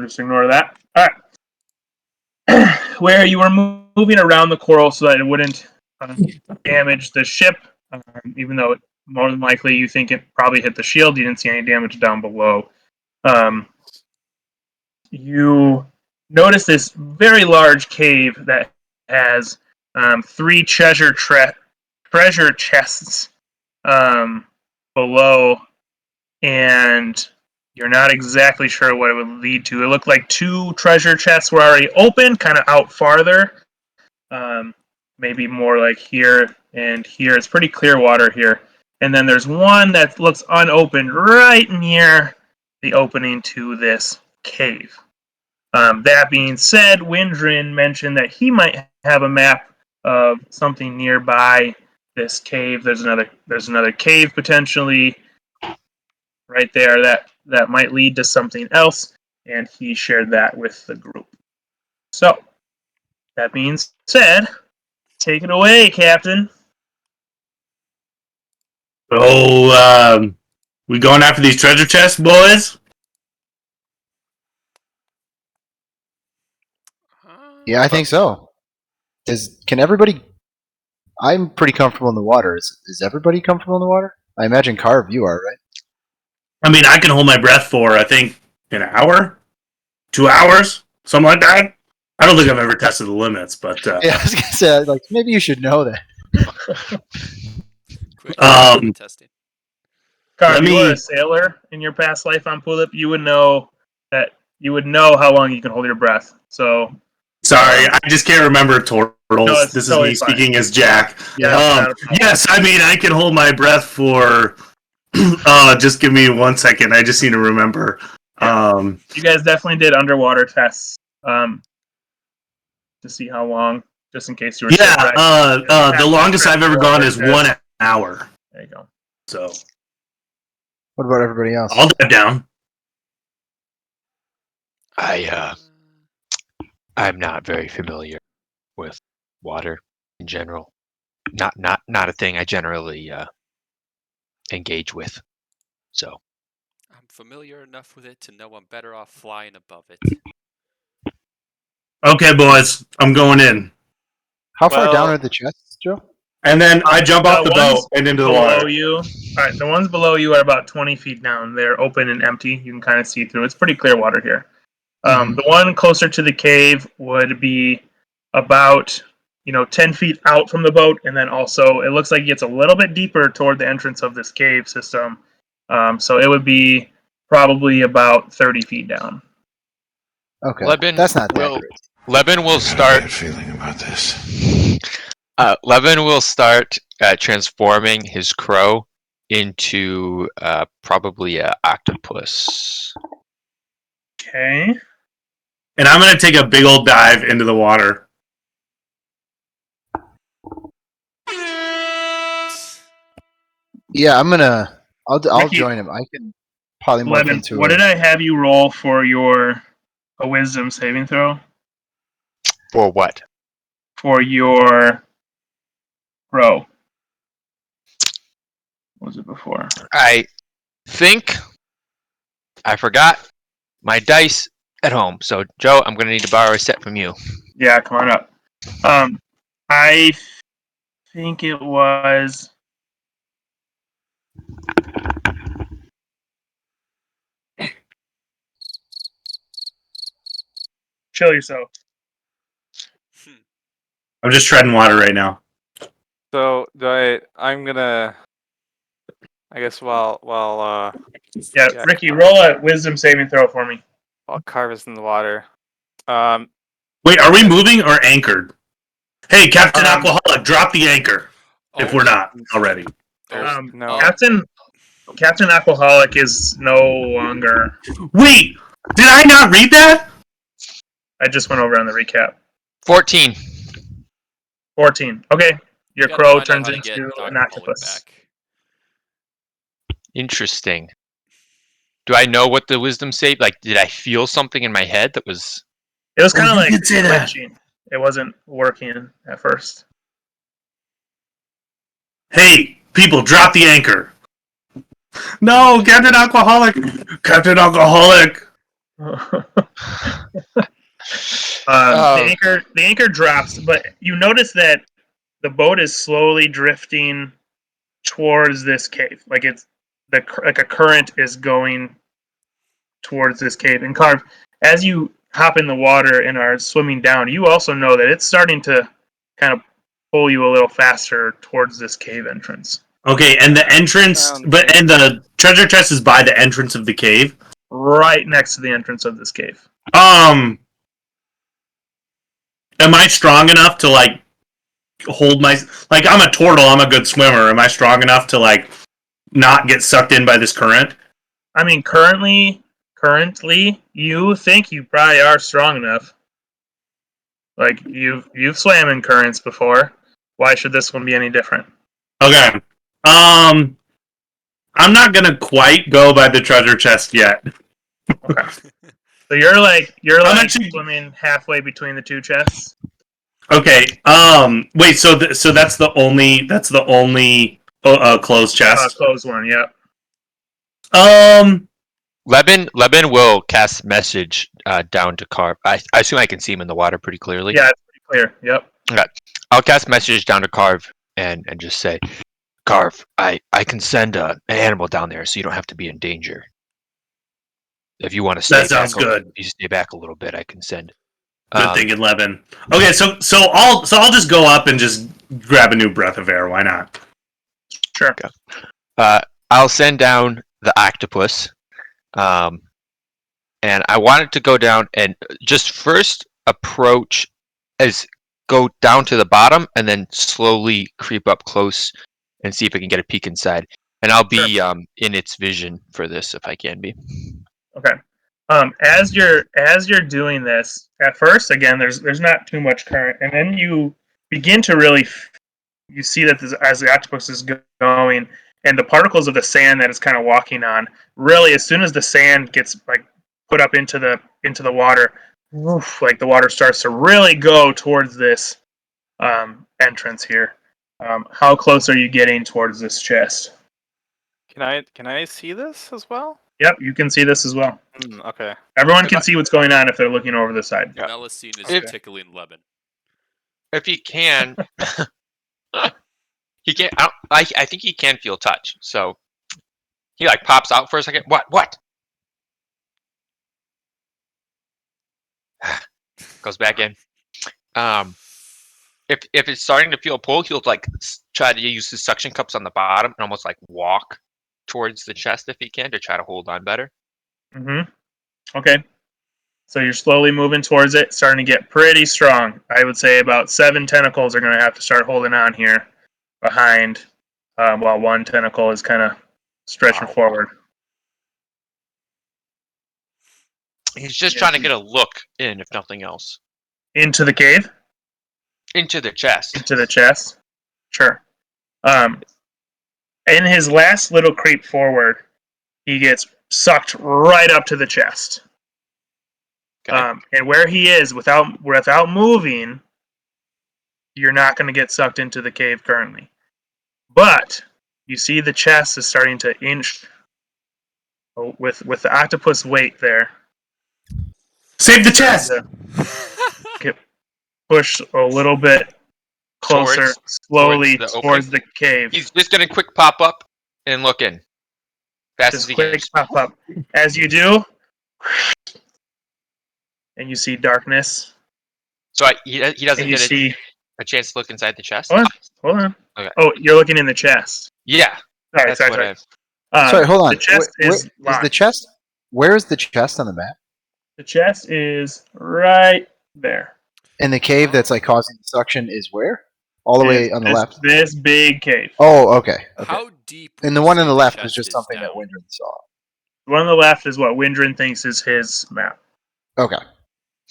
just ignore that. All right. Where you were moving around the coral so that it wouldn't damage the ship, even though more than likely you think it probably hit the shield. You didn't see any damage down below. You notice this very large cave that has 3 treasure chests below, and you're not exactly sure what it would lead to. It looked like 2 treasure chests were already open, kind of out farther. Maybe more like here and here. It's pretty clear water here. And then there's one that looks unopened right near the opening to this cave. That being said, Windrin mentioned that he might have a map of something nearby this cave. There's another cave potentially right there that might lead to something else, and he shared that with the group. So, that being said, take it away, Captain. Oh, we going after these treasure chests, boys? Yeah, I think so. Can everybody? I'm pretty comfortable in the water. Is everybody comfortable in the water? I imagine Carv, you are, right? I mean, I can hold my breath for, I think, an hour? 2 hours? Something like that? I don't think I've ever tested the limits, but... Yeah, I was going to say, like, maybe you should know that. Quick testing. Carv, you were a sailor in your past life on Pulip. You would know how long you can hold your breath. So... Sorry, I just can't remember turtles. No, this totally is me fine. speaking as Jack. Yeah, yes, I mean, I can hold my breath for... just give me 1 second. I just need to remember. You guys definitely did underwater tests to see how long, just in case you were shipwrecked. The longest I've ever gone is 1 hour. There you go. So, what about everybody else? I'll dive down. I'm not very familiar with water in general. Not a thing I generally engage with. So I'm familiar enough with it to know I'm better off flying above it. Okay, boys, I'm going in. How far down are the chests, Joe? And then I jump off the boat and into the water. You. All right, the ones below you are about 20 feet down. They're open and empty. You can kind of see through. It's pretty clear water here. The one closer to the cave would be about 10 feet out from the boat, and then also it looks like it gets a little bit deeper toward the entrance of this cave system. So it would be probably about 30 feet down. Okay, that's not that great. Levin will start. I have a bad feeling about this. Levin will start transforming his crow into probably an octopus. Okay. And I'm going to take a big old dive into the water. Yeah, I'll join him. I can polymorph into what did I have you roll for your a wisdom saving throw? For what? For your crow. What was it before? I think I forgot my dice at home. So, Joe, I'm going to need to borrow a set from you. Yeah, come on up. I think it was... Chill yourself. I'm just treading water right now. So, I'm going to... I guess while yeah, Ricky, roll a wisdom saving throw for me. While Carv is in the water. Wait, are we moving or anchored? Hey, Captain Aquaholic, drop the anchor. If we're not already. No. Captain Aquaholic is no longer. Wait, did I not read that? I just went over on the recap. 14. 14. Okay, your crow turns into an octopus. Interesting. Do I know what the wisdom saved? Like, did I feel something in my head that was... It was kind of like glitching. It wasn't working at first. Hey, people, drop the anchor. No, Captain Aquaholic. Captain Aquaholic. The anchor drops, but you notice that the boat is slowly drifting towards this cave. Like a current is going towards this cave. And Carve, as you hop in the water and are swimming down, you also know that it's starting to kind of pull you a little faster towards this cave entrance. Okay, and the entrance, and the treasure chest is by the entrance of the cave, right next to the entrance of this cave. Am I strong enough to like hold my I'm a turtle, I'm a good swimmer. Am I strong enough to like not get sucked in by this current? I mean, currently, you think you probably are strong enough. Like you've swam in currents before. Why should this one be any different? Okay. I'm not gonna quite go by the treasure chest yet. Okay. So you're actually swimming halfway between the two chests. Okay. Wait. So that's the only closed chest. Closed one. Yep. Leben will cast message down to Carve. I assume I can see him in the water pretty clearly. Yeah, it's pretty clear. Yep. Okay. I'll cast message down to Carve and just say, Carve, I can send an animal down there so you don't have to be in danger. If you want to stay that sounds good. If you stay back a little bit, I can send. Good thinking, Leben. Okay, so I'll just go up and just grab a new breath of air. Why not? Sure. Okay. I'll send down the octopus, and I wanted to go down and just first go down to the bottom and then slowly creep up close and see if I can get a peek inside. And I'll be in its vision for this if I can be. Okay. As you're doing this, at first, again, there's not too much current, and then you begin to really you see that as the octopus is going, and the particles of the sand that it's kind of walking on, really, as soon as the sand gets like put up into the water, like the water starts to really go towards this entrance here. How close are you getting towards this chest? Can I see this as well? Yep, you can see this as well. Okay. Everyone can see what's going on if they're looking over the side. Yeah. Melusine is tickling Leben. If he can, he can't. I think he can feel touch. So he like pops out for a second. What? Goes back in. If it's starting to feel a pull, he'll like try to use his suction cups on the bottom and almost like walk towards the chest if he can to try to hold on better. Mm-hmm. Okay. So you're slowly moving towards it, starting to get pretty strong. I would say about 7 tentacles are going to have to start holding on here behind, while one tentacle is kind of stretching forward. He's just trying to get a look in, if nothing else. Into the cave? Into the chest. Into the chest? Sure. In his last little creep forward, he gets sucked right up to the chest. Okay. And where he is, without moving, you're not going to get sucked into the cave currently. But you see the chest is starting to inch with the octopus weight there. Save the chest! Get pushed a little bit closer, slowly towards the cave. He's just going to quick pop up and look in. Fast as he can. Pop up. As you do, and you see darkness. So he doesn't get a chance to look inside the chest? Hold on. Okay. Oh, you're looking in the chest. Yeah. Sorry. Sorry, hold on. The chest is the chest? Where is the chest on the map? The chest is right there. And the cave that's like causing the suction is where? All the way on the left? This big cave. Oh, okay. How deep? And the one on the left is just something that Windren saw. The one on the left is what Windren thinks is his map. Okay.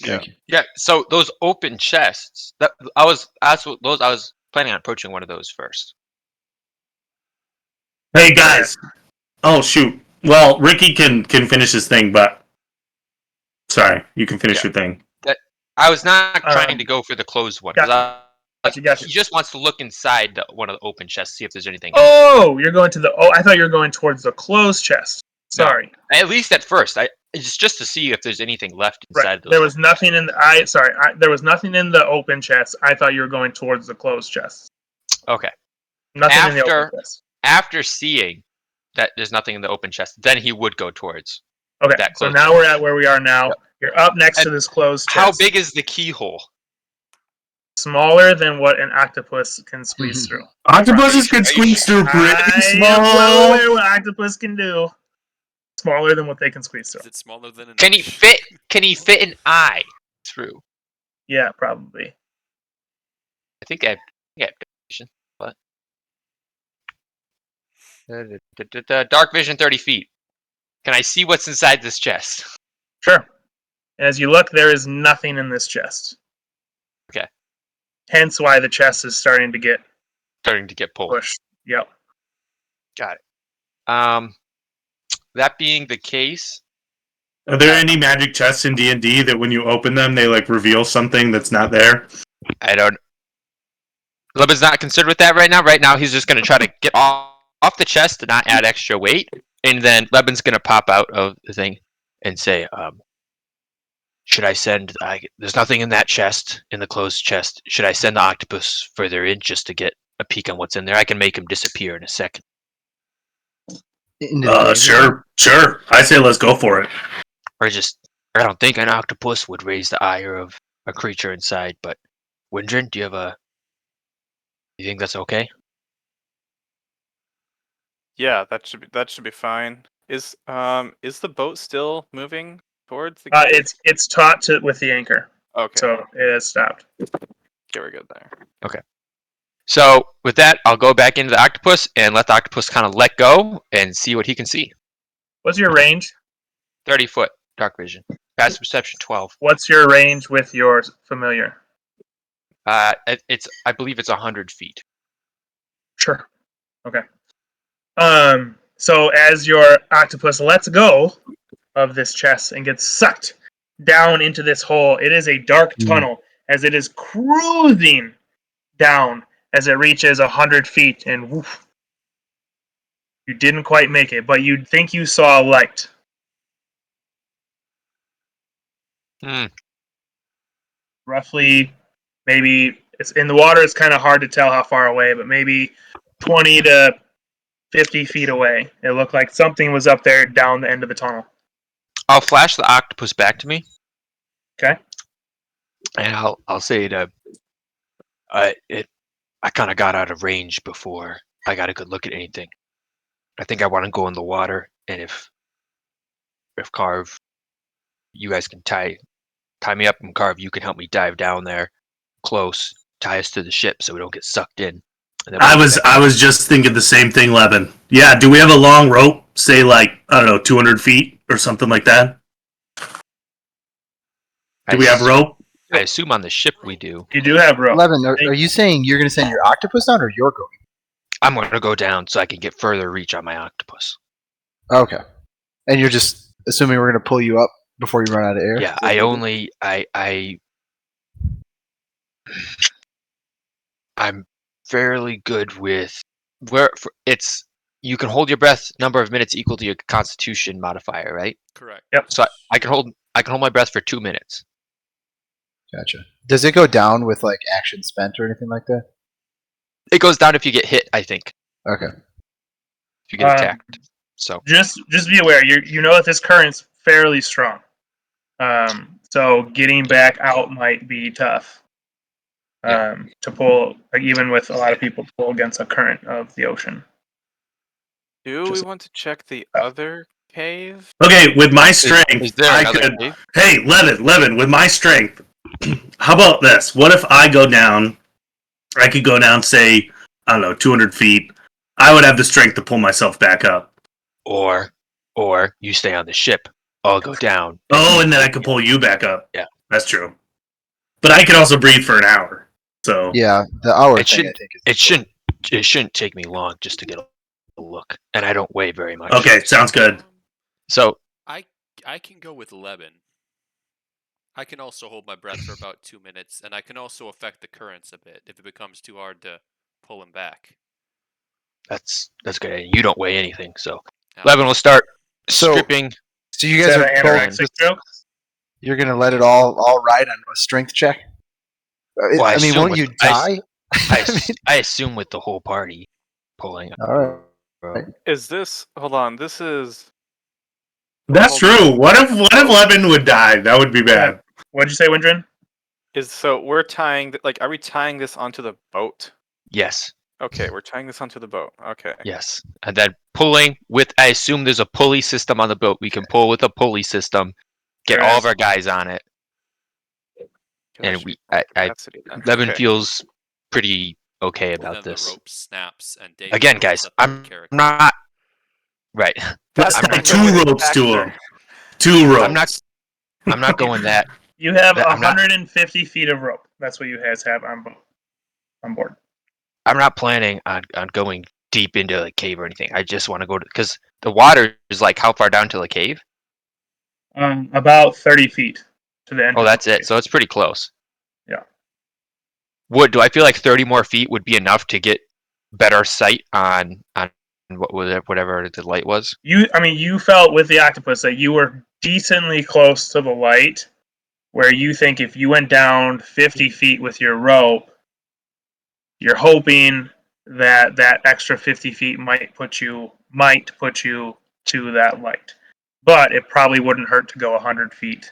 Thank you. Yeah, so those open chests, I was planning on approaching one of those first. Hey guys. Oh shoot. Well, Ricky can finish his thing, but sorry, you can finish your thing. I was not trying to go for the closed one. Gotcha. He just wants to look inside one of the open chests, see if there's anything. Oh, you're going to I thought you were going towards the closed chest. Sorry. No, at least at first. It's just to see if there's anything left inside Right. of those. There was nothing in the there was nothing in the open chest. I thought you were going towards the closed chest. Okay. Nothing in the open After chest. after seeing that there's nothing in the open chest, then he would go towards Okay. that So closed now chest. we're at where we are now. Yep. You're up next to And this closed chest. How big is the keyhole? Smaller than what an octopus can squeeze through. Octopuses can Are you squeeze through pretty I am well small. aware what octopus can do. Smaller than what they can squeeze through. Is it smaller than an Can he inch? fit? Can he fit an eye through? Yeah, probably. I think I have vision, but dark vision 30 feet. Can I see what's inside this chest? Sure. As you look, there is nothing in this chest. Okay. Hence why the chest is starting to get Starting to get pulled. pushed. Yep. Got it. That being the case, Are there any magic chests in D&D that when you open them, they like reveal something that's not there? I don't. Leba's not concerned with that right now. Right now, he's just going to try to get off the chest to not add extra weight, and then Leban's going to pop out of the thing and say, "Should I send? There's nothing in that chest, in the closed chest. Should I send the octopus further in just to get a peek on what's in there? I can make him disappear in a second." Into the cave? Sure. I say let's go for it. Or I don't think an octopus would raise the ire of a creature inside. But Windrin, do you have you think that's okay? Yeah, that should be fine. Is the boat still moving towards the cave? It's taut to with the anchor, Okay. so it has stopped. Okay, we're good there. So with that, I'll go back into the octopus and let the octopus kind of let go and see what he can see. What's your range? 30 foot dark vision. Passive perception 12. What's your range with your familiar? I believe it's 100 feet. Sure. Okay. So as your octopus lets go of this chest and gets sucked down into this hole, it is a dark tunnel as it is cruising down as it reaches 100 feet, and woof, you didn't quite make it, but you'd think you saw a light. Roughly, maybe it's in the water. It's kind of hard to tell how far away, but maybe 20 to 50 feet away. It looked like something was up there down the end of the tunnel. I'll flash the octopus back to me. Okay. And I'll say to I kind of got out of range before I got a good look at anything. I think I want to go in the water, and if Carve, you guys can tie me up, and Carve, you can help me dive down there close, tie us to the ship so we don't get sucked in. And then I was just thinking the same thing, Levin. Yeah, do we have a long rope? Say like, I don't know, 200 feet or something like that? Do we have rope? I assume on the ship we do. You do have rope. Levin, are you saying you're going to send your octopus down, or you're going? I'm going to go down so I can get further reach on my octopus. Okay. And you're just assuming we're going to pull you up before you run out of air? Yeah, I'm fairly good with you can hold your breath number of minutes equal to your constitution modifier, right? Correct. Yep. So I can hold my breath for 2 minutes. Gotcha. Does it go down with like action spent or anything like that? It goes down if you get hit, I think. Okay. If you get attacked. So Just be aware. You know that this current's fairly strong. So getting back out might be tough. To pull, like, even with a lot of people pull against a current of the ocean. Do we want to check the other cave? Okay, with my strength, is there I another could. cave? Hey, Levin, with my strength, how about this? What if I go down? I could go down, say, I don't know, 200 feet. I would have the strength to pull myself back up. Or you stay on the ship. I'll go down. Oh, and then I could pull you back up. Yeah. That's true. But I could also breathe for an hour. So Yeah, the hour It thing, should- I think. Is It shouldn't take me long just to get a look. And I don't weigh very much. okay, sounds good. So I can go with Levin. I can also hold my breath for about 2 minutes, and I can also affect the currents a bit if it becomes too hard to pull him back. that's good. And you don't weigh anything, so Now, Levin will start So- stripping So you Is guys that are an both anorexic joke? you're gonna let it all ride on a strength check? Well, I I mean, assume won't with- you die? I assume with the whole party pulling. All right. Is this? Hold on. This is. That's hold on. true. What if Levin would die? That would be bad. What'd you say, Windrin? So we're tying. Like, are we tying this onto the boat? Yes, Okay, we're tying this onto the boat. Okay. yes, and then pulling with. I assume there's a pulley system on the boat. We can pull with a pulley system, get There all is. of our guys on it, Okay, that and should we. be full I capacity then. Levin Okay. feels pretty okay And about then the this. rope snaps and Dave Again, throws guys, up their I'm character. not right. Let's I'm tie not 2 ropes to him. 2 ropes. I'm not going that. You have I'm not- 150 feet of rope. That's what you guys have on board. I'm not planning on going deep into the cave or anything. I just want to go to because the water is like how far down to the cave? About 30 feet to the end. Oh, that's it. So it's pretty close. Yeah. Do I feel like 30 more feet would be enough to get better sight on whatever the light was? You felt with the octopus that you were decently close to the light, where you think if you went down 50 feet with your rope, you're hoping that that extra 50 feet might put you to that light. But it probably wouldn't hurt to go 100 feet.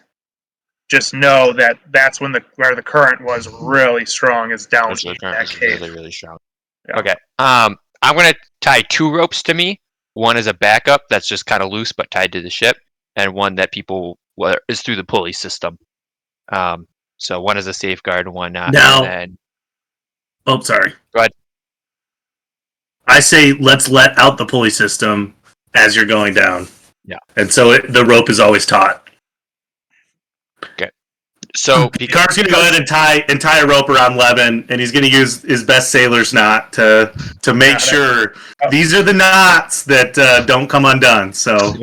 Just know that that's where the current was really strong, is down Which the in current that was cave. really, really strong. Yeah. Okay. I'm gonna tie 2 ropes to me. One is a backup that's just kind of loose but tied to the ship, and one that is through the pulley system. So one is a safeguard, one not. Now- And then Oh, sorry. Go ahead. I say let's let out the pulley system as you're going down. Yeah. And so the rope is always taut. so Car's gonna go ahead and tie a rope around Levin, and he's gonna use his best sailor's knot to make Yeah, sure these are the knots that don't come undone. So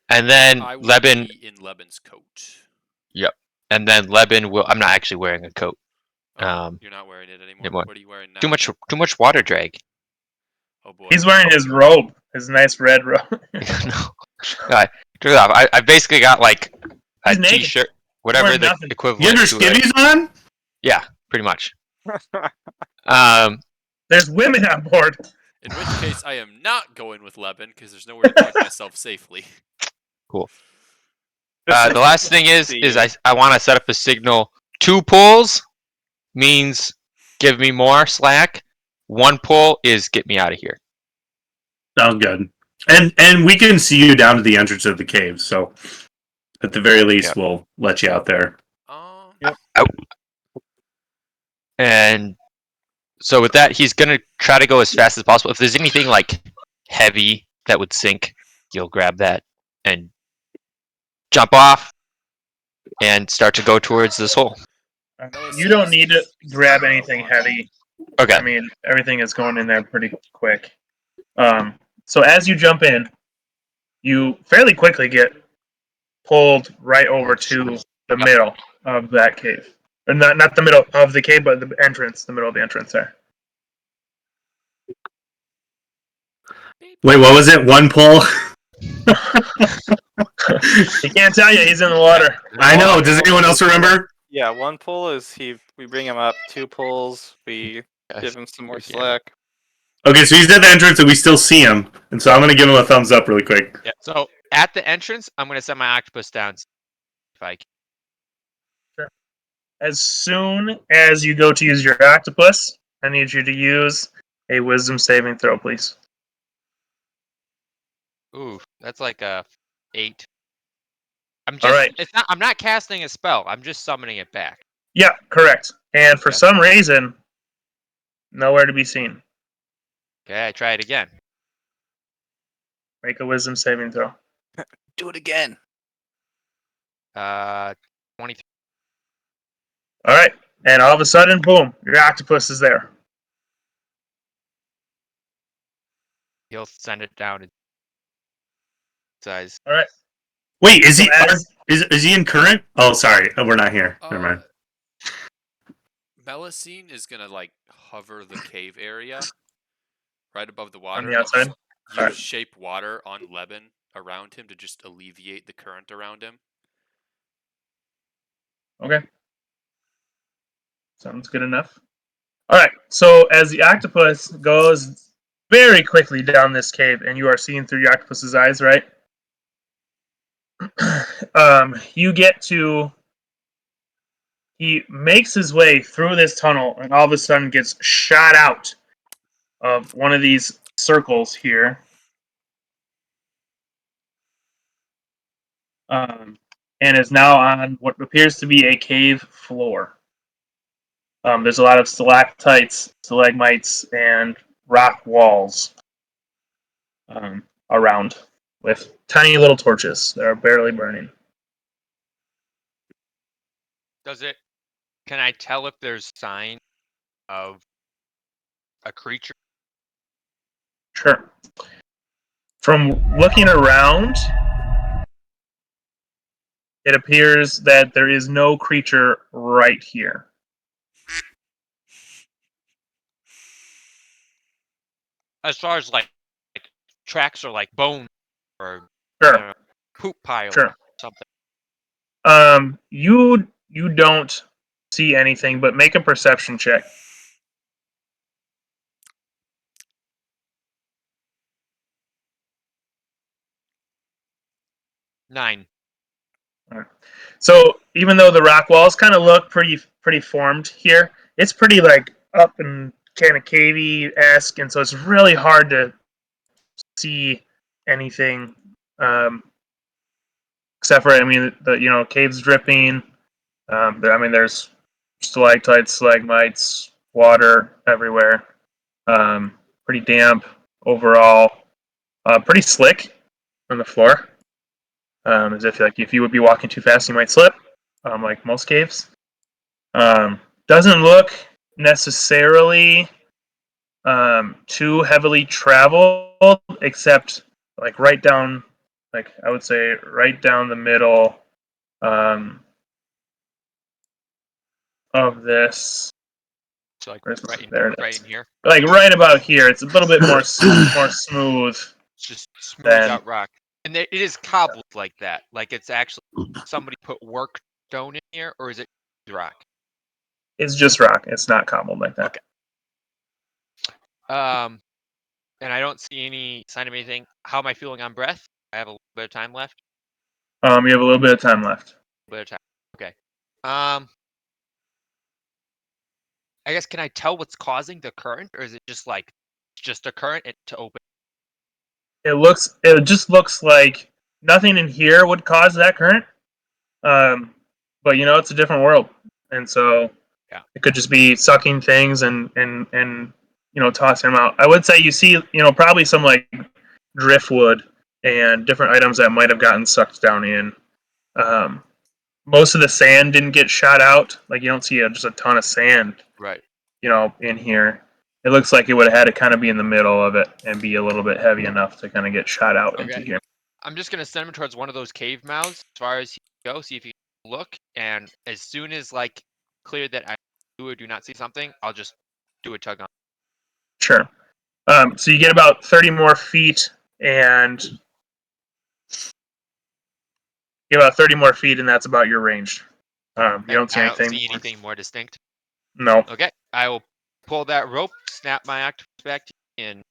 and then I will Levin be in Leban's coat. and then Levin will. I'm not actually wearing a coat. Oh, you're not wearing it anymore. it won't. What are you wearing now? Too much water drag. Oh boy. He's wearing his robe, his nice red robe. No. I basically got like a He's naked. t-shirt, whatever wearing the nothing. equivalent. you have your to a- skivvies on? Yeah, pretty much. There's women on board. In which case, I am not going with Leban because there's nowhere to keep myself safely. The last thing is I want to set up a signal. 2 pulls means give me more slack. 1 pull is get me out of here. Sounds good. And we can see you down to the entrance of the cave, so at the very least we'll let you out there. And so with that, he's gonna try to go as fast as possible. If there's anything like heavy that would sink, you'll grab that and jump off and start to go towards this hole. You don't need to grab anything heavy. Okay. I mean, everything is going in there pretty quick. So as you jump in, you fairly quickly get pulled right over to the middle of that cave. Or not the middle of the cave, but the entrance, the middle of the entrance there. Wait, what was it? 1 pull? He can't tell you, he's in the water. I know. Does anyone else remember? Yeah, 1 pull is we bring him up. 2 pulls, we give him some more slack. Okay, so he's at the entrance and we still see him. And so I'm going to give him a thumbs up really quick. Yeah. So at the entrance, I'm gonna set my octopus down. If I can. As soon as you go to use your octopus, I need you to use a wisdom saving throw, please. Ooh, that's like a 8. I'm Alright. I'm not casting a spell. I'm just summoning it back. Yeah, correct. And for Okay. some reason, nowhere to be seen. Okay, I try it again. Make a wisdom saving throw. Do it again. 23. All right, and all of a sudden, boom, your octopus is there. He'll send it down in size. All right. Wait, is So he is he in current? Oh, sorry. We're not here. Never mind. Melusine is gonna like hover the cave area right above the water. On the outside? Use Alright. shape water on Leban around him to just alleviate the current around him. Okay. Sounds good enough. All right. So as the octopus goes very quickly down this cave, and you are seeing through the octopus's eyes, right? You get to. He makes his way through this tunnel, and all of a sudden gets shot out of one of these circles here. And is now on what appears to be a cave floor. There's a lot of stalactites, stalagmites, and rock walls around with tiny little torches that are barely burning. Can I tell if there's sign of a creature? Sure. From looking around, it appears that there is no creature right here. As far as like tracks or like bone or Sure. poop pile Sure. or something. You don't see anything, but make a perception check. Nine. So even though the rock walls kind of look pretty formed here, it's pretty like up and kind of cavey-esque, and so it's really hard to see anything except for the caves dripping. There's stalactites, stalagmites, water everywhere. Pretty damp overall. Pretty slick on the floor. As if you would be walking too fast, you might slip, like most caves. Doesn't look necessarily too heavily traveled, except like right down, like I would say right down the middle of this. So like Where's right in here. Like right about here. It's a little bit more smooth. It's just smooth Then- out rock. And it is cobbled like that. Like it's actually somebody put work stone in here, or is it rock? It's just rock. It's not cobbled like that. Okay. And I don't see any sign of anything. How am I feeling on breath? I have a little bit of time left. You have a little bit of time left. A bit of time. Okay. I guess, can I tell what's causing the current, or is it just like just a current to open? It just looks like nothing in here would cause that current. But it's a different world, and so Yeah. it could just be sucking things and tossing them out. I would say you see probably some like driftwood and different items that might have gotten sucked down in. Most of the sand didn't get shot out. Like you don't see just a ton of sand, Right. in here. It looks like it would have had to kind of be in the middle of it and be a little bit heavy enough to kind of get shot out into Okay. here. I'm just gonna send him towards one of those cave mouths as far as he can go, see if he can look, and as soon as like clear that I do or do not see something, I'll just do a tug on. Sure. So you get about 30 more feet, and that's about your range. You don't see I don't anything. see anything more distinct. No. Okay, I will pull that rope, snap my octopus back to you, and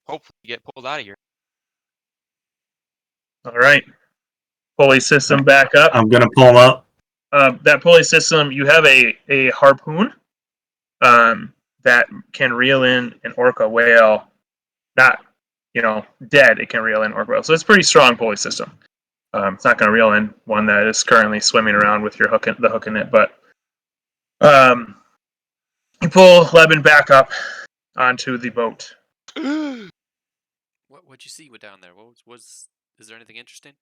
hopefully get pulled out of here. All right. Pulley system back up. I'm gonna pull them up. That pulley system, you have a harpoon that can reel in an orca whale. Not, dead. It can reel in orca whale. So it's a pretty strong pulley system. It's not going to reel in one that is currently swimming around with the hook in it. But you pull Leben back up onto the boat. What'd you see down there? Is there anything interesting?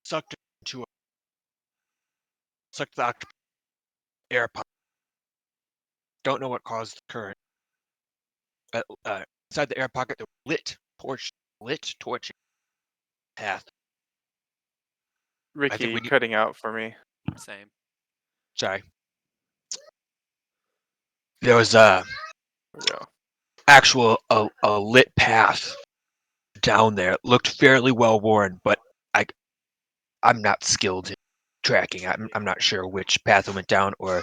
Sucked the octopus air pocket. Don't know what caused the current. Inside the air pocket, the lit torch path. Ricky, think we you're need- cutting out for me. Same. Sorry. There was There we go. actual a lit path down there. It looked fairly well worn, but I'm not skilled in tracking. I'm not sure which path it went down, or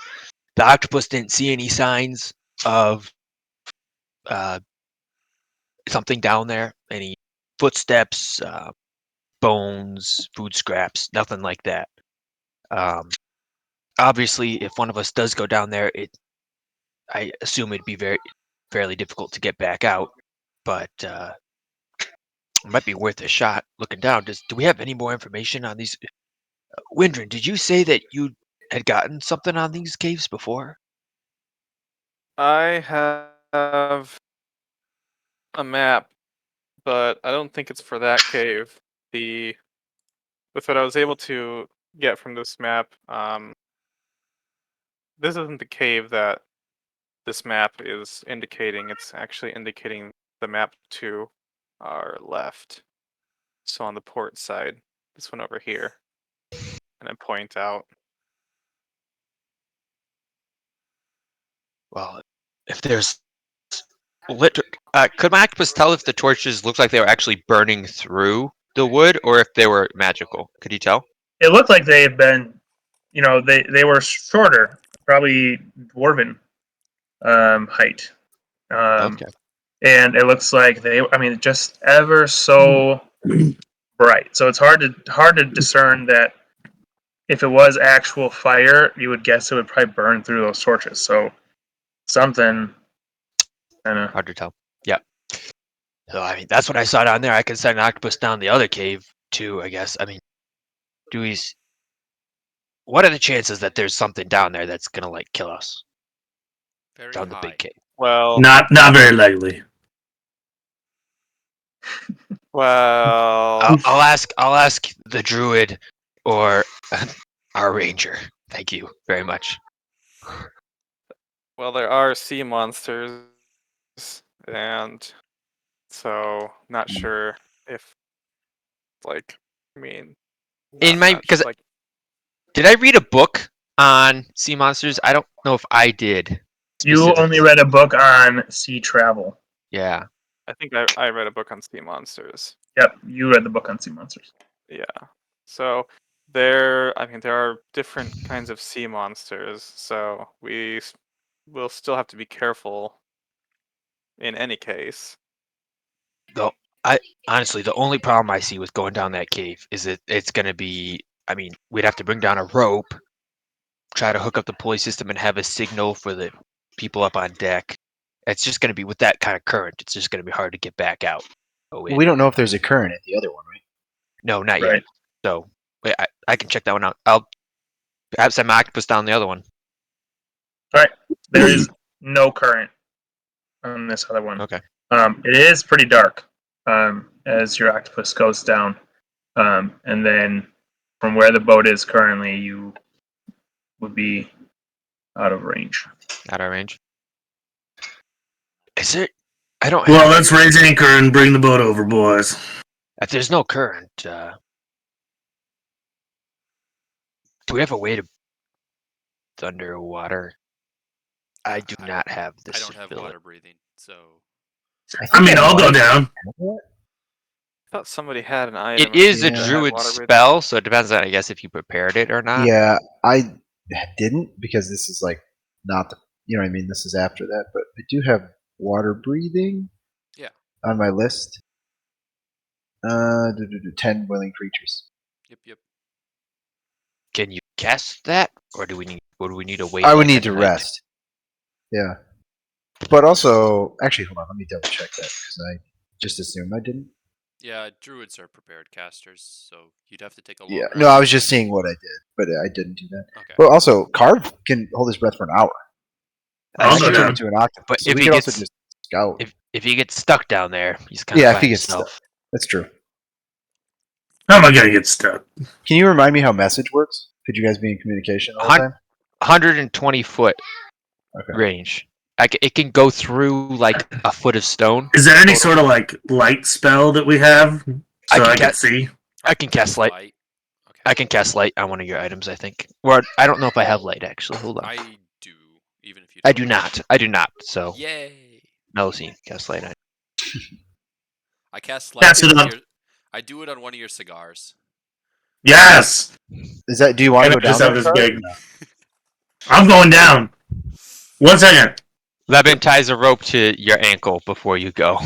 the octopus didn't see any signs of something down there, any footsteps, bones, food scraps, nothing like that. Obviously, if one of us does go down there, I assume it'd be fairly difficult to get back out, but it might be worth a shot looking down. Do we have any more information on these? Windren, did you say that you had gotten something on these caves before? I have a map, but I don't think it's for that cave. With what I was able to get from this map, this isn't the cave that this map is indicating. It's actually indicating the map to our left. So on the port side, this one over here. And I point out. Well, if there's could my octopus tell if the torches looked like they were actually burning through the wood or if they were magical? Could you tell? It looked like they had been, they were shorter, probably dwarven height. Okay. And it looks like just ever so bright. So it's hard to discern that if it was actual fire, you would guess it would probably burn through those torches. So something kind of. Hard to tell. Yeah. So I mean, that's what I saw down there. I could send an octopus down the other cave too, I guess. I mean, what are the chances that there's something down there that's gonna like kill us Very down the high. big cave? Well, Not very likely. well, I'll ask the druid or our ranger. Thank you very much. well, there are sea monsters, and so not sure if, like, I mean, In my not because like did I read a book on sea monsters? I don't know if I did. You only specifically. read a book on sea travel. Yeah. I think I read a book on sea monsters. Yep, you read the book on sea monsters. Yeah. So there are different kinds of sea monsters, so will still have to be careful in any case. Though I honestly, the only problem I see with going down that cave is that it's gonna be. I mean, we'd have to bring down a rope, try to hook up the pulley system, and have a signal for the people up on deck. It's just gonna be with that kind of current. It's just gonna be hard to get back out. We don't know if there's a current at the other one, right? No, not Right. yet. So wait, I can check that one out. I'll perhaps send my octopus down the other one. There is no current on this other one. Okay. It is pretty dark as your octopus goes down. And then from where the boat is currently, you would be out of range. Out of range. Is it? I don't. Well, have let's raise anchor and bring the boat over, boys. If there's no current, do we have a way to underwater? I do not have this. I don't have water breathing, so I mean, I'll go down. I thought somebody had an item. It is a Yeah. druid Water breathing. spell, so it depends on, I guess, if you prepared it or not. Yeah, I didn't because this is like not the, you know what I mean? This is after that, but I do have water breathing. Yeah. On my list. 10 willing creatures. yep. Can you cast that, or do we need to wait? I would like need a to night? rest. Yeah. But also, actually, hold on. Let me double check that because I just assumed I didn't. Yeah, druids are prepared casters, so you'd have to take a long Yeah. rest. No, I was just seeing what I did, but I didn't do that. Okay. But also, Carve can hold his breath for an hour. I'll I go can turn down. into an octopus. But So if we he could also gets- just scout. If he gets stuck down there, he's kind of Yeah, by if he gets himself. stuck. That's true. How am I gonna get stuck? Can you remind me how message works? Could you guys be in communication all the Hun- time? 120 foot Okay. range. It can go through like a foot of stone. Is there any sort of like light spell that we have so I can see? I can cast light. Okay. I can cast light on one of your items, I think. Or I don't know if I have light actually. Hold on. I do, even if you. I do not. I do not. So Yay! Melusine, cast light on. I cast Pass light. it on. I do it on one of your cigars. Yes. Is that? Do you want And to I go just down have there? this Carl, big. or no? I'm going down. 1 second. Levin ties a rope to your ankle before you go.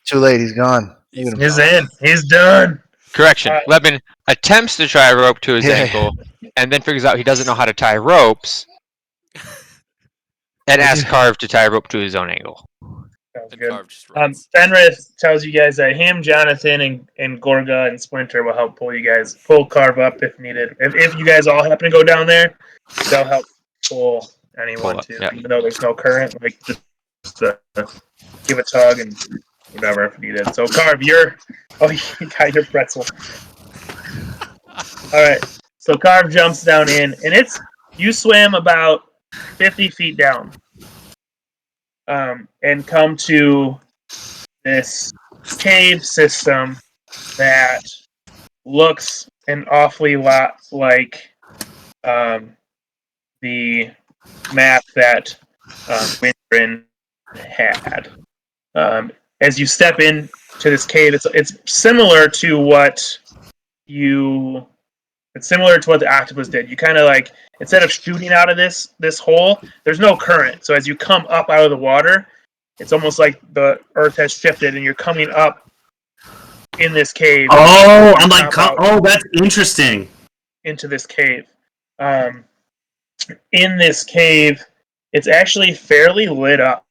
Too late. He's gone. He's Look at him. He's gone. in. He's done. Correction. Alright. Levin attempts to tie a rope to his Yeah. ankle and then figures out he doesn't know how to tie ropes and asks Carve to tie a rope to his own ankle. Sounds And good. Carve just runs. Fenris tells you guys that him, Jonathan, and Gorga and Splinter will help pull Carve up if needed. If you guys all happen to go down there, they'll help pull anyone Pull up, too, yeah. even though there's no current. Like just give a tug and whatever if needed. So Carve, you got your pretzel. All right. So Carve jumps down in, and you swim about 50 feet down, and come to this cave system that looks an awfully lot like the map that Windrin had. As you step into this cave, it's similar to what the octopus did. You kind of like, instead of shooting out of this hole, there's no current. So as you come up out of the water, it's almost like the earth has shifted and you're coming up in this cave. Oh, I'm like, that's interesting. Into this cave. In this cave, it's actually fairly lit up.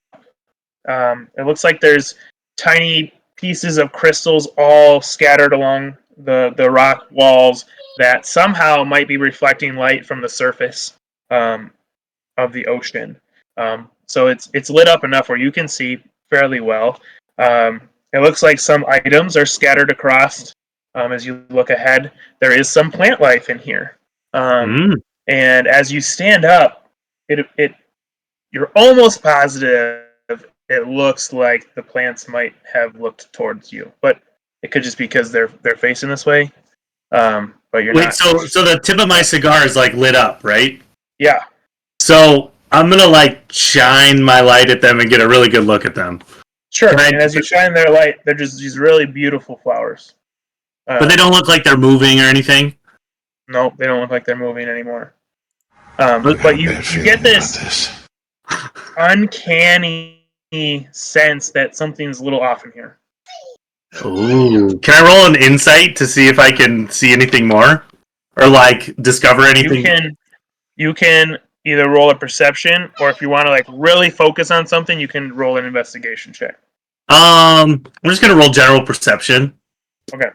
It looks like there's tiny pieces of crystals all scattered along the rock walls that somehow might be reflecting light from the surface of the ocean. So it's lit up enough where you can see fairly well. It looks like some items are scattered across as you look ahead. There is some plant life in here. And as you stand up, you're almost positive it looks like the plants might have looked towards you, but it could just be because they're facing this way. But you're not. So the tip of my cigar is like lit up, right? Yeah. So I'm gonna like shine my light at them and get a really good look at them. Sure. And as you shine their light, they're just these really beautiful flowers. But they don't look like they're moving or anything. No, they don't look like they're moving anymore. But you get this uncanny sense that something's a little off in here. Ooh. Can I roll an insight to see if I can see anything more? Or like discover anything? You can either roll a perception, or if you want to like really focus on something, you can roll an investigation check. I'm just gonna roll general perception. Okay.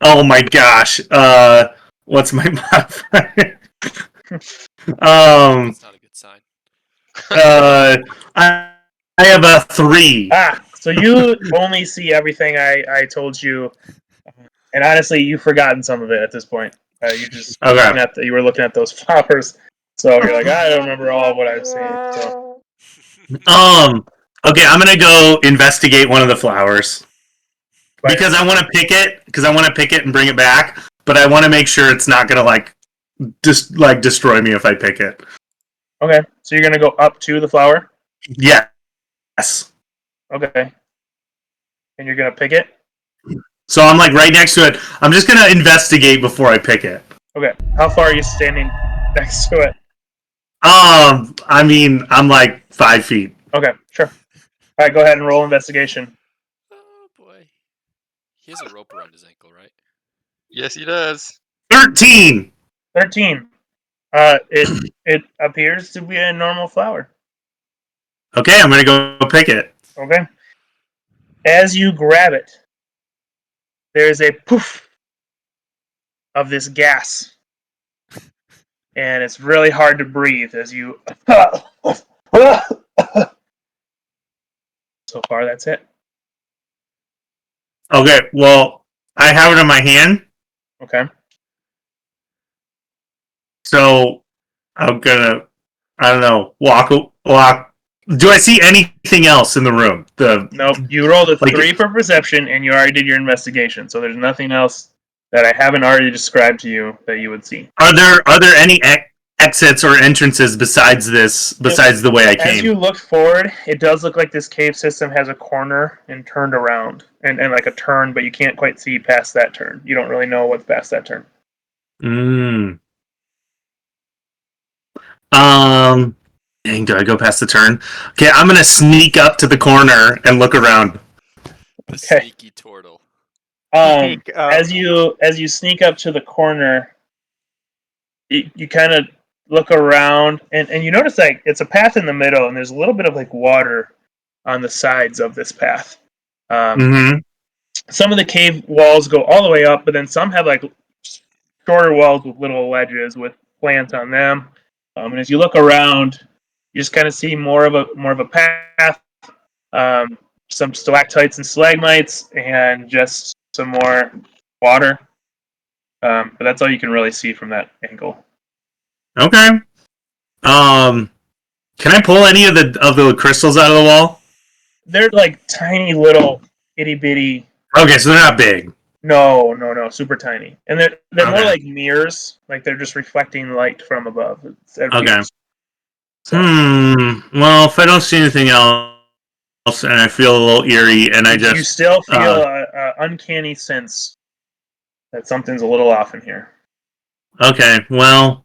Oh my gosh. What's my modifier? That's not a good sign. I have a 3. So you only see everything I told you, and honestly, you've forgotten some of it at this point. You just you were looking at those flowers, so you're like, I don't remember all of what I've seen. So. Okay, I'm gonna go investigate one of the flowers because I want to pick it. Because I want to pick it and bring it back, but I want to make sure it's not gonna destroy me if I pick it. Okay, so you're gonna go up to the flower? Yes. Okay. And you're gonna pick it? So I'm like right next to it. I'm just gonna investigate before I pick it. Okay. How far are you standing next to it? I mean, I'm like 5 feet. Okay, sure. All right, go ahead and roll investigation. Oh boy, he has a rope around his ankle, right? Yes, he does. 13. 13. It appears to be a normal flower. Okay, I'm gonna go pick it. Okay. As you grab it, there's a poof of this gas. And it's really hard to breathe as you... So far, that's it. Okay, well, I have it in my hand. Okay. So I'm gonna, I don't know, walk. Do I see anything else in the room? Nope. You rolled a 3 for perception, and you already did your investigation. So there's nothing else that I haven't already described to you that you would see. Are there any exits or entrances besides the way I As came? you look forward, it does look like this cave system has a corner and turned around, and like a turn, but you can't quite see past that turn. You don't really know what's past that turn. Mm. Dang, do I go past the turn? Okay, I'm gonna sneak up to the corner and look around. The Okay. sneaky turtle. Sneak up. As you sneak up to the corner, you kind of look around, and you notice like it's a path in the middle, and there's a little bit of like water on the sides of this path. Mm-hmm. Some of the cave walls go all the way up, but then some have like shorter walls with little ledges with plants on them. And as you look around, you just kind of see more of a path, some stalactites and stalagmites, and just some more water. But that's all you can really see from that angle. Okay. Can I pull any of the crystals out of the wall? They're like tiny little itty bitty. Okay, so they're not big. No, super tiny, and they're more Okay. like mirrors. Like they're just reflecting light from above. It Okay. appears. So, Well, if I don't see anything else, and I feel a little eerie, and I you just still feel a uncanny sense that something's a little off in here. okay. Well,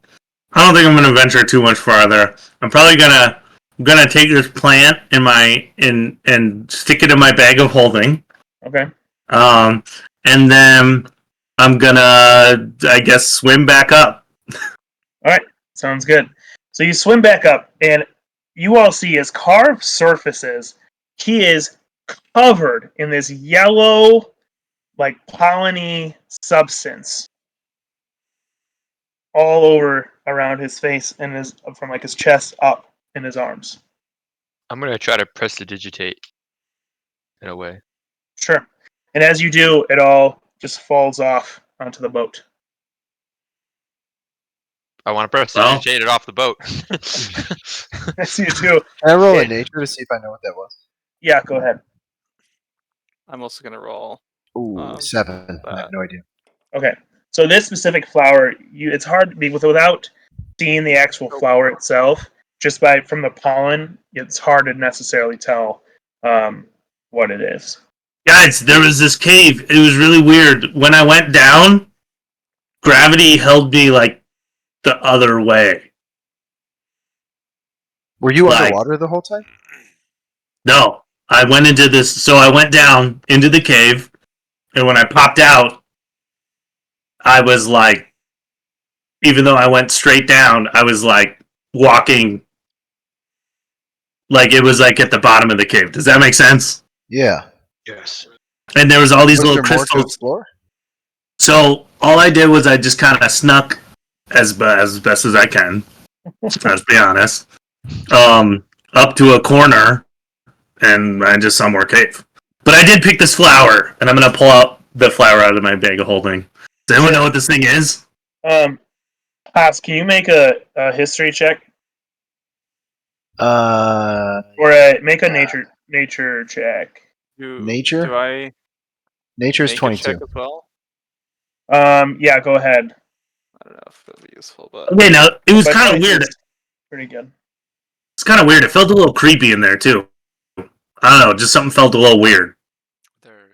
I don't think I'm gonna venture too much farther. I'm probably gonna take this plant and stick it in my bag of holding. Okay. And then I'm gonna, I guess, swim back up. All right. Sounds good. So you swim back up, and you all see his carved surfaces. He is covered in this yellow, like pollen-y substance all over around his face and his from like his chest up in his arms. I'm gonna try to prestidigitate in a way. Sure. And as you do, it all just falls off onto the boat. I want to prestidigitate it off the boat. As you do, Can I roll a nature to see if I know what that was? yeah, go ahead. I'm also gonna roll. Ooh, 7. I have no idea. Okay. So this specific flower, it's hard to be without seeing the actual flower itself. Just from the pollen, it's hard to necessarily tell what it is. Guys, there was this cave. It was really weird. When I went down, gravity held me like the other way. Were you Like- underwater the whole time? No, I went into this. So I went down into the cave, and when I popped out, I was like, even though I went straight down, I was like walking, like it was like at the bottom of the cave. Does that make sense? Yeah. Yes. And there was all these Was little there more to crystals. explore? So all I did was I just kind of snuck as best as I can. Let's be honest. Up to a corner, and I just saw more cave. But I did pick this flower, and I'm gonna pull out the flower out of my bag of holding. Does anyone know what this thing is? Haas, can you make a history check Uh, or make a nature check? Nature? Do I Nature is make a 22. check as well? Yeah, go ahead. I don't know if that'd be useful, but Okay, now it was But kind of weird. it's pretty good. It's kind of weird. It felt a little creepy in there too. I don't know, just something felt a little weird.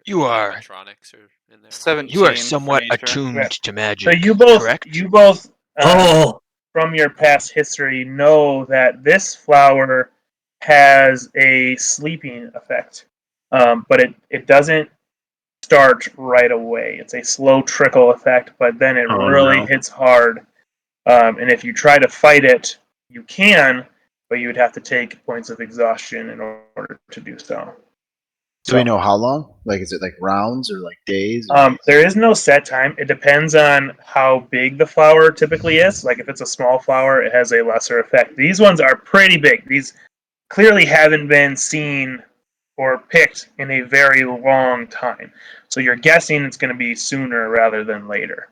You are- Electronics are in there. 17. You are for somewhat nature. attuned Yeah. to magic. So you correct? both Oh, from your past history know that this flower has a sleeping effect, but it doesn't start right away. It's a slow trickle effect, but then it Oh, really no. hits hard. And if you try to fight it, you can, but you would have to take points of exhaustion in order to do so. Do we know how long? Like, is it like rounds or like days? Or... There is no set time. It depends on how big the flower typically is. Like if it's a small flower, it has a lesser effect. These ones are pretty big. These clearly haven't been seen or picked in a very long time. So you're guessing it's going to be sooner rather than later.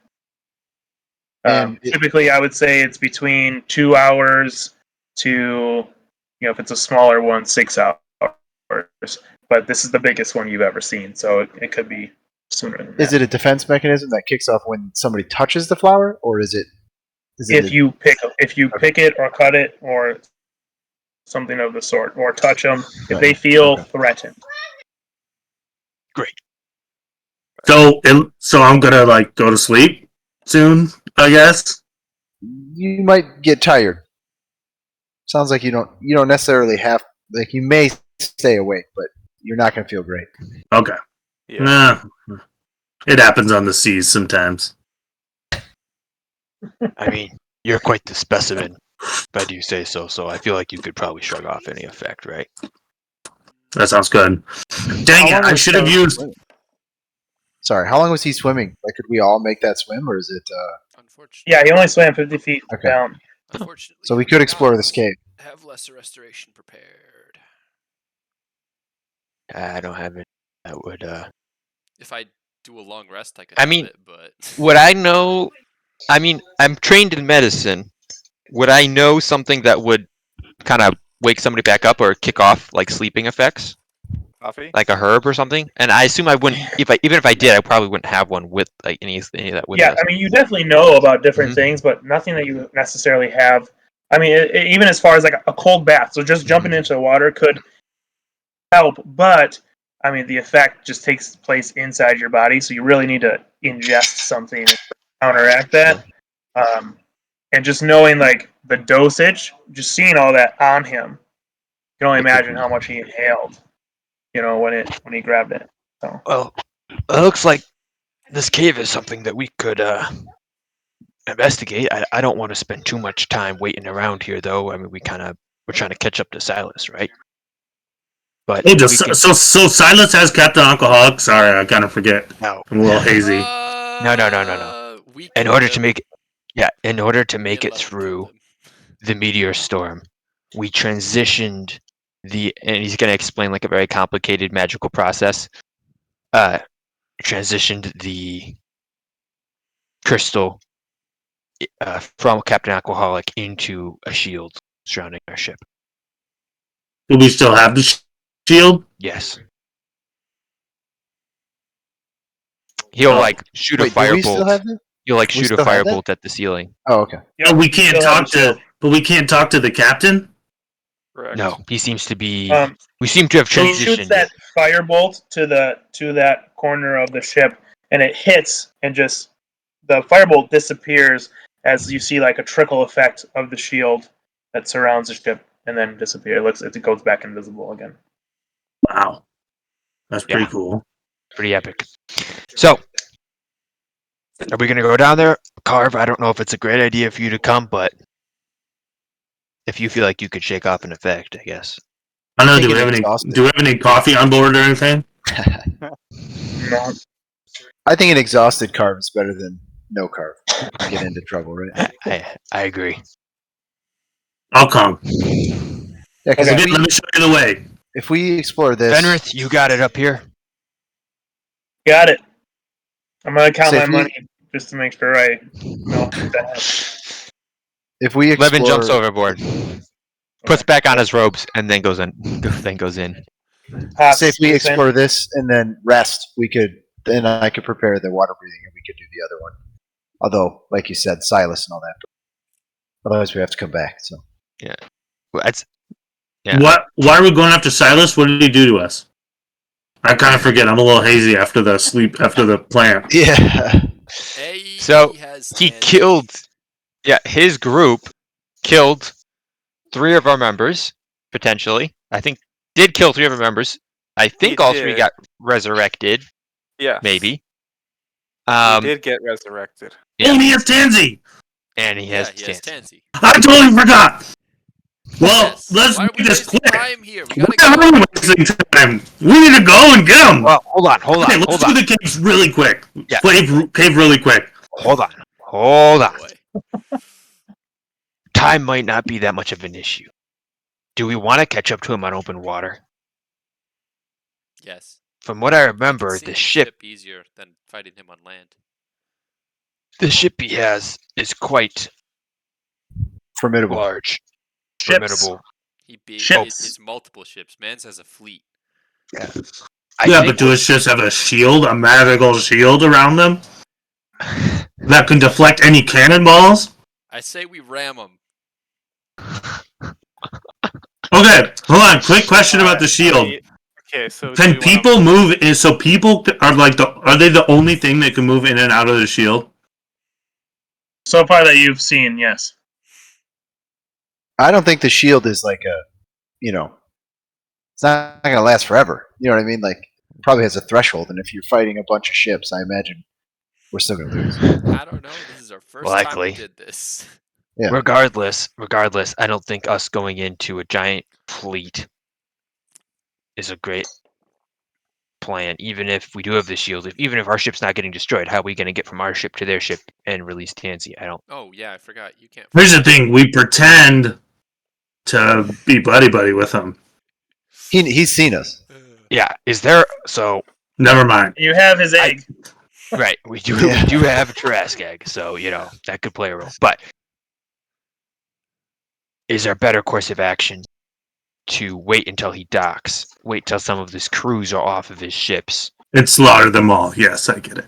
Typically, I would say it's between 2 hours to, if it's a smaller one, 6 hours. But this is the biggest one you've ever seen, so it could be sooner than that. Is it a defense mechanism that kicks off when somebody touches the flower, or is it Is it if you pick it or cut it or something of the sort, or touch them if Right. they feel Okay. threatened. So I'm gonna like go to sleep soon, I guess. You might get tired. Sounds like you don't necessarily have, like, you may stay awake, but you're not going to feel great. Okay. Yeah. Nah, it happens on the seas sometimes. I mean, you're quite the specimen, if I do say so. So I feel like you could probably shrug off any effect, right? That sounds good. Dang How it! long I was should have he used. swimming? Sorry, how long was he swimming? Like, could we all make that swim, or is it? Unfortunately. Yeah, he only swam 50 feet Okay. down. Unfortunately. So we I could do explore not this cave. Have lesser restoration prepared. I don't have it. That would. If I do a long rest, I could. I have mean, it, but Would I know? I mean, I'm trained in medicine. Would I know something that would kind of wake somebody back up or kick off like sleeping effects, Coffee? like a herb or something? And I assume I wouldn't. Even if I did, I probably wouldn't have one with like any of that with Yeah, us. I mean, you definitely know about different Mhm. things, but nothing that you necessarily have. I mean, even as far as like a cold bath, so just jumping into the water could help, but I mean, the effect just takes place inside your body, so you really need to ingest something to counteract that. And just knowing like the dosage, just seeing all that on him, you can only It could imagine be. how much he inhaled, when he grabbed it. So Well, it looks like this cave is something that we could investigate. I don't want to spend too much time waiting around here, though. I mean, we're trying to catch up to Silas, right? But Oh, if just we can, so Silas has Captain Alcoholic. Sorry, I kind of forget. no, I'm a little hazy. No. We in killed order him. to make in order to Me make and it Levin through killed him. the meteor storm, we transitioned and he's going to explain like a very complicated magical process. Transitioned the crystal from Captain Alcoholic into a shield surrounding our ship. Do we still have the shield? Yes. He'll Oh. like shoot a Wait, do we still firebolt. have it? He'll like We shoot a still have that? firebolt at the ceiling. Oh, okay. yep, No, we you can't still have talk the shield. to. But we can't talk to the captain. Correct. No, he seems to be. Um, We seem to have So he shoots transitioned. that firebolt to that corner of the ship, and it hits, and just the firebolt disappears as you see like a trickle effect of the shield that surrounds the ship, and then disappears. It goes back invisible again. Wow, that's pretty Yeah. cool. Pretty epic. So, are we gonna go down there, Carve? I don't know if it's a great idea for you to come, but if you feel like you could shake off an effect, I guess. I don't know. think Do we it's have any? exhausted. Do we have any coffee on board or anything? No, I think an exhausted carve is better than no carve. Get into trouble, right? I agree. I'll come. Yeah, because Okay. Let me show you the way. if we explore this, Fenrith, you got it up here. got it. I'm gonna count So my if we- money just to make sure I know what the heck. if we explore, Levin jumps overboard, puts back on his robes, and then goes in. Then goes in. say if we Jason. explore this and then rest, then I could prepare the water breathing and we could do the other one. Although, like you said, Silas and all that. Otherwise, we have to come back. So Well, that's Yeah. What? Why are we going after Silas? What did he do to us? I kind of forget. I'm a little hazy after the plant. yeah, So, has he ten- killed. Yeah, his group killed 3 of our members potentially. I think did kill 3 of our members. I think all 3 did. got resurrected. Yeah. Maybe. He did get resurrected. Yeah. And he has Tansy. And he Yeah, has he has chance. Tansy. I totally forgot. Well, Yes. let's Why are make we this wasting quick. time here? We Why gotta are go. we wasting time? We need to go and get him. Well, hold on. Okay, let's do the caves really quick. Yeah. Cave really quick. Hold on. Boy. Time might not be that much of an issue. Do we want to catch up to him on open water? Yes. From what I I can remember, sink the ship easier than fighting him on land. he has is quite formidable. large. Ships. Formidable. Ships. It's multiple ships. Man's has a fleet. I Yeah, think but do his ships have a shield, a magical shield around them that can deflect any cannonballs? I say we ram them. Okay, hold on. Quick question about the shield. Okay, so do Can we wanna- people move? So people are like are they the only thing that can move in and out of the shield? So far that you've seen, yes. I don't think the shield is like a, you know, it's not going to last forever. You know what I mean? Like, probably has a threshold, and if you're fighting a bunch of ships, I imagine we're still going to lose. I don't know. This is our first time we Likely. did this. Yeah. Regardless, I don't think us going into a giant fleet is a great plan. Even if we do have the shield, even if our ship's not getting destroyed, how are we going to get from our ship to their ship and release Tansy? I don't. Oh yeah, I forgot. You can't. Here's the thing: we pretend to be buddy with them. He's seen us. Yeah, is there? So Never mind. You have his egg. right, we do Yeah. we do have a Trask egg, so that could play a role. But is there a better course of action to wait until he docks? Wait till some of his crews are off of his ships. It's slaughter them all. Yes, I get it.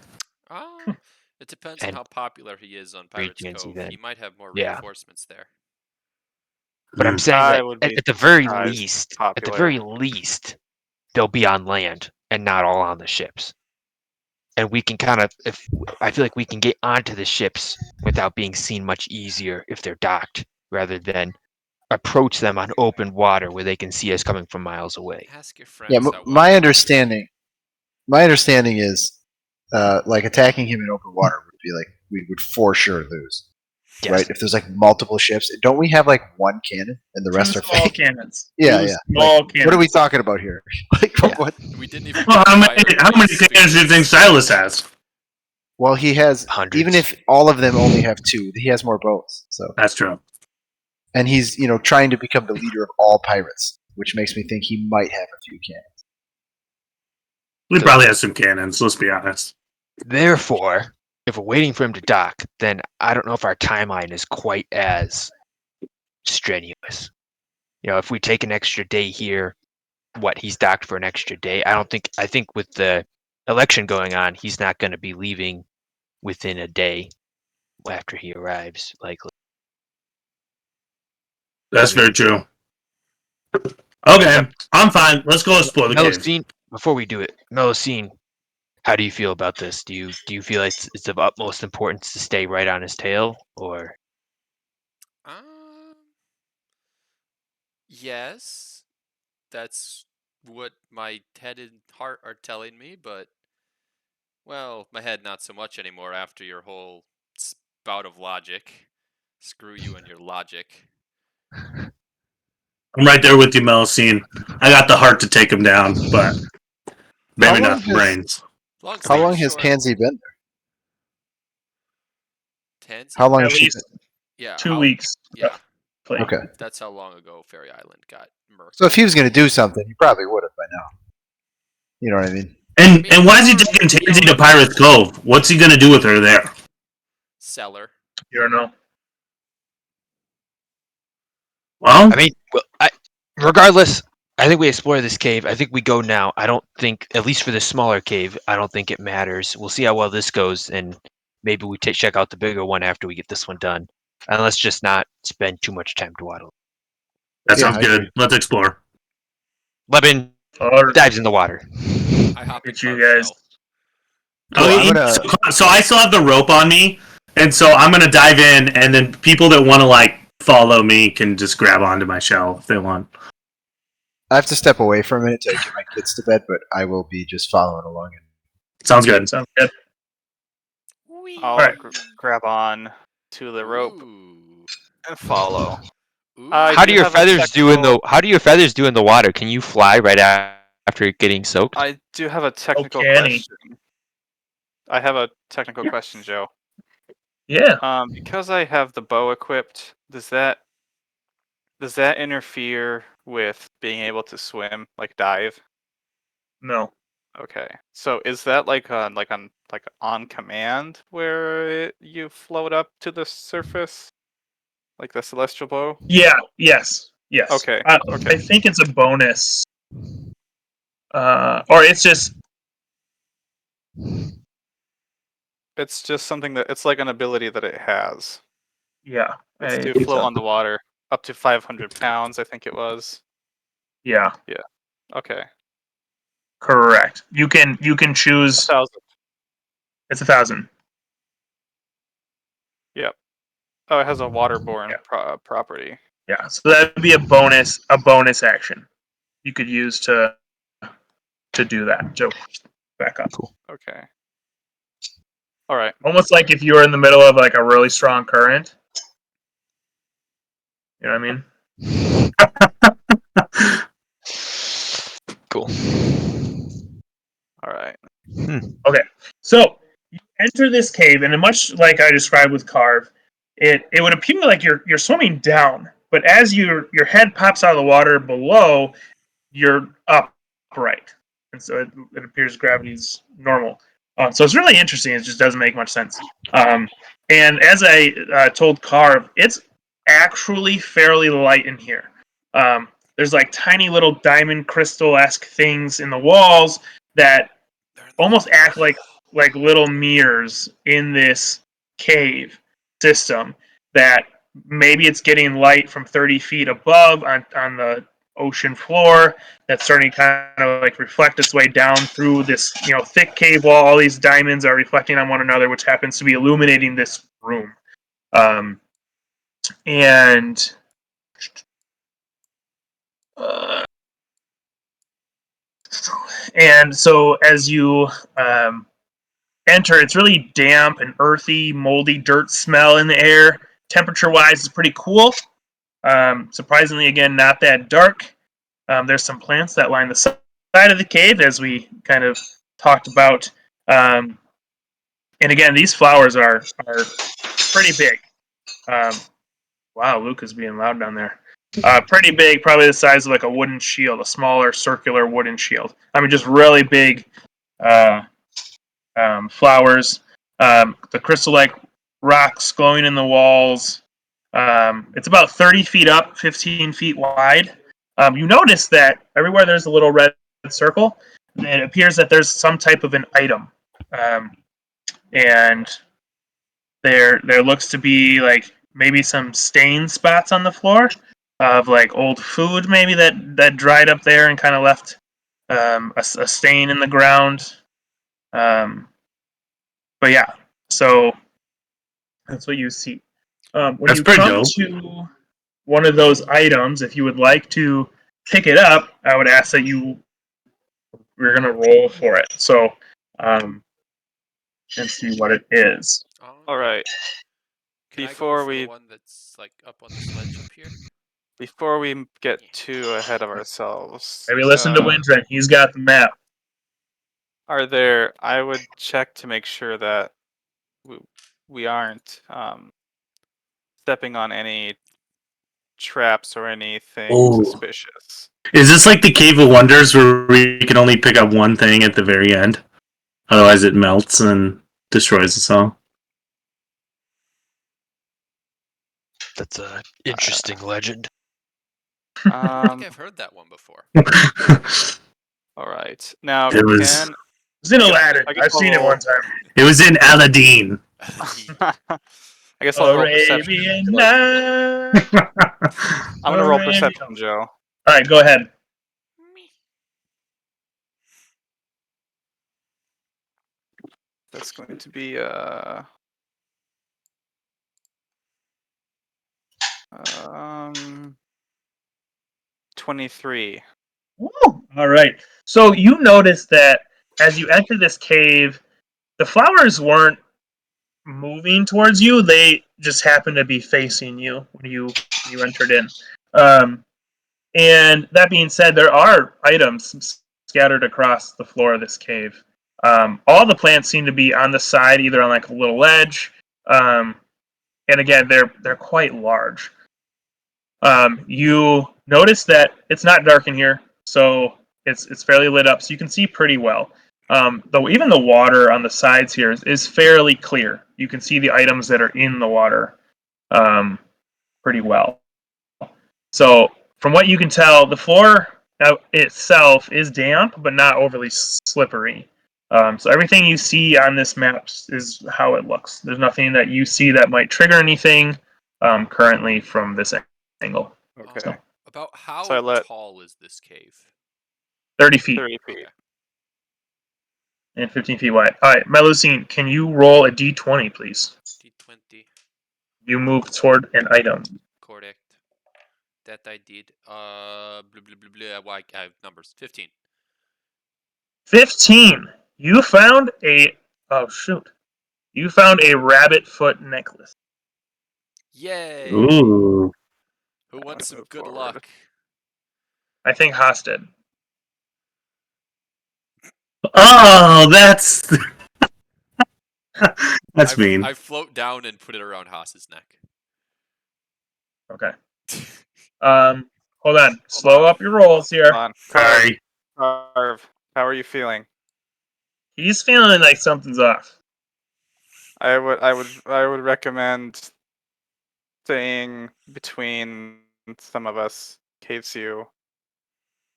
It depends on And how popular he is on Pirates Tansy Cove. then. He might have more Yeah. reinforcements there. But I'm Mm. saying I that would be at the very surprised least, popular. they'll be on land and not all on the ships. And we can kind of, if I feel like we can get onto the ships without being seen much easier if they're docked, rather than approach them on open water where they can see us coming from miles away. Ask your Yeah, friends. How well my they understanding is like attacking him in open water would be like we would for sure lose. Yes. Right? If there's like multiple ships, don't we have like one cannon and the rest Two are small fake? cannons. Yeah, Two yeah. small cannons. What are we talking about here? Like, Yeah. what? We didn't even. Well, how many fire cannons do you think Silas has? Well, he has Hundreds. even if all of them only have two, he has more boats. So, That's true. and he's trying to become the leader of all pirates, which makes me think he might have a few cannons. We probably have some cannons. Let's be honest. Therefore, if we're waiting for him to dock, then I don't know if our timeline is quite as strenuous. If we take an extra day here, he's docked for an extra day. I think with the election going on, he's not going to be leaving within a day after he arrives, likely. That's very true. Okay, I'm fine. Let's go explore the cave. Melusine, before we do it, Melusine, how do you feel about this? Do you feel like it's of utmost importance to stay right on his tail, or? Yes, that's what my head and heart are telling me, but well, my head not so much anymore after your whole spout of logic. Screw you and your logic. I'm right there with you, Melusine. I got the heart to take him down, but maybe not the brains. Long How story long has short, Tansy been there? Tansy? How long At has she least been? Yeah, 2 weeks. Yeah, Play. Okay. that's how long ago Fairy Island got murked. So if he was going to do something, he probably would have by now. You know what I mean? And why is he taking Tansy to Pirate's Cove? What's he gonna do with her there? Seller. You don't know. Well, I mean, regardless, I think we explore this cave. I think we go now. I don't think, at least for the smaller cave, I don't think it matters. We'll see how well this goes, and maybe we check out the bigger one after we get this one done. And let's just not spend too much time dwaddling. that Yeah, sounds I good. agree. Let's explore. Levin Or dives in the water. I hop in at you Car's guys. shell. Cool, Oh, I'm gonna- so I still have the rope on me, and so I'm gonna dive in, and then people that want to follow me can just grab onto my shell if they want. I have to step away for a minute to get my kids to bed, but I will be just following along. Sounds good. Sounds good. I'll Alright. grab on to the rope Ooh. and follow. Ooh. I How do do your have a feathers do in the technical- How do your feathers do in the water? Can you fly right after getting soaked? I do have a technical can he? question. I have a technical question, Joe. Yeah. Because I have the bow equipped, does that interfere with being able to swim, like dive? No. Okay. So is that like on command where you float up to the surface, like the celestial bow? Yeah. Yes. Yes. Okay, okay. I think it's a bonus. Or it's just It's just something that it's like an ability that it has. Yeah. It's I to think float so. on the water up to 500 pounds, I think it was. Yeah. Okay. Correct. You can choose. 1,000. It's 1,000. Yep. Oh, it has a waterborne Yeah. property. Yeah. So that'd be a bonus action you could use to do that. So back up. Okay. All right. Almost like if you were in the middle of like a really strong current. You know what I mean? Cool. All right. Okay. So you enter this cave, and much like I described with Carve, it would appear like you're swimming down, but as your head pops out of the water below, you're upright, and so it appears gravity's normal. So it's really interesting. It just doesn't make much sense. And as I told Carve, it's actually fairly light in here. There's like tiny little diamond crystal-esque things in the walls that almost act like little mirrors in this cave system that maybe it's getting light from 30 feet above on the ocean floor that's starting to kind of like reflect its way down through this thick cave wall. All these diamonds are reflecting on one another, which happens to be illuminating this room. And uh, and so as you enter, it's really damp and earthy, moldy dirt smell in the air. Temperature-wise, it's pretty cool. Surprisingly, again, not that dark. There's some plants that line the side of the cave, as we kind of talked about. And again, these flowers are pretty big. Wow, Luke is being loud down there. Pretty big, probably the size of like a wooden shield, a smaller circular wooden shield. I mean, just really big flowers. The crystal-like rocks glowing in the walls. It's about 30 feet up, 15 feet wide. You notice that everywhere there's a little red circle, it appears that there's some type of an item. And there looks to be like maybe some stain spots on the floor of like old food maybe that dried up there and kind of left a stain in the ground. But yeah, so that's what you see. When That's you pretty come dope. to one of those items, if you would like to pick it up, I would ask that we're gonna roll for it. So, and see what it is. All right. Can Before I go for we- the one that's like up on the sledge up here? Before we get too ahead of ourselves, Maybe listen to Windren. He's got the map. are there? I would check to make sure that we aren't stepping on any traps or anything Ooh. suspicious. Is this like the Cave of Wonders where we can only pick up one thing at the very end? Otherwise it melts and destroys us all. That's a interesting legend. I think I've heard that one before. All right. Now, It was- It's in Aladdin. I guess I've seen it I'll- one time. It was in Aladdin. I guess I'll roll perception. Arabian to, like- Nights. I'm gonna roll Arabian- perception, Joe. All right, go ahead. That's going to be 23. Woo! All right. So you notice that as you enter this cave, the flowers weren't moving towards you. They just happened to be facing you when you entered in. And that being said, there are items scattered across the floor of this cave. All the plants seem to be on the side, either on like a little ledge. And again, they're quite large. You notice that it's not dark in here, so it's fairly lit up, so you can see pretty well. Though even the water on the sides here is fairly clear. You can see the items that are in the water pretty well. So from what you can tell, the floor itself is damp, but not overly slippery. So everything you see on this map is how it looks. There's nothing that you see that might trigger anything. currently from this angle. Okay. About how So I let- tall is this cave? 30 feet 30 feet. Okay. and 15 feet wide. All right, Melusine, can you roll a d20, please? D20. You move toward an item. Correct. That I did. Blah, blah, blah, blah. Why I have numbers. 15. 15. You found a. Oh, shoot. You found a rabbit foot necklace. Yay! Ooh. Who wants some move good forward. luck? I think Haas did. Oh, that's that's I, mean. I float down and put it around Haas's neck. Okay. Hold on. Slow up your rolls here. Come on. Sorry. Carve. How are you feeling? He's feeling like something's off. I would recommend staying between some of us in case you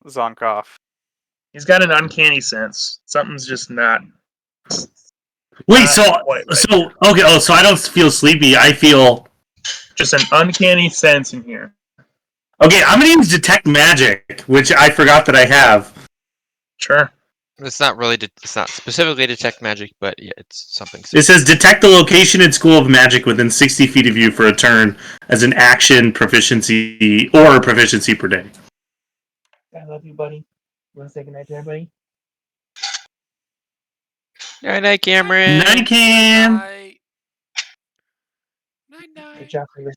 zonk off. He's got an uncanny sense. Something's just not. Wait, not so quite right. so okay. Oh, so I don't feel sleepy. I feel Just an uncanny sense in here. okay. I'm gonna use detect magic, which I forgot that I have. Sure. It's not really. It's not specifically detect magic, but yeah, it's something. It says detect the location and school of magic within 60 feet of you for a turn as an action proficiency or a proficiency per day. I love you, buddy. You want to say goodnight to everybody? Night, night, Cameron. Night, Cam. Night. Night, night. Good job, Cleaver.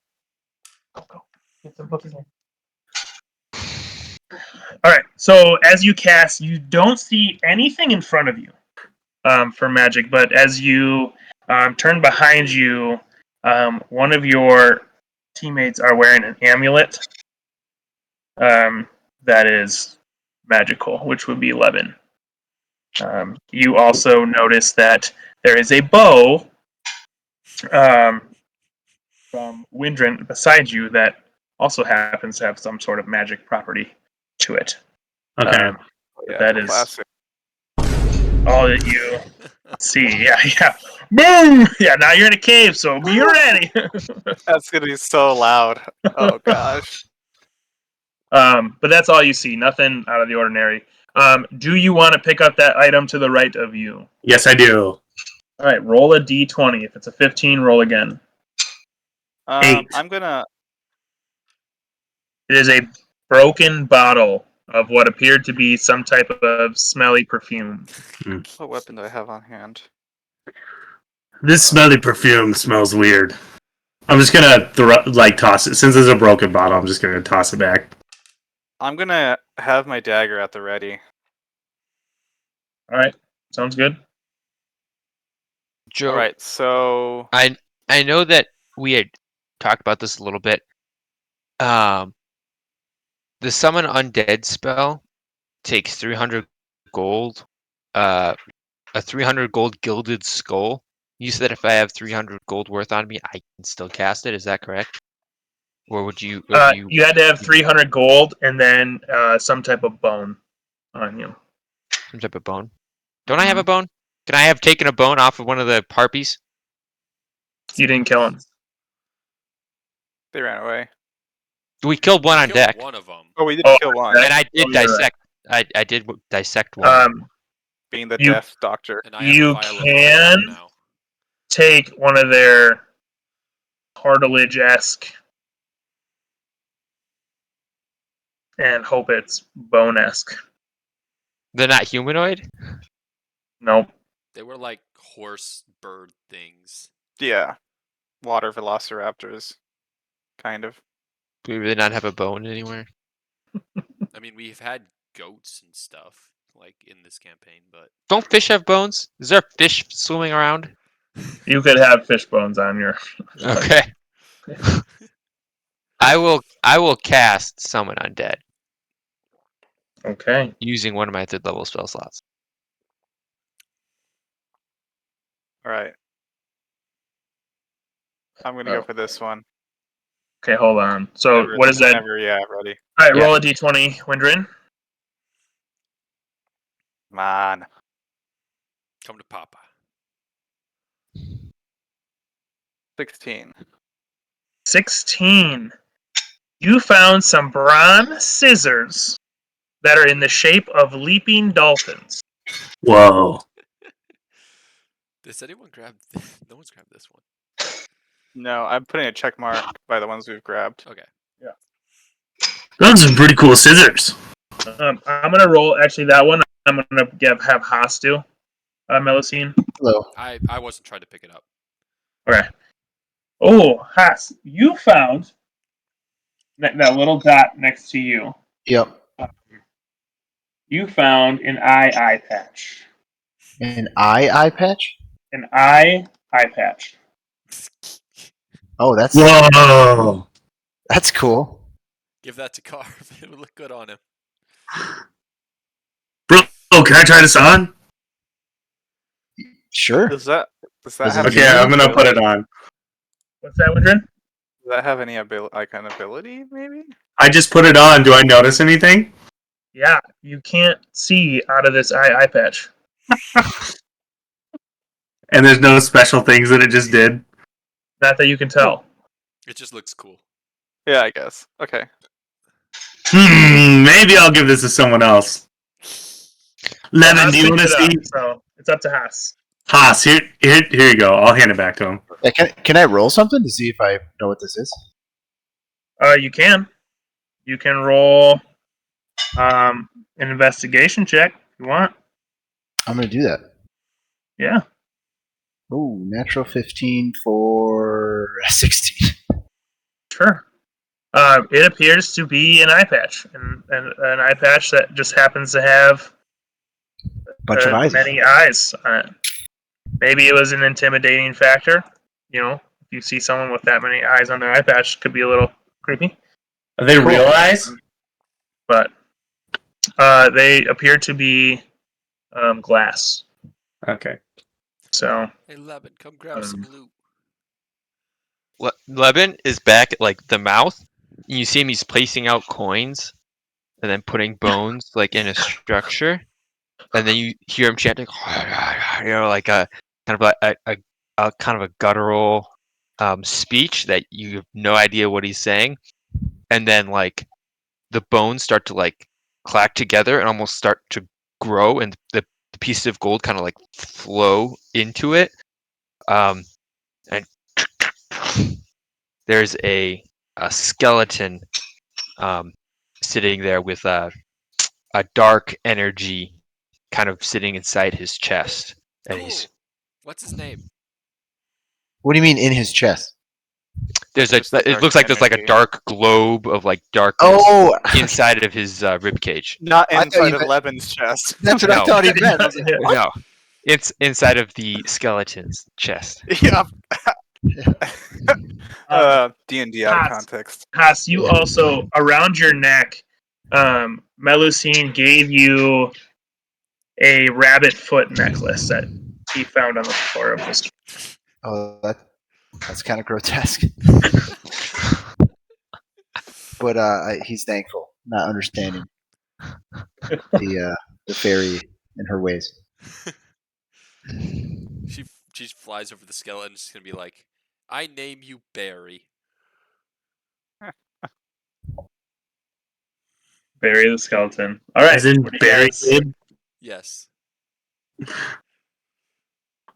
Go. Get some books in. All right. So as you cast, you don't see anything in front of you for magic, but as you turn behind you, one of your teammates are wearing an amulet that is magical, which would be 11. You also notice that there is a bow from Windren beside you that also happens to have some sort of magic property to it. Okay. Yeah, That is classic. all that you see. Yeah. Boom! Yeah, now you're in a cave, so be ready. That's gonna be so loud. Oh gosh. But that's all you see. Nothing out of the ordinary. Do you want to pick up that item to the right of you? Yes, I do. All right, roll a d20. If it's a 15, roll again. 8. I'm gonna. It is a broken bottle of what appeared to be some type of smelly perfume. What weapon do I have on hand? This smelly perfume smells weird. I'm just gonna toss it. Since there's a broken bottle, I'm just gonna toss it back. I'm gonna have my dagger at the ready. All right, sounds good. Joe, All right, so I know that we had talked about this a little bit. The summon undead spell takes 300 gold. A 300 gold gilded skull. You said if I have 300 gold worth on me, I can still cast it. Is that correct? Or would you? You had to have 300 gold and then some type of bone on you. Some type of bone? Don't I have a bone? Can I have taken a bone off of one of the harpies? You didn't kill him. they ran away. We killed one on Killed deck, one of them. Oh, we did Oh, kill one. and I did Oh, you're right. dissect. I did dissect one. Being the you- death doctor. And I have You a vial of can- now. Take one of their cartilage-esque and hope it's bone-esque. They're not humanoid. Nope. They were like horse bird things. Yeah. Water velociraptors. Kind of. Do they not have a bone anywhere? I mean, we've had goats and stuff like in this campaign, but Don't fish have bones? Is there a fish swimming around? You could have fish bones on your. Okay. I will cast summon undead Okay. using one of my 3rd level spell slots. All right. I'm gonna Oh. go for this one. Okay, hold on. So Whenever- what is that? whenever, yeah, ready. All right, Yeah. roll a d20, Windrin. Come on. come to Papa. 16. 16. You found some bronze scissors that are in the shape of leaping dolphins. Whoa. Does anyone grab? No one's grabbed this one. No, I'm putting a check mark by the ones we've grabbed. Okay. Those are pretty cool scissors. I'm gonna roll. Actually, that one I'm gonna have Haas do. Melusine. Hello. I wasn't trying to pick it up. Okay. Oh, Haas, you found that little dot next to you. Yep. You found an eye patch. An eye patch? An eye patch. Oh, that's Whoa. cool. Give that to Carve. It would look good on him. Bro, can I try this on? Sure. Does that Does it have Okay, Okay, any I'm gonna put it ability? on. What's that, Windrin? Does that have any ability? Maybe. I just put it on. Do I notice anything? Yeah, you can't see out of this eye patch. And there's no special things that it just did. Not that you can tell. It just looks cool. Yeah, I guess. Okay. Maybe I'll give this to someone else. Lemon, Haas do you want to picked it see? up, so it's up to Haas. Haas, here you go. I'll hand it back to him. Yeah, can I roll something to see if I know what this is? You can. You can roll an investigation check if you want. I'm gonna do that. Yeah. Oh, natural 15 for 16. Sure. It appears to be an eye patch, and an eye patch that just happens to have Bunch of eyes. many eyes on it. Maybe it was an intimidating factor. You know, if you see someone with that many eyes on their eye patch, it could be a little creepy. Are they real eyes? But they appear to be glass. Okay. So Hey, Levin, come grab some loot. Levin is back at like the mouth. You see him; he's placing out coins, and then putting bones like in a structure, and then you hear him chanting, like a kind of like a kind of a guttural speech that you have no idea what he's saying, and then like the bones start to like clack together and almost start to grow, and the pieces of gold kind of like flow into it, and there's a skeleton sitting there with a dark energy kind of sitting inside his chest, and Cool. he's What's his name? What do you mean in his chest? there's Just the it dark looks like there's like a energy. dark globe of like darkness Oh, inside of his rib cage. Not I thought inside you of meant- Levin's chest. that's what I No. thought he meant. I was like, what? No, it's inside of the skeleton's chest. Yeah. Um, D&D out of Haas. context. Haas, you also around your neck. Melusine gave you a rabbit foot necklace that he found on the floor of this. Oh, that's kind of grotesque. But he's thankful, not understanding the fairy and her ways. She flies over the skeleton. She's gonna be like, "I name you Barry." Bury the skeleton. All right. As in what do you Barry guys- did? Yes.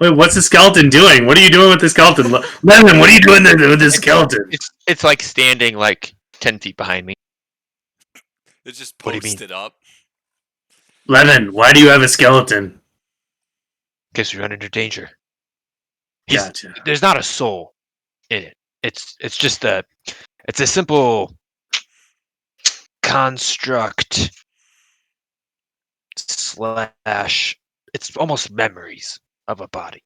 Wait, what's the skeleton doing? What are you doing with the skeleton? Lemon, what are you doing there with this skeleton? It's like standing like 10 feet behind me. It's just What do you mean? posted up. Lemon, why do you have a skeleton? Guess we run into danger. Gotcha. There's not a soul in it. It's just it's a simple construct slash it's almost memories of a body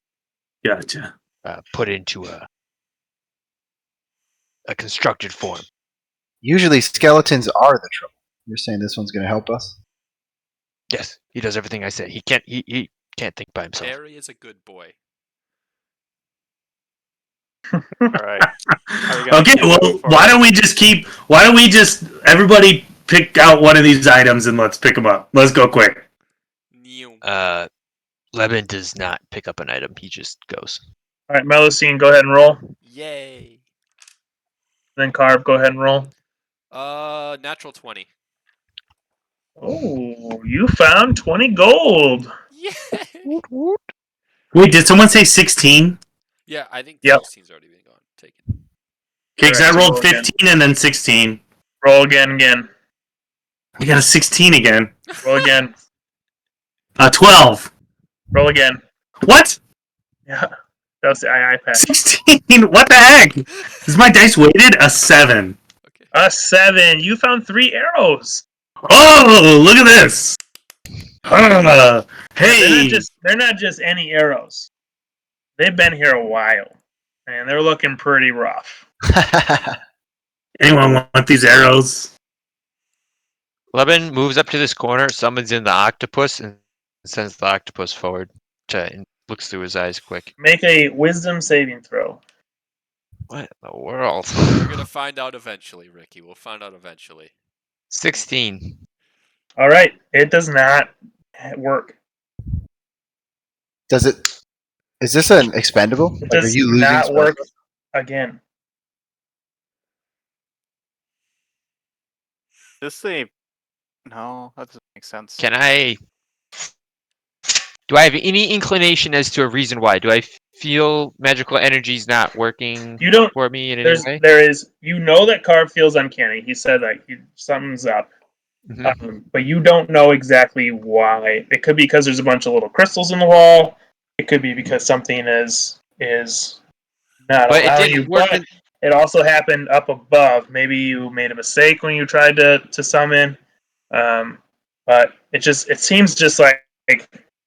Gotcha. put into a constructed form. Usually skeletons are the trouble. You're saying this one's going to help us? Yes, he does everything I say. He can't think by himself. Barry is a good boy. All right. Are we gonna Okay, keep well, moving why forward? don't we just everybody pick out one of these items and let's pick them up. Let's go quick. Neum. Levin does not pick up an item. He just goes. All right, Melusine, go ahead and roll. Yay. Then Carve, go ahead and roll. Natural 20. Oh, you found 20 gold. Yeah. Wait, did someone say 16? Yeah, I think Yep. 16's already been gone. Taken. Okay, because I Alright, so rolled roll again. 15 and then 16. Roll again. I got a 16 again. Roll again. 12. Roll again. What? Yeah. That was the II pack. 16? What the heck? Is my dice weighted? A 7. Okay. A 7. You found 3 arrows. Oh, look at this. Hey. They're not just any arrows. They've been here a while. And they're looking pretty rough. Anyone want these arrows? Levin moves up to this corner, summons in the octopus, and sends the octopus forward and looks through his eyes quick. Make a wisdom saving throw. What in the world? We're gonna find out eventually, Ricky. We'll find out eventually. 16. All right. It does not work. Does it? Is this an expendable? It Like, are does you losing not spell work slots? again. This a no, that doesn't make sense. Do I have any inclination as to a reason why? Do I feel magical energy's not working You don't. for me in any way? There is. You know that Carve feels uncanny. He said that something's up. Mhm. But you don't know exactly why. It could be because there's a bunch of little crystals in the wall. It could be because something is not But it allowing you. didn't work. But it also happened up above. Maybe you made a mistake when you tried to summon. But it seems just like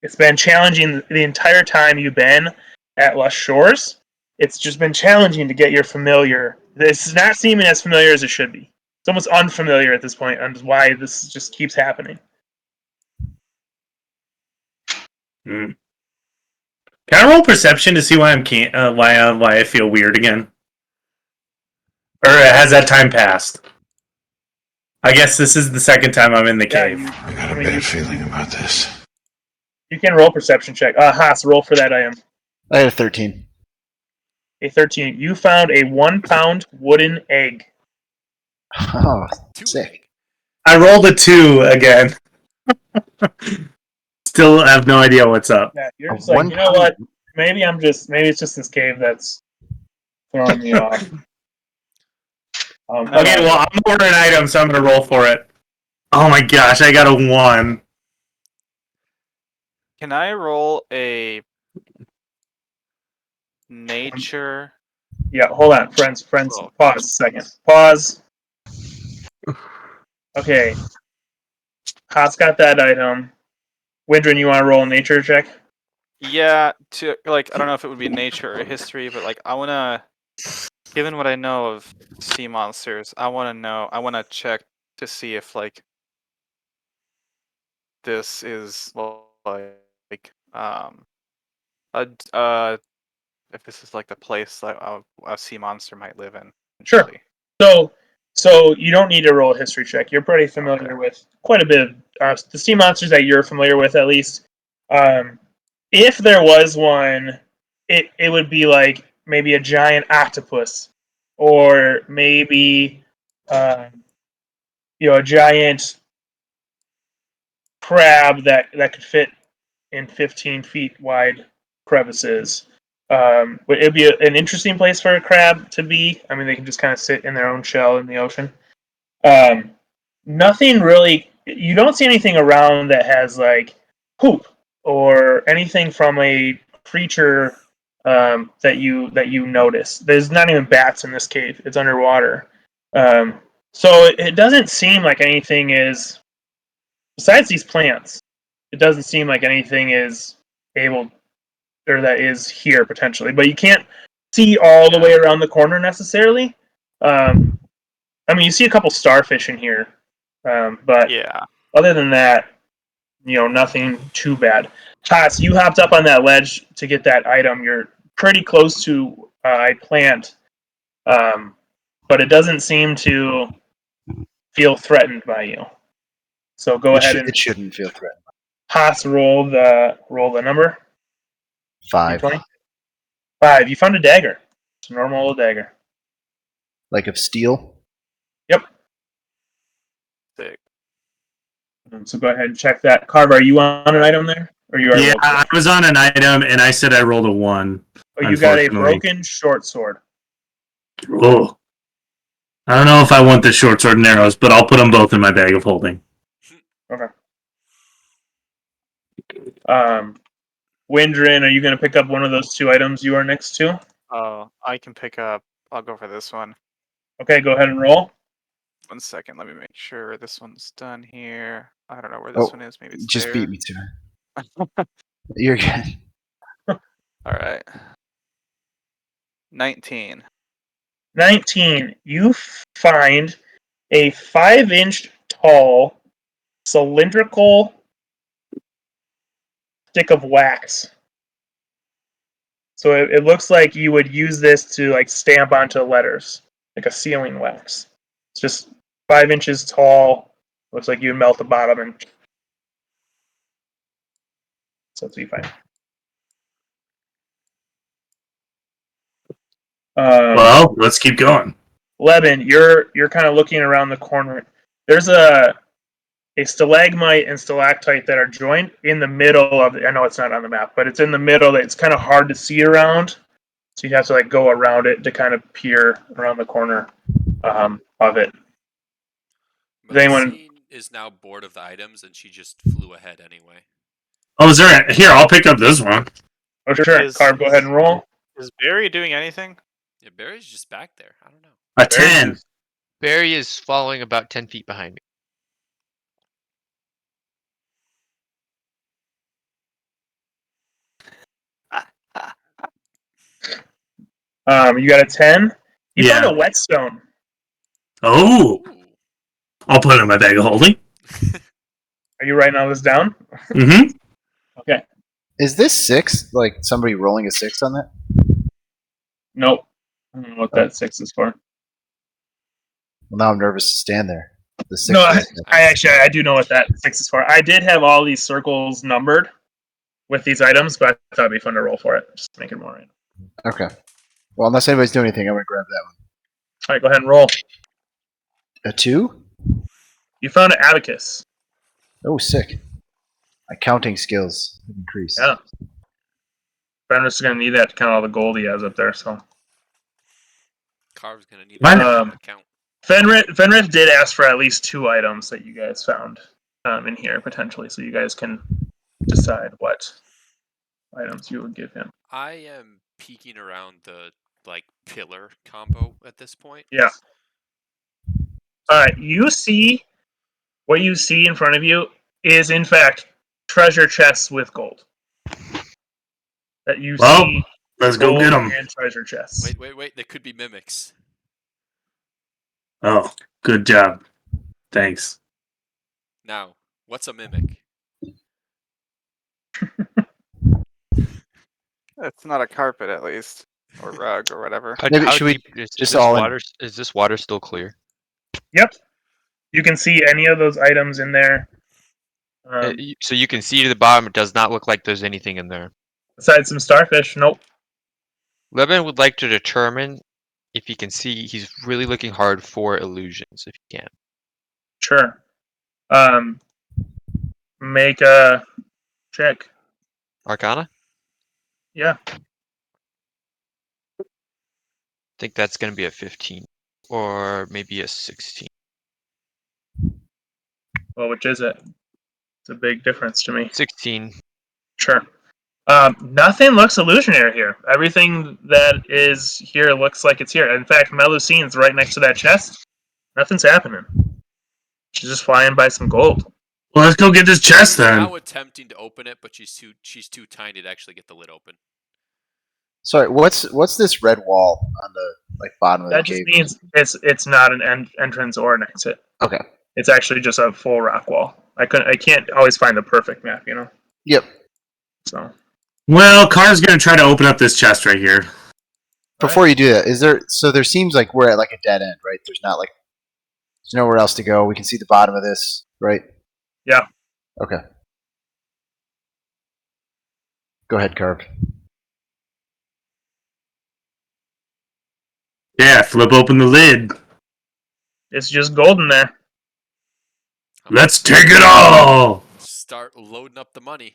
it's been challenging the entire time you've been at Lush Shores. It's just been challenging to get your familiar. This is not seeming as familiar as it should be. It's almost unfamiliar at this point on why this just keeps happening. Can I roll perception to see why why I feel weird again? Or has that time passed? I guess this is the second time I'm in the cave. I got a bad feeling about this. You can roll perception check. Haas, roll for that item. I had a 13. A 13. You found a 1 pound wooden egg. Oh, sick. I rolled a 2 again. Still have no idea what's up. Yeah, you're A just like, 1 you know what? Maybe it's just this cave that's throwing me off. Okay, well, I'm ordering an item, so I'm going to roll for it. Oh my gosh, I got a 1. Can I roll a nature? Yeah, hold on, friends. Oh. Pause a second. Pause. Okay. Haas got that item. Windrin, you want to roll a nature check? Yeah, to like I don't know if it would be nature or history, but like I wanna, given what I know of sea monsters, I wanna check to see if like this is like if this is like the place that a sea monster might live in. Sure. Potentially. So you don't need to roll a history check. You're pretty familiar Okay. with quite a bit of the sea monsters that you're familiar with, at least. If there was one, it would be like maybe a giant octopus, or maybe a giant crab that could fit in 15 feet wide crevices. It'd be an interesting place for a crab to be. I mean, they can just kind of sit in their own shell in the ocean. Nothing really. You don't see anything around that has like poop or anything from a creature that you notice. There's not even bats in this cave. It's underwater, so it doesn't seem like anything is besides these plants. It doesn't seem like anything is able or that is here potentially, but you can't see all the way around the corner necessarily. I mean, you see a couple starfish in here, but Yeah. other than that, nothing too bad. Haas, you hopped up on that ledge to get that item. You're pretty close to a plant, but it doesn't seem to feel threatened by you. So go ahead and It shouldn't feel threatened. Haas roll the number. 5. D20. 5. You found a dagger. It's a normal little dagger. like of steel. Sick. So go ahead and check that. Carver, are you on an item there? Or you are Yeah, I was on an item and I said I rolled a 1. Oh, you got a unfortunately. broken short sword. Oh. I don't know if I want the short sword and arrows, but I'll put them both in my bag of holding. Okay. Windrin, are you going to pick up one of those 2 items you are next to? Oh, I can pick up. I'll go for this one. Okay, go ahead and roll. 1 second. Let me make sure this one's done here. I don't know where this one is. Maybe it's Just there. beat me to it. You're good. All right. 19. 19. You find a 5-inch tall cylindrical stick of wax. So it looks like you would use this to like stamp onto letters, like a sealing wax. It's just 5 inches tall. Looks like you would melt the bottom, and so that's what you find. Well, let's keep going. Levin, you're kind of looking around the corner. There's a stalagmite and stalactite that are joined in the middle of. I know it's not on the map, but it's in the middle. It's kind of hard to see around, so you have to like go around it to kind of peer around the corner of it. Does anyone? Melusine is now bored of the items, and she just flew ahead anyway. Oh, is there? Here, I'll pick up this one. Oh, sure. Carb, go ahead and roll. Is Barry doing anything? Yeah, Barry's just back there. I don't know. A 10. Barry is following about 10 feet behind me. You got a 10. You found Yeah. a whetstone. Oh, Ooh. I'll put it in my bag of holding. Are you writing all this down? Mm-hmm. Okay. Is this 6? Like somebody rolling a 6 on that? Nope. I don't know what that 6 is for. Well, now I'm nervous to stand there. The 6 No, is- I do know what that 6 is for. I did have all these circles numbered with these items, but I thought it'd be fun to roll for it. Just make it more random. Okay. Well, unless anybody's doing anything, I'm gonna grab that one. All right, go ahead and roll. A 2? You found an abacus. Oh, sick. My counting skills have increased. Yeah. Bender's is going to need that to count all the gold he has up there. So Carv's gonna need Mine- an account. Fenrith did ask for at least 2 items that you guys found in here potentially, so you guys can decide what items you would give him. I am peeking around the like pillar combo at this point. Yeah. All right. You see what you see in front of you is in fact treasure chests with gold. That you Well, see let's go gold get them. and treasure chests. Wait. They could be mimics. Oh, good job. Thanks. Now, what's a mimic? It's not a carpet, at least, or rug, or whatever. Maybe should we deep is just this all in- water? Is this water still clear? Yep. You can see any of those items in there. So you can see to the bottom. It does not look like there's anything in there. Besides some starfish, nope. Levin would like to determine if he can see. He's really looking hard for illusions, if he can. Sure. Make a check. Arcana? Yeah. I think that's going to be a 15. Or maybe a 16. Well, which is it? It's a big difference to me. 16. Sure. Nothing looks illusionary here. Everything that is here looks like it's here. In fact, Melusine's right next to that chest. Nothing's happening. She's just flying by some gold. Well, let's go get this chest She's then. now attempting to open it, but she's too tiny to actually get the lid open. Sorry, what's this red wall on the bottom of That the just cave? means it's not an entrance or an exit. Okay. It's actually just a full rock wall. I can't always find the perfect map, you know. Yep. So Well, Car's gonna try to open up this chest right here. Before you do that, is there? So there seems like we're at like a dead end, right? There's not like there's nowhere else to go. We can see the bottom of this, right? Yeah. Okay. Go ahead, Carv. Yeah, flip open the lid. It's just gold in there. Let's take it all. Start loading up the money.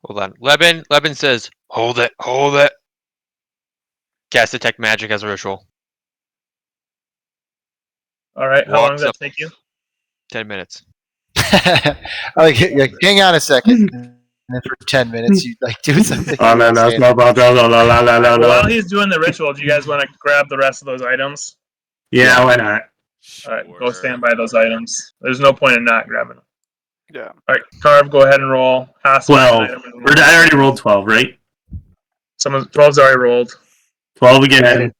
Hold on. Leben says, hold it. Cast Detect Magic as a ritual. All right. How long does Walks that up take you? 10 minutes. like, hang on a second. And then for 10 minutes, you like do something. Oh, no, no, Stand- no, no, no, no, no, no, no, While no. he's doing the ritual, do you guys want to grab the rest of those items? Yeah, why not? All right, go stand by those items. There's no point in not grabbing them. Yeah. All right, Carve, go ahead and roll. Haas, find an 12. item and Or roll. I already rolled 12, right? 12's already rolled. 12 I had again. an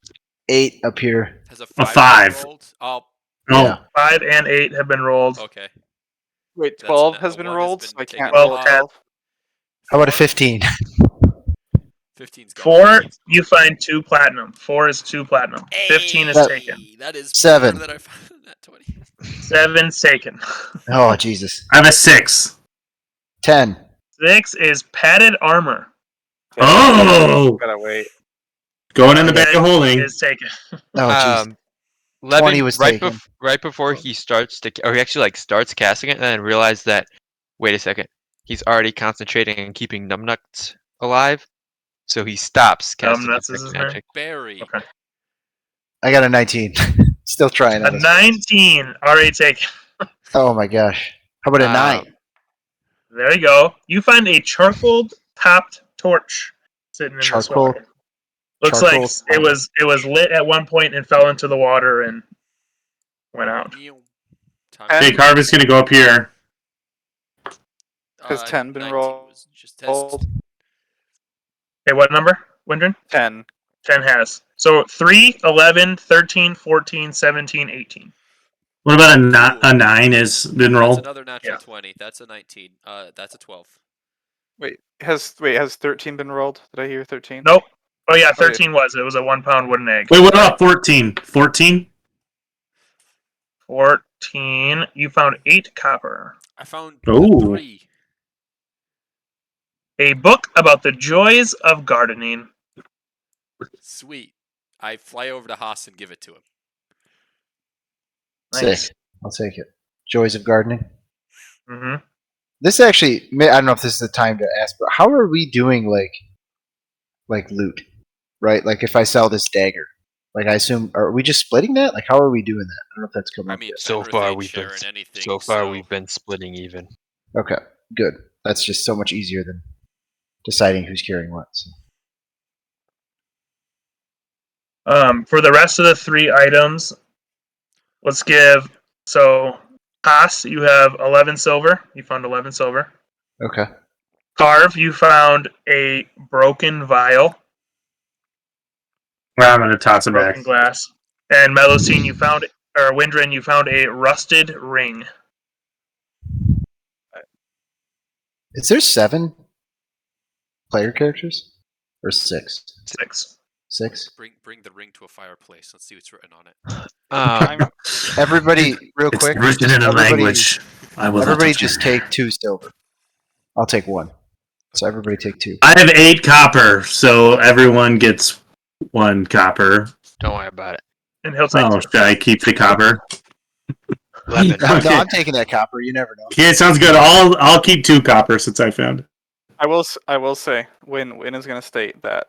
8 up here. Has a A 5 been 5. rolled? Oh, Oh, Yeah. 5 and 8 have been rolled. okay. Wait, That's 12 a has been one rolled, been so I taken can't Well, roll 10. 12. How about a 4? 15? 15's gone. 4, you find 2 platinum. 4 is 2 platinum. 15 is That- taken. That is 7. better than I found that 20. 7's taken. Oh, Jesus. I have a 6. 10. 6 is padded armor. Oh! Gotta wait. Going in the bag of holding. Is taken. Oh, jeez. 20 Leben, was right, taken. right before he starts to, or he actually like starts casting it, and then realized that, wait a second, he's already concentrating on keeping numbnuts alive, so he stops casting Numbnuts is Detect his Magic. Barry. Okay. I got a 19. Still trying A on this. 19 already taken. Oh, my gosh. How about a 9? There you go. You find a charcoal topped torch sitting in this Charcoal? water. Looks like Charcoal. it was lit at one point and fell into the water and went out. Time Hey, Hey, Carver's going to go up here. Has 10 been 19 rolled? was just has, Okay, what number, Windren? 10. 10 has. So 3, 11, 13, 14, 17, 18. What about a 9 is been That's rolled? another natural Yeah. 20. That's a 19. That's a 12. Has 13 been rolled? Did I hear 13? Nope. Oh, yeah, 13 was. It was a 1 pound wooden egg. Wait, what about 14? 14? 14. You found 8 copper. I found Ooh. 3. A book about the joys of gardening. Sweet. I fly over to Haas and give it to him. Nice. Sick. I'll take it. Joys of gardening. Mm-hmm. This actually, I don't know if this is the time to ask, but how are we doing like loot? Right? Like if I sell this dagger, like I assume, are we just splitting that? Like how are we doing that? I don't know if that's coming I up mean, yet. So Penrith far, ain't we've been sharing anything. we've been splitting even. Okay, good. That's just so much easier than deciding who's carrying what. So. For the rest of the 3 items, let's give. So, Haas, you have 11 silver. You found 11 silver. Okay. Carve, you found a broken vial, Well, I'm going to toss it back. broken glass. And Melocene, you found, or Windren, you found a rusted ring. Is there 7 player characters or 6? 6. 6. Bring the ring to a fireplace. Let's see what's written on it. Everybody, real It's quick. written just in a everybody- language. I will not Everybody touch just it. take 2 silver. I'll take 1. So everybody take 2. I have 8 copper, so everyone gets 1 copper. Don't worry about it. And he'll take Oh, 2. should I keep the copper? Leben. No, Okay. I'm taking that copper. You never know. Okay, sounds good. I'll keep 2 copper since I found it. I will say, Win is going to state that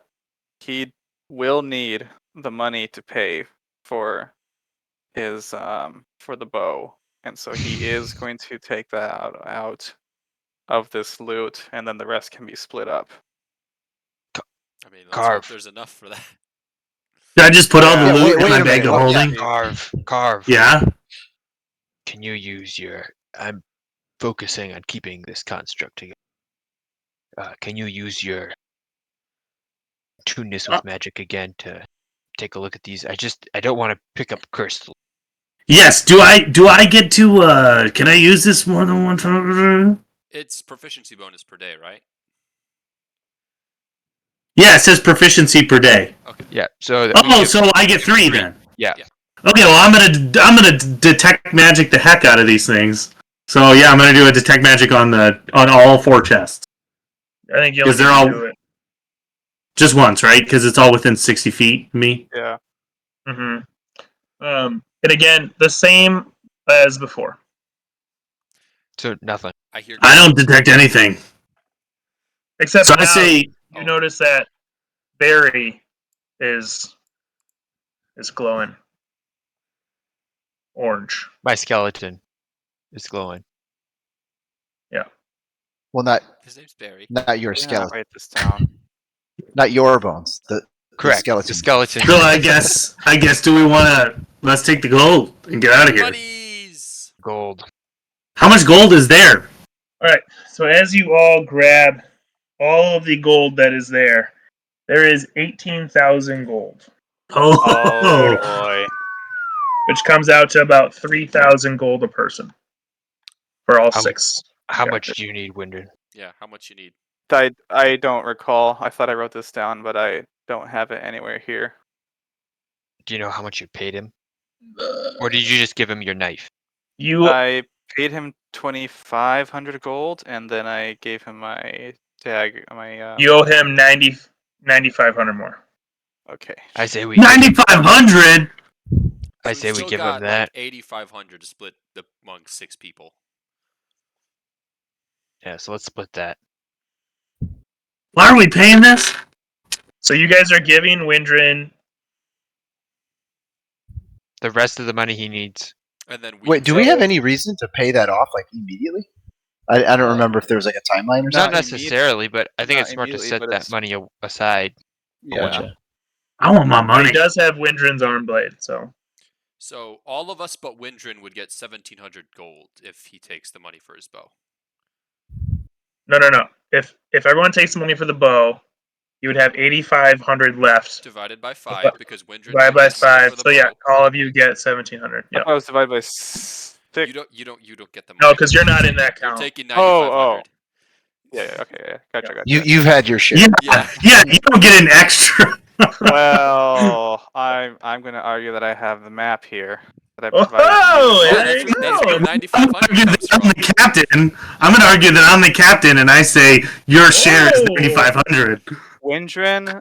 he will need the money to pay for his for the bow, and so he is going to take that out of this loot, and then the rest can be split up. I mean, let's Carve. hope there's enough for that. Should I just put all the Yeah, loot wait in my a bag minute. of Well, holding? Carve. Yeah? Can you use your? I'm focusing on keeping this construct together. Can you use your tune this with magic again to take a look at these? I don't want to pick up cursed. Yes. Do I get to can I use this more than one time? It's proficiency bonus per day, right? Yeah, it says proficiency per day. Okay. Yeah. So. Oh, so I get 3 then. Yeah. Okay, well I'm gonna detect magic the heck out of these things. So yeah, I'm gonna do a detect magic on all 4 chests. I think you only 'Cause they're need to all- do it. Just once, right? Because it's all within 60 feet of me. Yeah. Mm-hmm. And again, the same as before. So nothing. I hear. I don't detect anything. Except So now I say, you notice that Barry is glowing orange. My skeleton is glowing. Well, not His name's Barry. your Yeah, skeleton, write this down. not your bones. The Correct. skeleton. The skeleton. so I guess, do we want to, let's take the gold and get out of here. Buddies. Gold. How much gold is there? All right. So as you all grab all of the gold that is there is 18,000 gold, Oh Oh, boy. which comes out to about 3,000 gold a person for all How- 6. How Yeah. much do you need, Winder? Yeah. How much you need? I don't recall. I thought I wrote this down, but I don't have it anywhere here. Do you know how much you paid him? Or did you just give him your knife? You I paid him 2,500 gold, and then I gave him my tag. you owe him 9,500 more. Okay. I say we 9,500? I So say we still give him got that. like 8,500 to split among 6 people. Yeah, so let's split that. Why are we paying this? So you guys are giving Windrin. The rest of the money he needs. And then Wait, do we So- have any reason to pay that off like immediately? I don't remember if there was like a timeline or Not something. necessarily, but I think not it's smart to immediately, set but that it's- money aside. Gotcha. I want my But money. he does have Windrin's arm blade, so So all of us but Windrin would get 1,700 gold if he takes the money for his bow. no. If everyone takes the money for the bow, you would have 8,500 left. Divided by 5 because Windrin Divided by gets money 5. for the So yeah, bow. all of you get 1,700. I Yeah. thought it was divided by 6. You don't get the money. No, because you're not in that You're count. taking Oh, 9,500. Yeah, okay, yeah. Gotcha. You've had your share. Yeah, Yeah. you don't get an extra. Well, I'm gonna argue that I have the map here that I Oh, provided. Oh, there that's you where go. 9,500 comes I'm from. the captain. I'm gonna argue that I'm the captain, and I say your share is Whoa. 9,500. Windrin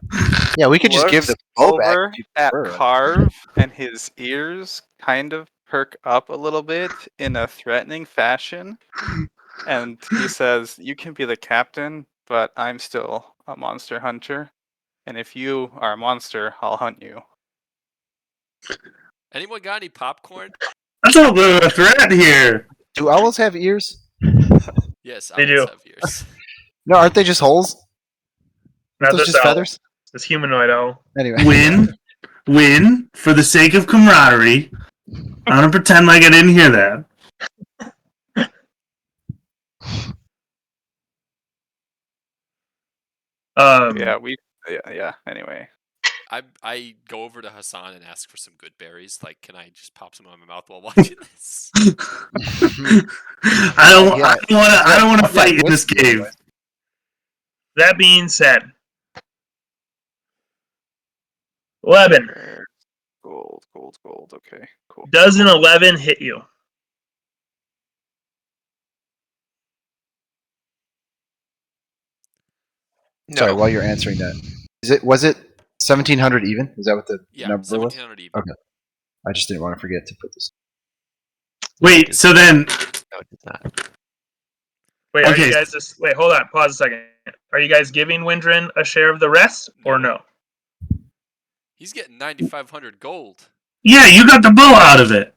Yeah, we could just give the looks bow back. over if you at prefer. Carve, and his ears kind of perk up a little bit in a threatening fashion, and he says, "You can be the captain, but I'm still a monster hunter, and if you are a monster, I'll hunt you." Anyone got any popcorn? That's a little bit of a threat here. Do owls have ears? Yes, They owls do. have ears. No, aren't they just holes? Not Aren't those this just owl. feathers? This humanoid owl. Anyway. Win, for the sake of camaraderie. I'm gonna pretend like I didn't hear that. Yeah. Anyway, I go over to Hassan and ask for some good berries. Like, can I just pop some in my mouth while watching this? I don't want to fight in this cave. That being said, 11. gold. Okay, cool. Does an 11 hit you? No. Sorry, while you're answering that, was it 1,700 even? Is that what the Yeah, number was? 1,700 even. Okay. I just didn't want to forget to put this. Wait, so then, No, it's not. Wait, are Okay. you guys just wait? Hold on, pause a second. Are you guys giving Windrin a share of the rest or no? He's getting 9,500 gold. yeah, you got the bow out of it,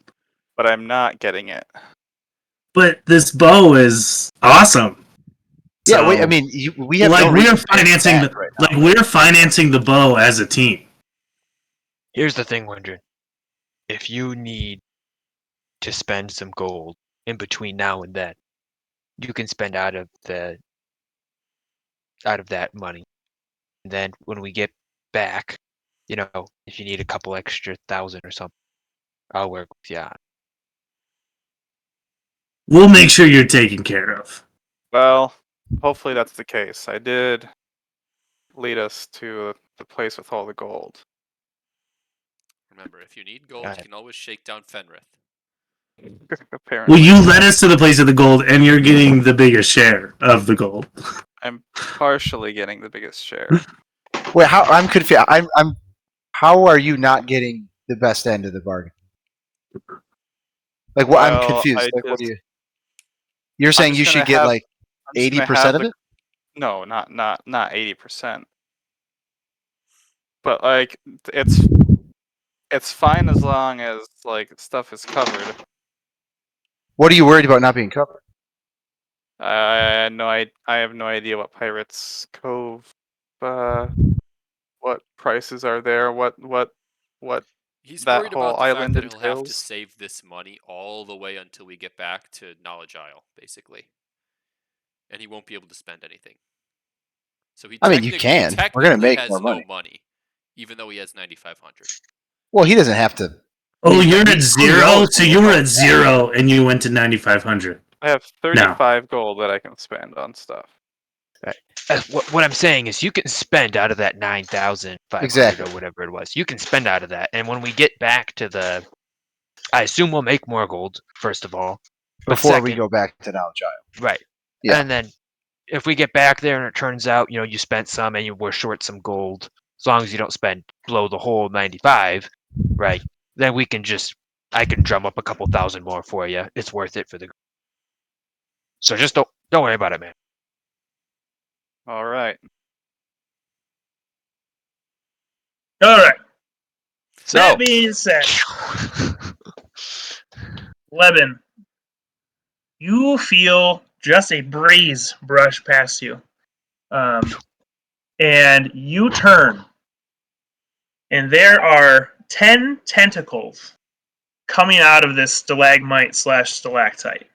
But I'm not getting it. but this bow is awesome. Yeah, So, wait. I mean, we have like no we're reason to pay financing back the right now. like we're financing the bow as a team. Here's the thing, Winder. If you need to spend some gold in between now and then, you can spend out of that money. And then when we get back, if you need a couple extra thousand or something, I'll work with you on it. We'll make sure you're taken care of. Well, hopefully that's the case. I did lead us to the place with all the gold. Remember, if you need gold, Got you it. can always shake down Fenrith. Apparently, Well, you led us to the place of the gold, and you're getting the biggest share of the gold. I'm partially getting the biggest share. Wait, how? I'm confused. I'm. How are you not getting the best end of the bargain? Like, what? I'm Well, confused. I Like, what do just- you? You're saying just you gonna should get have- like I'm just gonna 80% have of the- it? No, not 80%. But like, it's fine as long as like stuff is covered. What are you worried about not being covered? I have no idea what Pirates Cove, what prices are there, what He's that worried whole about the fact island that he'll have to entails. save this money all the way until we get back to Knowledge Isle, basically. And he won't be able to spend anything. So he I mean, you technically, can. We're gonna make has more no money. money, even though he has 9,500. Well, he doesn't have to. Oh, Who you're at knows? zero? So you were at 0 and you went to 9,500. I have 35 gold that I can spend on stuff. What I'm saying is, you can spend out of that 9,500 Exactly. or whatever it was. You can spend out of that, and when we get back to the, I assume we'll make more gold first of all. But Before we second- go back to Knowledge Isle. Right. Yeah. And then if we get back there and it turns out, you spent some and you were short some gold, as long as you don't spend below the whole 95, right? Then I can drum up a couple thousand more for you. It's worth it for the. So just don't worry about it, man. All right. All right. So. That being said, Levin, you feel just a breeze brush past you. And you turn, and there are 10 tentacles coming out of this stalagmite / stalactite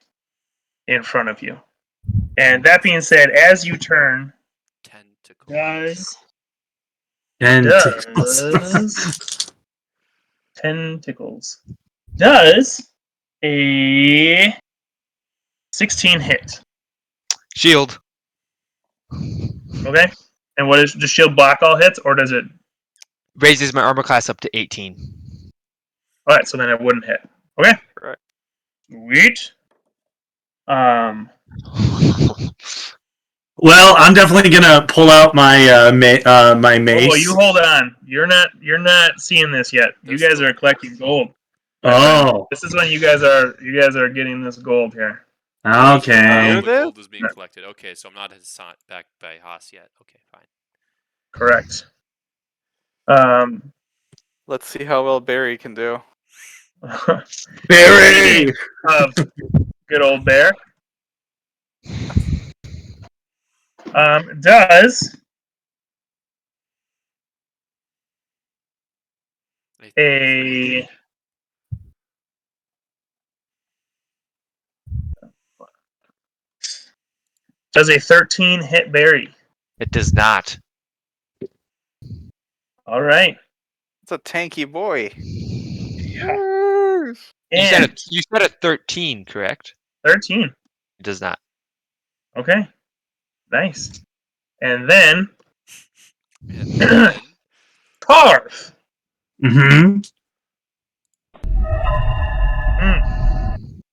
in front of you. And that being said, as you turn, Tentacles. Does a 16 hit. Shield. Okay? And what is, does shield block all hits, or does it? Raises my armor class up to 18. Alright, so then it wouldn't hit. Okay? Right. Sweet. Well, I'm definitely gonna pull out my my mace. Oh, you hold on. You're not seeing this yet. You They're guys still- are collecting gold. Oh, This is when you guys are getting this gold here. okay. All the this? gold is being collected. Okay, so I'm not back by Haas yet. Okay, fine. Correct. Let's see how well Barry can do. Barry. Of good old bear. Does a does a 13 hit Barry? It does not. All right. It's a tanky boy. Yeah. And You said a 13, correct? 13. It does not. Okay. Nice. And then And then Carve. Mm-hmm.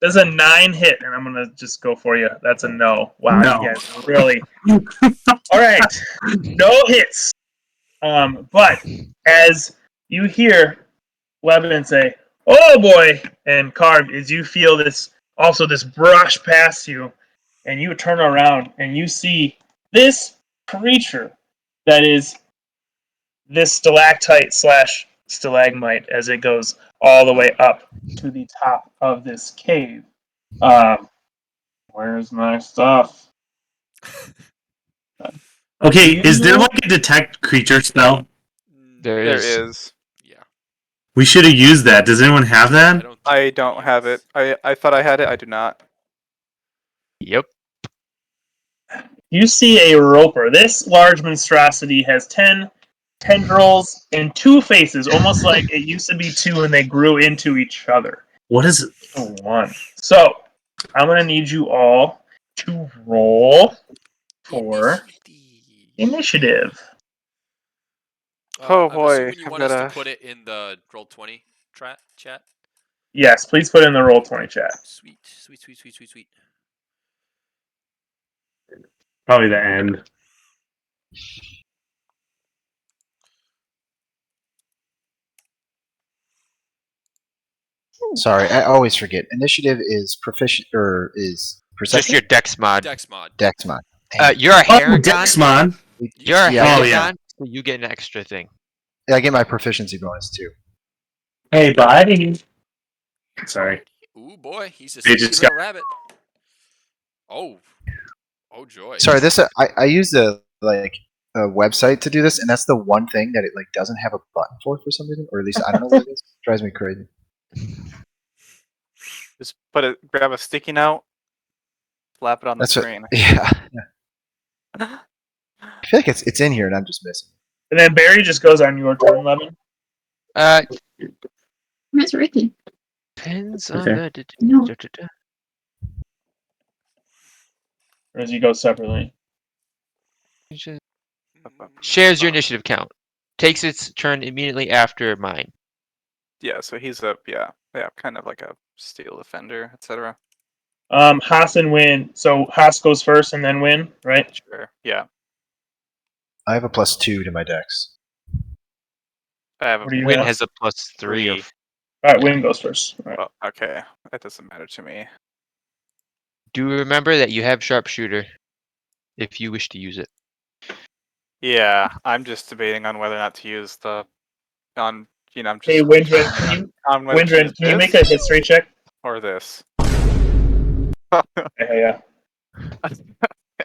Does a 9 hit, and I'm gonna just go for you. That's a no. Wow, No. you guys really. All right, no hits. But as you hear Lebanon say, "Oh boy," and Carve, as you feel this brush past you, and you turn around and you see this creature that is this stalactite / stalagmite as it goes all the way up to the top of this cave. Where's my stuff? Okay, is there like a detect creature spell? There There is. is. Yeah. We should have used that. Does anyone have that? I don't have it. I thought I had it. I do not. Yep. You see a roper. This large monstrosity has 10 tendrils and 2 faces, almost like it used to be 2 and they grew into each other. What is it? 1. So, I'm going to need you all to roll for initiative. Oh, I'm boy, assuming you I've want us to gotta- put it in the Roll20 chat? Yes, please put it in the Roll20 chat. Sweet. Probably the end. Sorry, I always forget. Initiative is proficient or is Just perception. your dex mod. Dex mod. Dex mod. Damn. You're a Oh, Haragon. Dexmon. You're a Yeah, Oh, Haragon, yeah. so you get an extra thing. I get my proficiency bonus too. Hey, buddy. Sorry. Ooh boy, he's a They sneaky just little rabbit. Oh. Oh joy. Sorry, this I use a a website to do this, and that's the one thing that it like doesn't have a button for some reason, or at least I don't know what it is. It drives me crazy. Just grab a sticky note, slap it on the That's what, screen. yeah. I feel like it's in here, and I'm just missing. And then Barry just goes on your turn, Lemon. Where's Ricky? Depends Okay. on the. No. Or does he go separately? Shares your initiative count. Takes its turn immediately after mine. Yeah, so he's kind of like a steel defender, etc. Haas and Win. So Haas goes first and then Win, right? Sure. Yeah. I have a +2 to my dex. I have What do you Win have? has a +3 of. All right, Win goes first. All right. Well, okay. That doesn't matter to me. Do remember that you have sharpshooter, if you wish to use it. Yeah, I'm just debating on whether or not to use the I'm just Hey, Windred, can you on whether to Windred, use can you this make a history check? or this. Yeah. Yeah,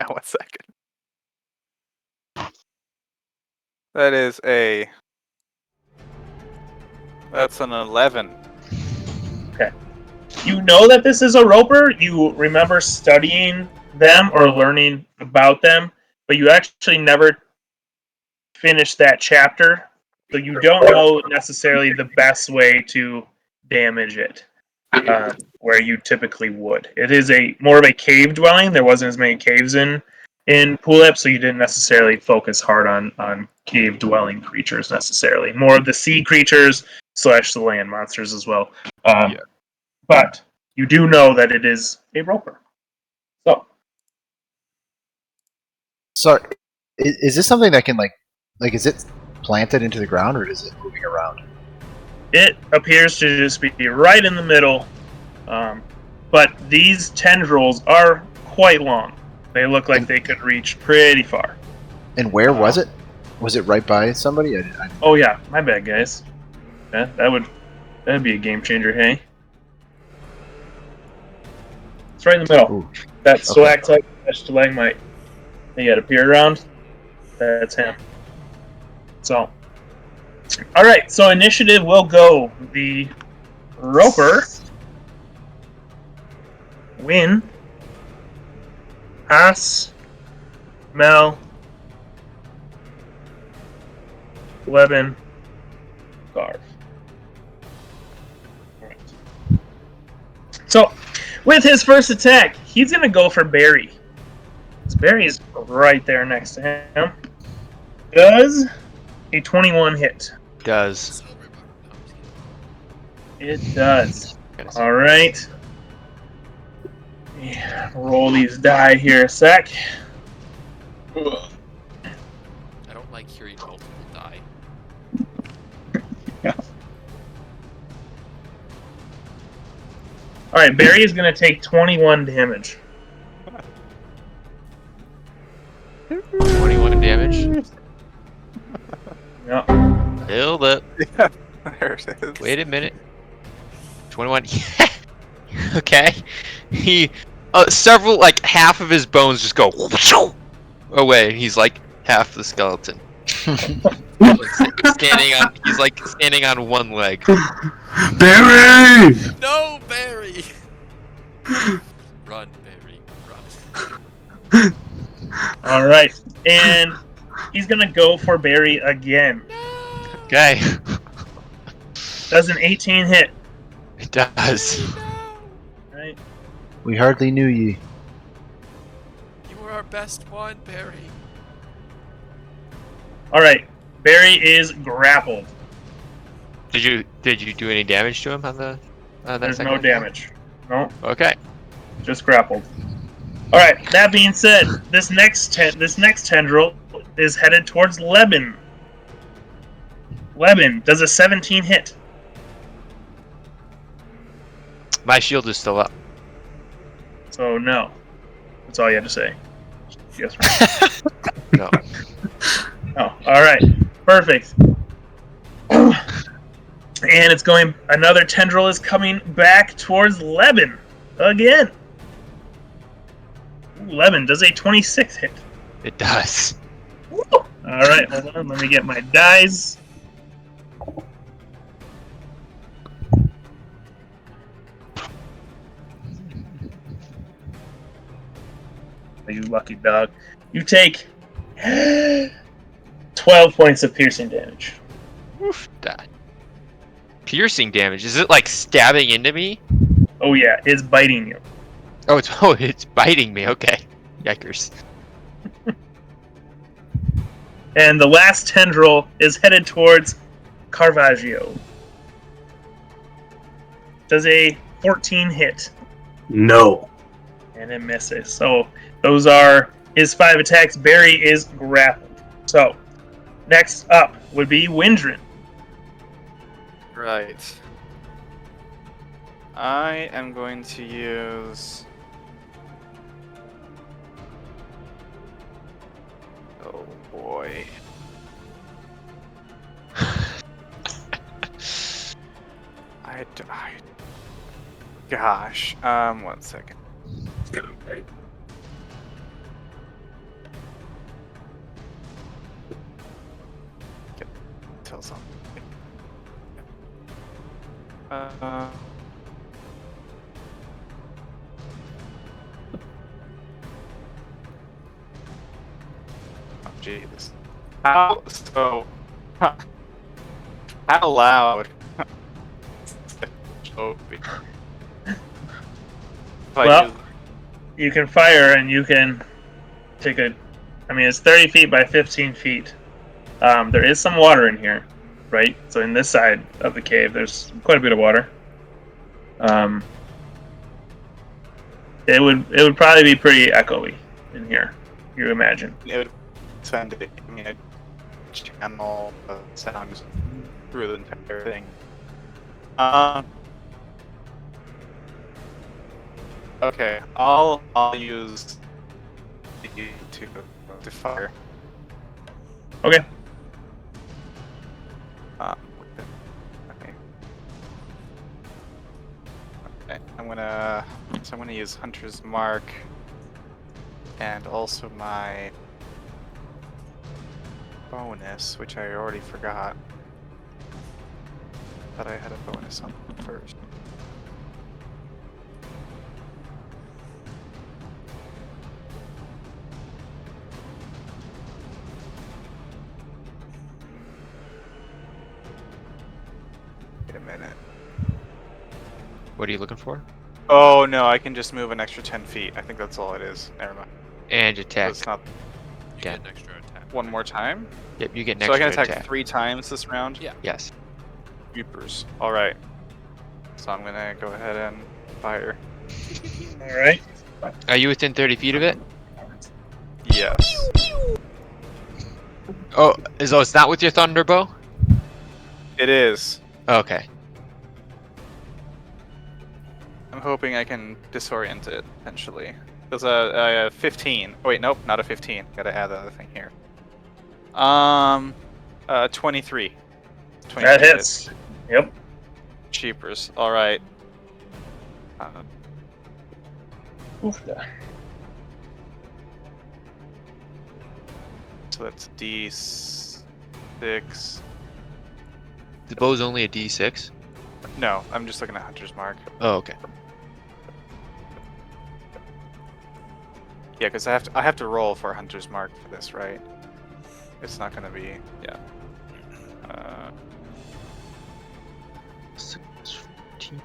1 second. That's an 11. You know that this is a roper. You remember studying them or learning about them, but you actually never finished that chapter, so you don't know necessarily the best way to damage it, where you typically would. It is more of a cave dwelling. There wasn't as many caves in Pulip, so you didn't necessarily focus hard on cave dwelling creatures necessarily. More of the sea creatures / the land monsters as well. Yeah. But you do know that it is a roper. So, is this something that can like is it planted into the ground, or is it moving around? It appears to just be right in the middle, but these tendrils are quite long. They look like they could reach pretty far. And where was it? Was it right by somebody? Oh yeah, my bad, guys. Yeah, that'd be a game changer, hey? It's right in the middle. Ooh. That stalactite, that stalagmite. He had a peer around. That's him. So, all right. So initiative will go the roper, Win, Haas, Mel, Levin, Garv. All right. So, with his first attack, he's gonna go for Barry. Barry is right there next to him. Does a 21 hit? Does. It does. All right. Yeah, roll these die here a sec. I don't like hearing multiple die. All right, Barry is going to take 21 damage. 21 damage. Yep. Hold up. There it is. Wait a minute. 21. Okay. He several half of his bones just go away, and he's like half the skeleton. He's standing on one leg. Barry! No, Barry! Run, Barry, run. All right, and he's going to go for Barry again. Okay. Does an 18 hit? It does. Right. We hardly knew ye. You were our best one, Barry. All right, Barry is grappled. Did you do any damage to him on the? On that There's second no one? damage. No, Okay. just grappled. All right. That being said, this next tendril is headed towards Levin. Levin, does a 17 hit? My shield is still up. So no. That's all you had to say. Yes. No. Oh, all right. Perfect. And it's going. Another tendril is coming back towards Levin again. Ooh, Levin does a 26 hit. It does. All right, hold on. Let me get my dice. You lucky dog. You take 12 points of piercing damage. Oof, that. Piercing damage. Is it like stabbing into me? Oh yeah, it's biting you. It's biting me. Okay. Yikers. And the last tendril is headed towards Caravaggio. Does a 14 hit. No. And it misses. So those are his 5 attacks. Barry is grappled. So next up would be Windrin. Right. I am going to use. Oh boy. Gosh. 1 second. Tell something. Oh, Jesus. How so? How loud? Well, you can fire and you can take a. I mean, it's 30 feet by 15 feet. There is some water in here, right? So in this side of the cave, there's quite a bit of water. It would probably be pretty echoey in here. You imagine? it would send it. I mean, channel sounds through the entire thing. Okay, I'll use the to fire. Okay. Okay. Okay, I'm gonna use Hunter's Mark, and also my bonus, which I already forgot. Thought I had a bonus on first. Wait a minute. What are you looking for? Oh no, I can just move an extra 10 feet. I think that's all it is. Never mind. And So attack. it's not You get an extra attack. one more time. Yep, you get an So I extra can attack attack. 3 times this round. Yeah. Yes. Reapers. All right. So I'm gonna go ahead and fire. All right. Are you within 30 feet of it? Yes. Oh, it's not with your thunderbow? It is. Okay. I'm hoping I can disorient it potentially. There's a 15. Oh, wait, nope, not a 15. Gotta add the other thing here. 23. 23 That hits. Yep. Cheapers. All right. Oof. So that's D6. The bow's only a D6? No, I'm just looking at Hunter's Mark. Oh, okay. Yeah, because I have to roll for Hunter's Mark for this, right? It's not gonna be yeah. 6, 14.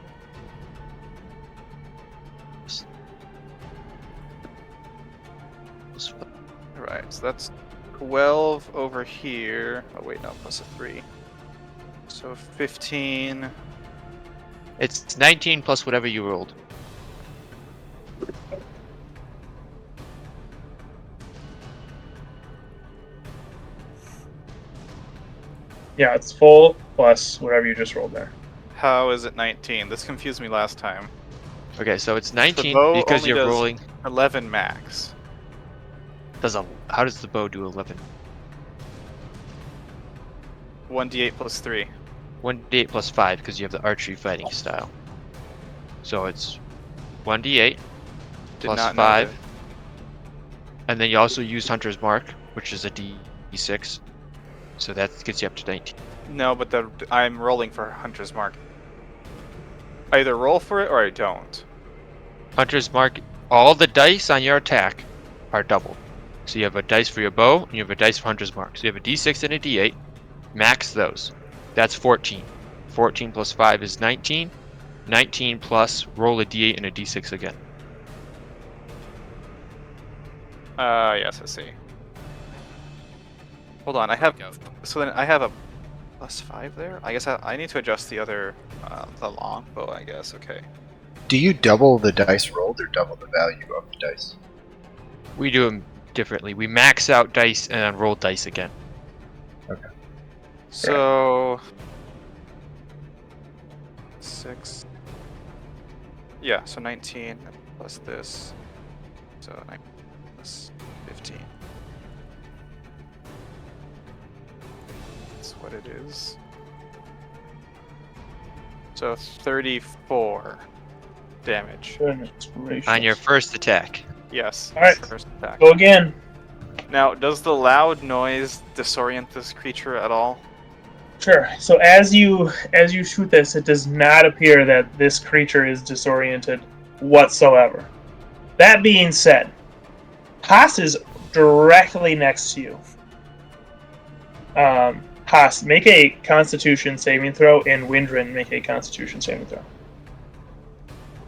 All right, so that's 12 over here. Oh wait, no, plus a 3. So 15. It's 19 plus whatever you rolled. Yeah, it's full plus whatever you just rolled there. How is it 19? This confused me last time. Okay, so it's 19 bow because only you're does- rolling. 11 max. How does the bow do 11? 1d8 plus 3. 1d8 plus 5 because you have the archery fighting style. So it's 1d8 Did plus not know 5, that. and then you also use Hunter's Mark, which is a d6. So that gets you up to 19. No, but I'm rolling for Hunter's Mark. I either roll for it or I don't. Hunter's Mark, all the dice on your attack are doubled. So you have a dice for your bow, and you have a dice for Hunter's Mark. So you have a d6 and a d8. Max those. That's 14. 14 plus 5 is 19. 19 plus roll a d8 and a d6 again. Yes, I see. Hold on, I have... So then I have a plus 5 there? I guess I need to adjust the other... the longbow, I guess. Okay. Do you double the dice rolled or double the value of the dice? We do them differently. We max out dice and then roll dice again. So... 6... Yeah, so 19 plus this. So 9 plus 15. That's what it is. So 34 damage. Goodness gracious. On your first attack. Yes. Alright. First attack. Go again. Now, does the loud noise disorient this creature at all? Sure. So as you shoot this, it does not appear that this creature is disoriented whatsoever. That being said, Haas is directly next to you. Haas, make a Constitution saving throw, and Windrin, make a Constitution saving throw.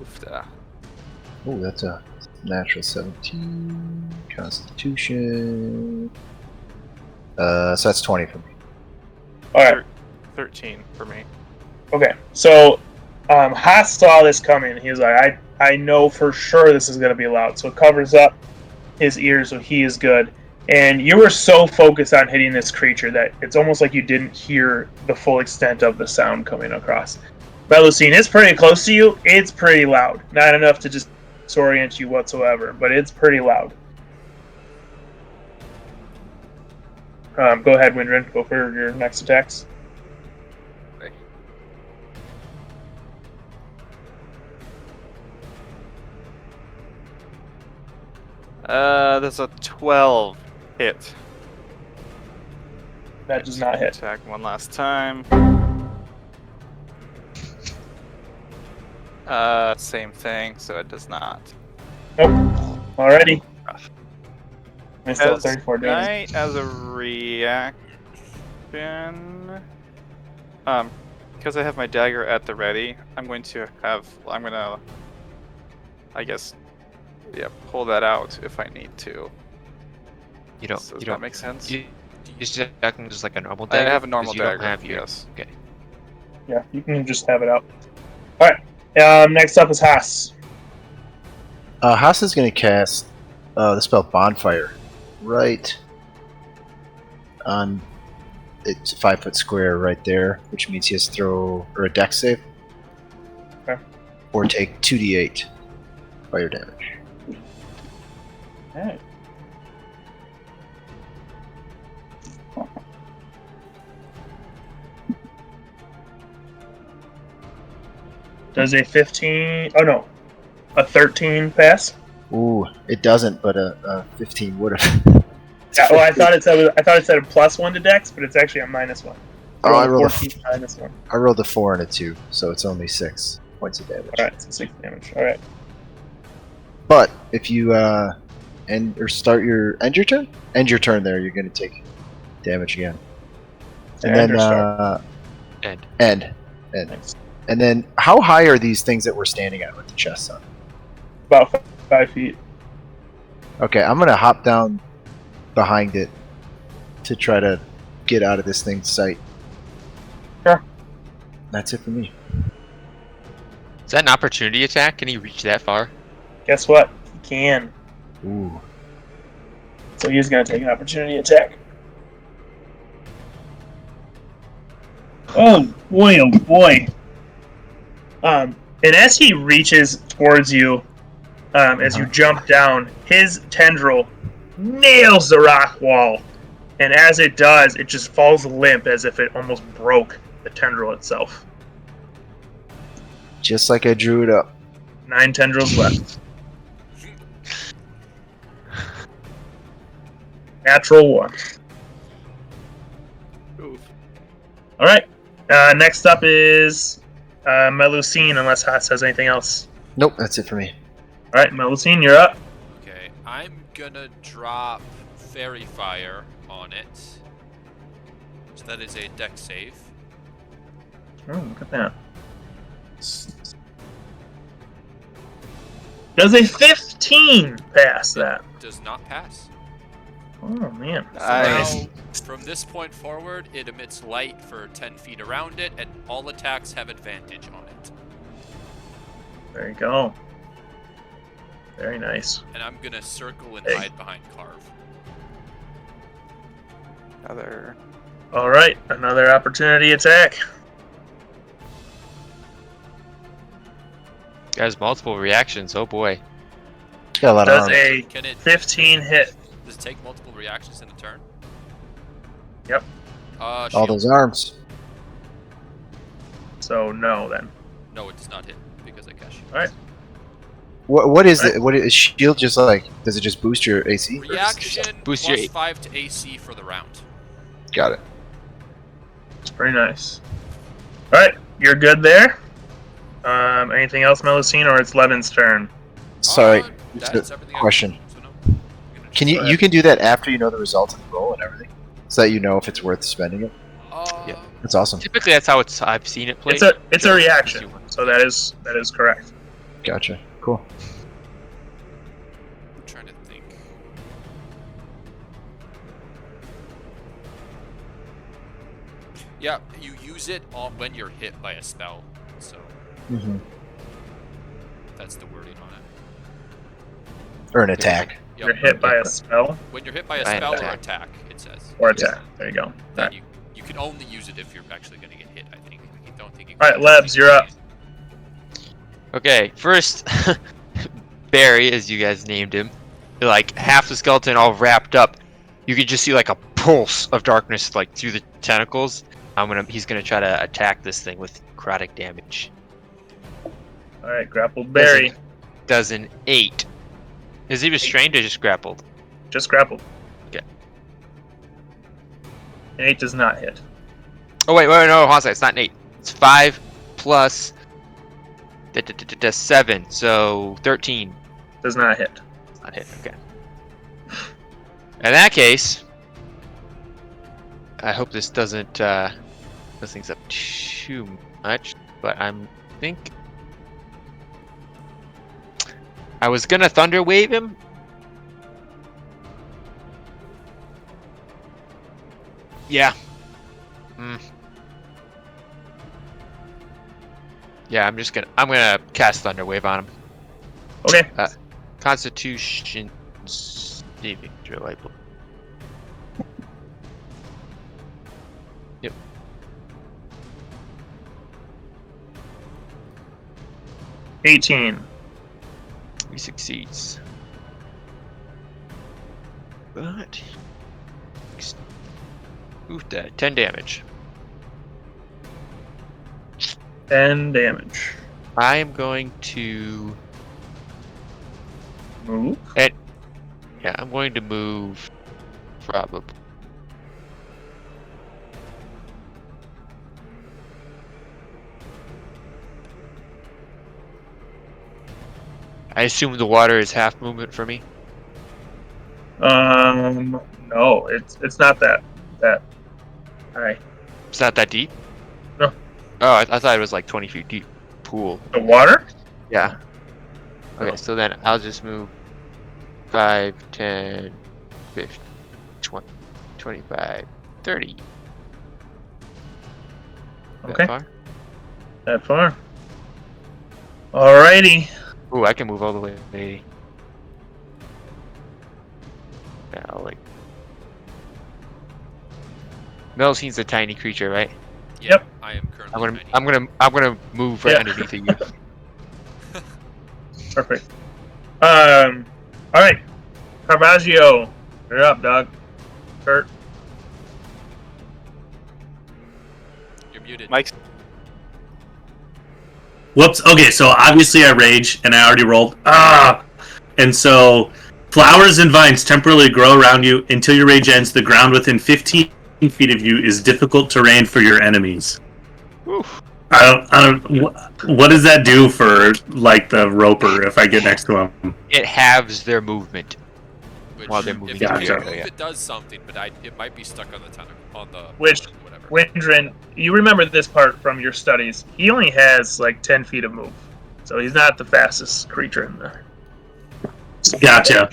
Oofda. Oh, that's a natural 17. Constitution. So that's 20 for me. All right. 13 for me. Okay. So Haas saw this coming. He was like, I know for sure this is going to be loud. So it covers up his ears, so he is good. And you were so focused on hitting this creature that it's almost like you didn't hear the full extent of the sound coming across. Melusine, it's pretty close to you. It's pretty loud. Not enough to just disorient you whatsoever, but it's pretty loud. Go ahead, Windrin. Go for your next attacks. There's a 12 hit. That does not hit. Attack one last time. Same thing, so it does not. Nope. Alrighty. I still have As 34 damage. as a reaction, because I have my dagger at the ready, I'm gonna, I guess, yeah, pull that out if I need to. You don't. Does You that don't make sense? You just acting just like a normal I dagger. have a normal 'cause you don't dagger. have your- Yes. Okay. Yeah, you can just have it out. Alright. Next up is Haas. Haas is going to cast the spell Bonfire right on. It's a 5-foot square right there, which means he has to throw a dex save. Okay. Or take 2d8 fire damage. Alright. Does a 15... Oh, no. A 13 pass? Ooh, it doesn't, but a 15 would have. Yeah, well, I thought it said a +1 to Dex, but it's actually a -1. Oh, I Roll rolled 14 -1. I rolled a 4 and a 2, so it's only 6 points of damage. Alright, so 6 damage. Alright. But if you end your turn, end your turn there, you're going to take damage again. And End or then start? End. Nice. And then how high are these things that we're standing on with the chests on? About 5 feet. Okay, I'm going to hop down behind it to try to get out of this thing's sight. Sure. That's it for me. Is that an opportunity attack? Can he reach that far? Guess what? He can. Ooh. So he's going to take an opportunity attack. Oh boy, oh boy. And as he reaches towards you, as you jump down, his tendril nails the rock wall. And as it does, it just falls limp as if it almost broke the tendril itself. Just like I drew it up. 9 tendrils left. Natural 1. Oof. All right. Next up is Melusine, unless Hot says anything else. Nope, that's it for me. All right, Melusine, you're up. Okay, I'm gonna drop Fairy Fire on it. So that is a deck save. Oh, look at that. Does a 15 pass that? Does not pass. Oh, man. Nice. Now, from this point forward, it emits light for 10 feet around it, and all attacks have advantage on it. There you go. Very nice. And I'm gonna circle and Hey. hide behind Carve. Another. All right, another opportunity attack. Guys, multiple reactions. Oh boy. Got a lot of Does arms. a Can it 15 hit? Does it take multiple reactions in a turn? Yep. All Shield. those arms. So no, then. No, it does not hit because I cast shield. All right. What is Right. it? What is shield? Just like does it just boost your AC? Reaction Boost plus your- 5 to AC for the round. Got it. It's pretty nice. All right, you're good there. Anything else, Melusine, or it's Levin's turn? Sorry. That's just a everything I question. can do, so no. I'm gonna Can just- you can do that after you know the results of the roll and everything, so that you know if it's worth spending it? Yeah. That's awesome. Typically, that's how I've seen it played. It's a reaction, so that is correct. Gotcha. Cool. I'm trying to think. Yeah, you use it when you're hit by a spell, so Mm-hmm. that's the wording on it. Or an attack. You're hit by a spell When you're hit by a By an spell or attack. attack, it says. or attack. There you go. All Then right, you can only use it if you're actually going to get hit, I think. I don't think you All can right, Lebs, you're up. Okay, first, Barry, as you guys named him, like half the skeleton all wrapped up. You could just see like a pulse of darkness like through the tentacles. He's gonna try to attack this thing with necrotic damage. All right, grappled Barry. Does an 8. Is he restrained or just grappled? Just grappled. Okay. An 8 does not hit. Oh wait, no, hold on a second. It's not an 8. It's 5 plus 7, so 13. Does not hit. It's not hit. Okay. In that case, I hope this doesn't mess things up too much. But think I was gonna thunder wave him. Yeah. Yeah, I'm gonna cast thunder wave on him. Okay. Constitution saving throw, I believe. Yep. $18. He succeeds. But oof, that 10 damage. 10 damage. I am going to Move. yeah, I'm going to move probably. I assume the water is half movement for me. No, it's not that high. It's not that deep? No. Oh, I thought it was like 20 feet deep pool. The water? Yeah. Okay, No. so then I'll just move 5, 10, 15, 20, 25, 30. That Okay. far? That far. Alrighty. Ooh, I can move all the way to 80. Yeah, I'll like. Melosine's a tiny creature, right? Yep. I am currently tiny. I'm gonna move right Yeah. underneath of you. Perfect. All right, Caravaggio, you're up, dog. Kurt. You're muted. Mike, Whoops. Okay, so obviously I rage, and I already rolled. And so flowers and vines temporarily grow around you until your rage ends. The ground within 15 feet of you is difficult terrain for your enemies. Oof. What does that do for like the roper if I get next to him? It halves their movement. Which, While they're moving if you through can't the move, area. it does something, but it might be stuck on the Which- whatever. Windrin, you remember this part from your studies. He only has like 10 feet of move. So he's not the fastest creature in there. Gotcha.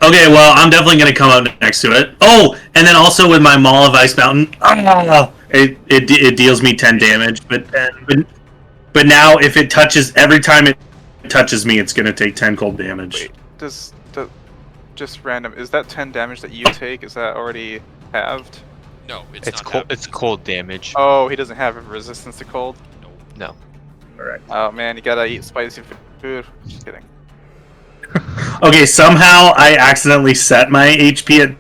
Okay, well, I'm definitely going to come up next to it. Oh, and then also with my Maul of Ice Mountain, it deals me 10 damage. But now if it touches, every time it touches me, it's going to take 10 cold damage. wait, just random, is that 10 damage that you take, is that already halved? No, It's not cold. happening. It's cold damage. Oh, he doesn't have a resistance to cold? No. Alright. Oh man, you gotta eat spicy food. Just kidding. Okay, somehow I accidentally set my HP at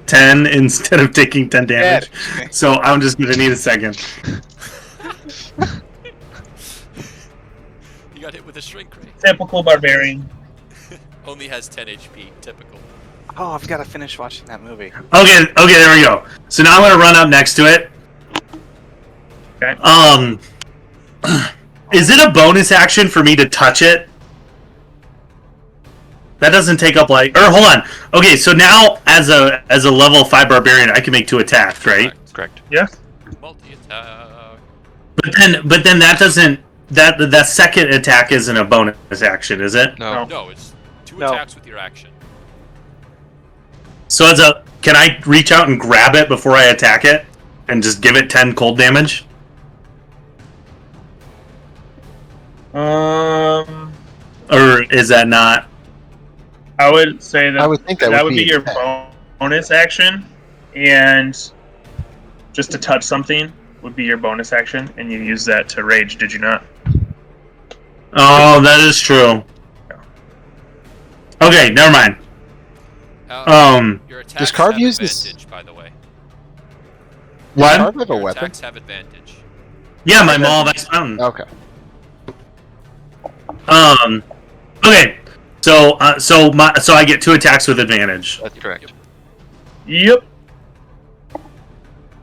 10 instead of taking 10 damage. So I'm just going to need a second. You got hit with a shrink ray. Typical barbarian. Only has 10 HP. Typical. Oh, I've gotta finish watching that movie. Okay, there we go. So now I'm going to run up next to it. Okay. Is it a bonus action for me to touch it? That doesn't take up like... Or, hold on. Okay, so now, as a level 5 barbarian, I can make 2 attacks, right? Correct. Yeah. Multi-attack. But then that doesn't... That second attack isn't a bonus action, is it? No. No, it's 2 No. attacks with your action. So can I reach out and grab it before I attack it? And just give it 10 cold damage? Or Or is that not... I would say that I would think that would be your attack. bonus action, and just to touch something would be your bonus action, and you use that to rage, did you not? Oh, that is true. Okay, never mind. Your attacks Does Carve have use this- advantage, by the way. What? Carve have a Your weapon? attacks have advantage. Yeah, my Maul of Ice Mountain. Okay. Okay. So I get 2 attacks with advantage. That's correct. Yep.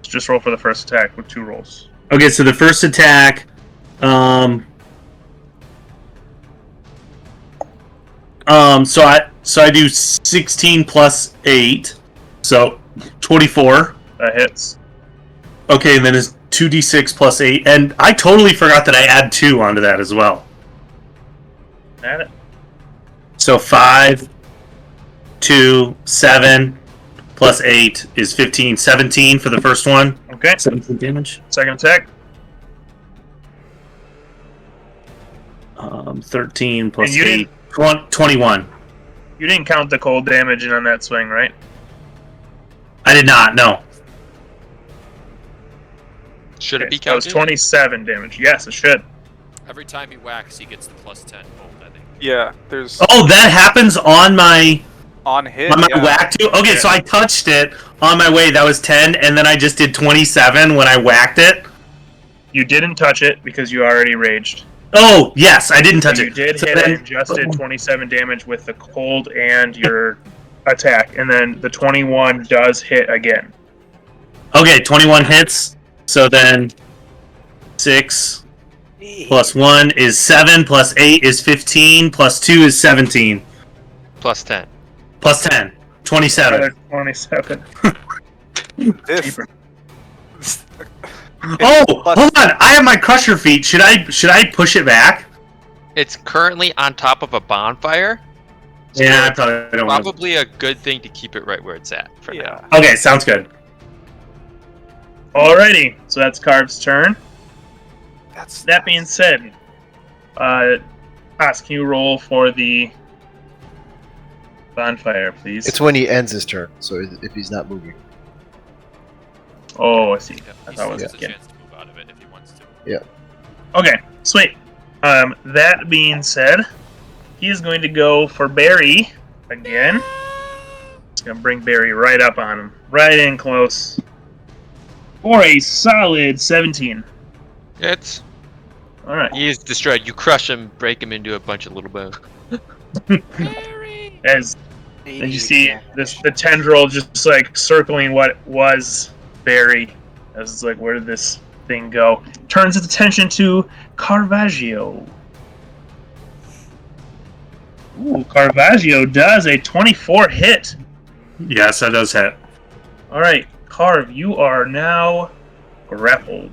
Just roll for the first attack with 2 rolls. Okay, so the first attack, so I do 16 plus 8, so 24. That hits. Okay, and then it's 2d6 plus 8, and I totally forgot that I add 2 onto that as well. Add it. So 5, 2, 7, plus 8 is 15. 17 for the first one. Okay. 17 damage. Second attack. 13 plus And you 8. 21. You didn't count the cold damage in on that swing, right? I did not, no. Should it be That was counted? 27 damage. Yes, it should. Every time he whacks, he gets the plus 10 gold, I think. Yeah, there's Oh, that happens on my on hit. yeah. whack too? Okay, so I touched it on my way. That was 10, and then I just did 27 when I whacked it. You didn't touch it because you already raged. Oh, yes, I didn't touch You it. did So hit then- it and just did 27 damage with the cold and your attack, and then the 21 does hit again. Okay, 21 hits. So then 6 plus 1 is 7, plus 8 is 15, plus 2 is 17, Plus 10. plus 10, 27. Another 27. This, Oh, plus- hold on! I have my crusher feat. Should I push it back? It's currently on top of a bonfire. So Yeah, I probably don't want to. probably a good thing to keep it right where it's at for now. yeah. Okay, sounds good. Alrighty, so that's Carv's turn. That's That being said, Oz, can you roll for the bonfire, please? It's when he ends his turn, so if he's not moving. Oh, I see. Yeah, I he thought it still was has a again. chance to move out of it if he wants to. Okay, sweet. That being said, he is going to go for Barry again. He's going to bring Barry right up on him. Right in close. For a solid 17. It's All right. he is destroyed. You crush him, break him into a bunch of little bones. As you see the tendril just like circling what was Barry. As it's like, where did this thing go? Turns its attention to Caravaggio. Ooh, Caravaggio does a 24 hit. Yes, that does hit. All right, Carv, you are now grappled.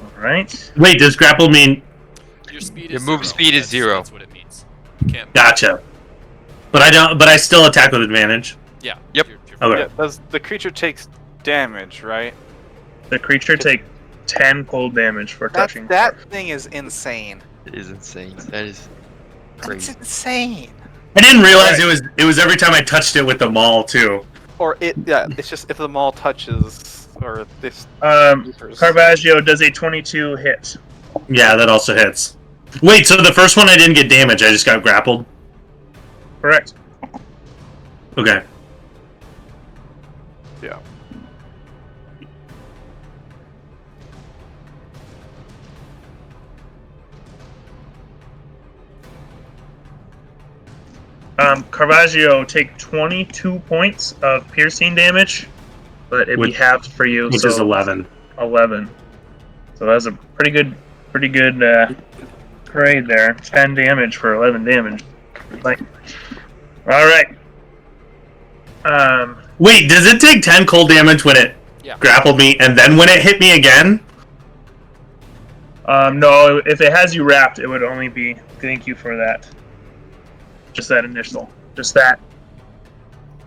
All right. Wait, does grapple mean? Your speed Your is move zero. speed is zero. That's what it means. You can't. Gotcha. But I don't. But I still attack with advantage. Yeah. Yep. You're Okay. Yeah, does the creature takes damage, right? The creature take 10 cold damage for touching. That thing is insane. It is insane. That is That's crazy. insane. I didn't realize it was every time I touched it with the maul too. Or it's just if the maul touches or this. Caravaggio does a 22 hit. Yeah, that also hits. Wait, so the first one I didn't get damage. I just got grappled. Correct. Okay. Yeah. Caravaggio take 22 points of piercing damage, but it'd be halved for you. Which so is 11. 11. So that's a pretty good grade there. 10 damage for 11 damage. Like, all right. Wait, does it take 10 cold damage when it grappled me, and then when it hit me again? No, if it has you wrapped, it would only be. Thank you for that. Just that initial. Just that.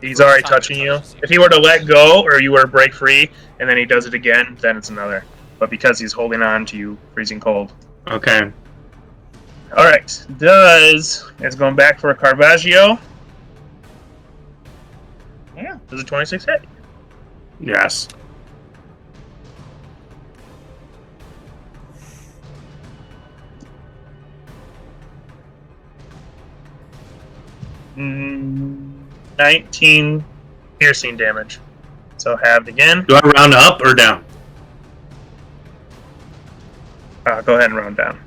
He's already touching you. If he were to let go, or you were to break free, and then he does it again, then it's another. But because he's holding on to you, freezing cold. Okay. All right. It's going back for a Caravaggio. Yeah, does a 26 hit? Yes. Mm, 19 piercing damage. So halved again. Do I round up or down? Go ahead and round down.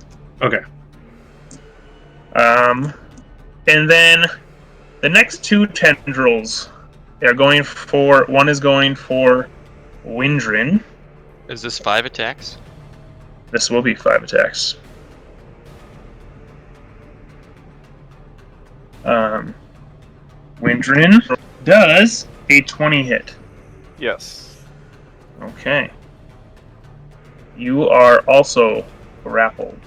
Okay. And then the next two tendrils, they're going for. One is going for Windrin. Is this 5 attacks? This will be 5 attacks. Windrin does a 20 hit. Yes. Okay. You are also grappled.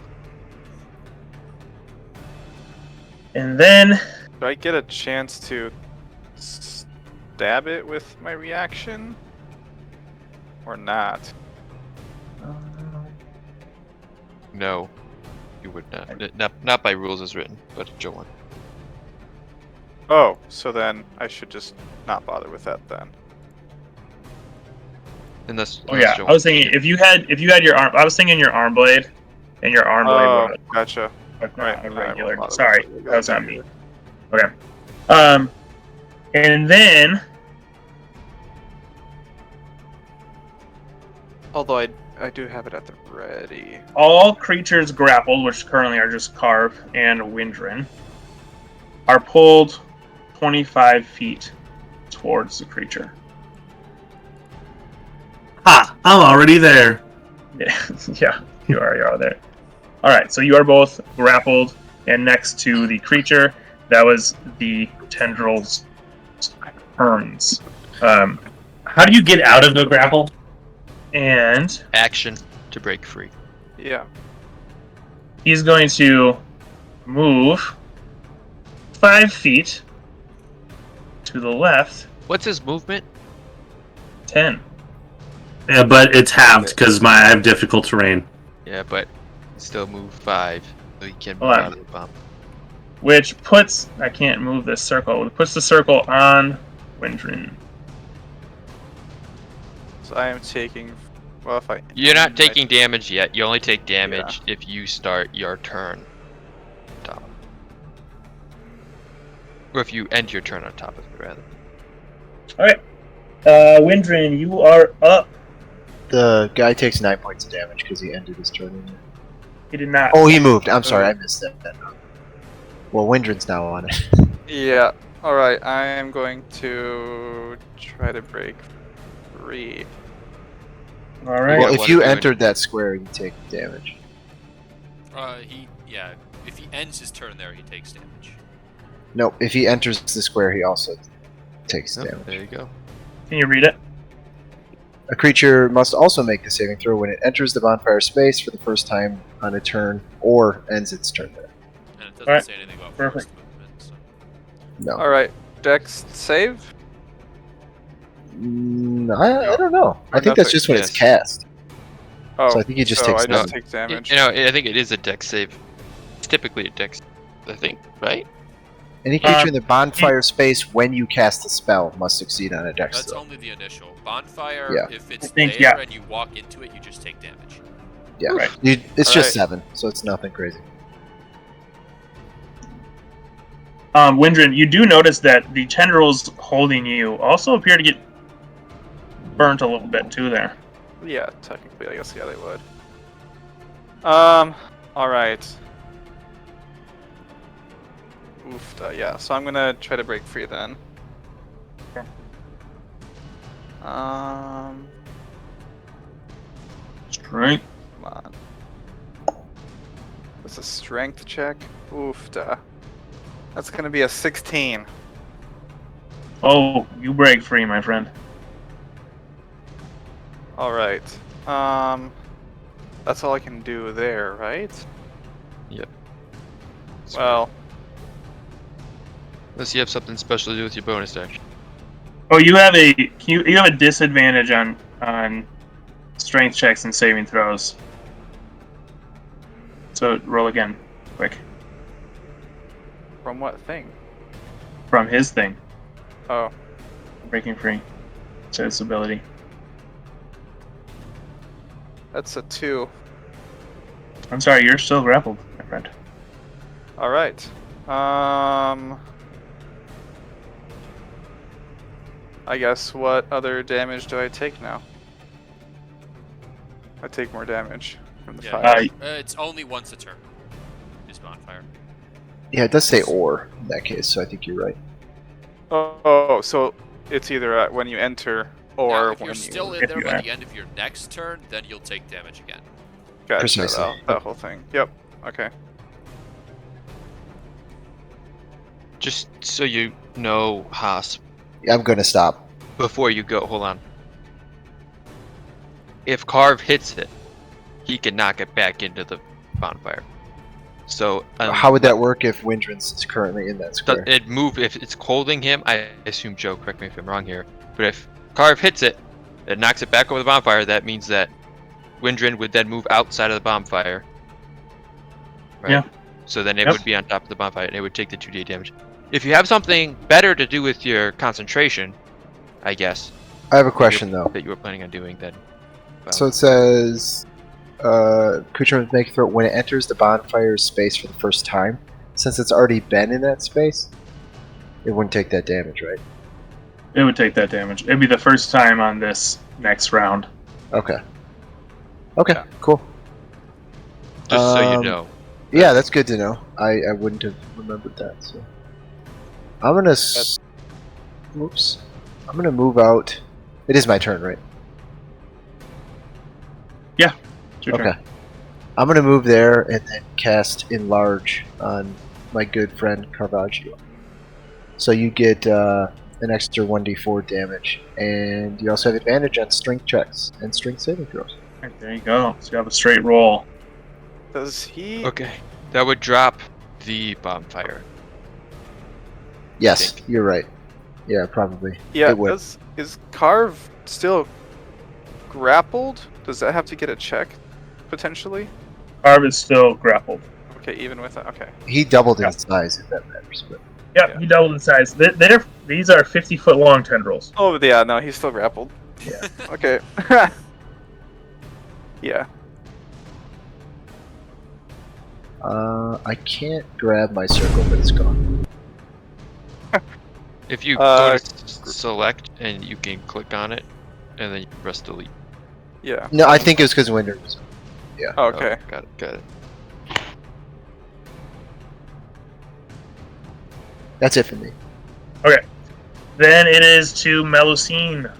And then Do I get a chance to stab it with my reaction? Or not? No, you would not. Not by rules as written, but Joe one. Oh, so then I should just not bother with that then. Unless. Oh yeah, I was thinking if you had your arm. I was thinking your arm blade, and your arm blade Oh, would gotcha. but Right, not a right, regular. well, Sorry, that that was not me. Okay. And then Although I do have it at the ready. all creatures grappled, which currently are just Carve and Windrin, are pulled 25 feet towards the creature. Ha! I'm already there. Yeah, you are there. All right, so you are both grappled and next to the creature. That was the tendrils turns. How do you get out of the grapple? And Action to break free. Yeah. he's going to move 5 feet to the left. What's his movement? 10. Yeah, but it's halved because I have difficult terrain. Yeah, but still move 5, so he can Hold on. bother the bump. Which puts... I can't move this circle. It puts the circle on Windrin. So I am taking Well, if I. You're not end my- taking damage yet. You only take damage if you start your turn on top. Or if you end your turn on top of it, rather. Alright. Windrin, you are up. The guy takes 9 points of damage because he ended his turn. In there. He did not. Oh, he moved. I'm sorry, I missed that. Well, Windrin's now on it. Yeah. All right. I am going to try to break free. Alright. Well, Yeah, if what you are you entered that square, you take damage. If he ends his turn there, he takes damage. No, if he enters the square, he also takes Oh, damage. there you go. Can you read it? A creature must also make the saving throw when it enters the bonfire space for the first time on a turn or ends its turn there. And it doesn't Alright, say anything about perfect. forced movement. So. No. All right. Dex save. I don't know. I think that's nothing. just when it's Yes. cast. Oh, So I think he just so takes I just damage. take damage. I think it is a dex save. It's typically a dex, I think, right? Any creature in the bonfire space when you cast a spell must succeed on a dex That's throw. only the initial. Bonfire, Yeah. if it's I think, there yeah. and you walk into it, you just take damage. Yeah, Right. it's All just right. 7, so it's nothing crazy. Windrin, you do notice that the tendrils holding you also appear to get burnt a little bit too there. Yeah, technically, I guess yeah they would. All right. Oof. Yeah. So I'm gonna try to break free then. Okay. Strength. Come on. That's a strength check. Oof. That's gonna be a 16. Oh, you break free, my friend. All right. That's all I can do there, right? Yep. Well, Unless you have something special to do with your bonus action. Oh, you have you have a disadvantage on strength checks and saving throws. So roll again, quick, from what thing? from his thing, Oh, breaking free. So his ability. that's a 2. I'm sorry, you're still grappled, my friend. All right. I guess what other damage do I take now? I take more damage from the Yeah. fire. It's only once a turn. Is bonfire. Yeah, it does say or in that case, so I think you're right. Oh, so it's either when you enter or Now, if when you're you. still in If there you by are. the end of your next turn, then you'll take damage again. Gotcha, Precisely. that whole thing. Yep. Okay. Just so you know, Haas, Yeah, I'm gonna stop. before you go, hold on. If Carve hits it, he can knock it back into the bonfire. So How would that work if Windrin's is currently in that square? It move if it's holding him. I assume Joe. Correct me if I'm wrong here. But if Carve hits it, it knocks it back over the bonfire. That means that Windrin would then move outside of the bonfire. Right? Yeah. So then it Yep. would be on top of the bonfire, and it would take the 2d damage. If you have something better to do with your concentration, I guess. I have a question though. That you were planning on doing then. Well, So it says, creature must make a throw when it enters the bonfire space for the first time. Since it's already been in that space, it wouldn't take that damage, right? It would take that damage. It'd be the first time on this next round. Okay. Okay, Yeah. cool. just so you know. Yeah, that's good to know. I wouldn't have remembered that. So I'm gonna. Whoops. I'm gonna move out. It is my turn, right? It's your turn. Okay. I'm gonna move there and then cast Enlarge on my good friend Caravaggio. So you get an extra 1d4 damage, and you also have advantage on strength checks and strength saving throws. Alright, there you go. So you have a straight roll. Does he? Okay. That would drop the bonfire. Yes, Think. you're right. Yeah, probably. Yeah. It would. Is Carve still grappled? Does that have to get a check potentially? Carve is still grappled. Okay, even with that. Okay. He doubled Yeah. in size, if that matters. But Yep, Yeah. he doubled in size. These are 50-foot long tendrils. Oh yeah, no, he's still grappled. Yeah. Okay. Yeah. I can't grab my circle, but it's gone. If you go to select and you can click on it, and then you press delete. Yeah. No, I think it was because Winter was. Oh, okay. Oh, got it. Got it. That's it for me. Then it is to Melusine.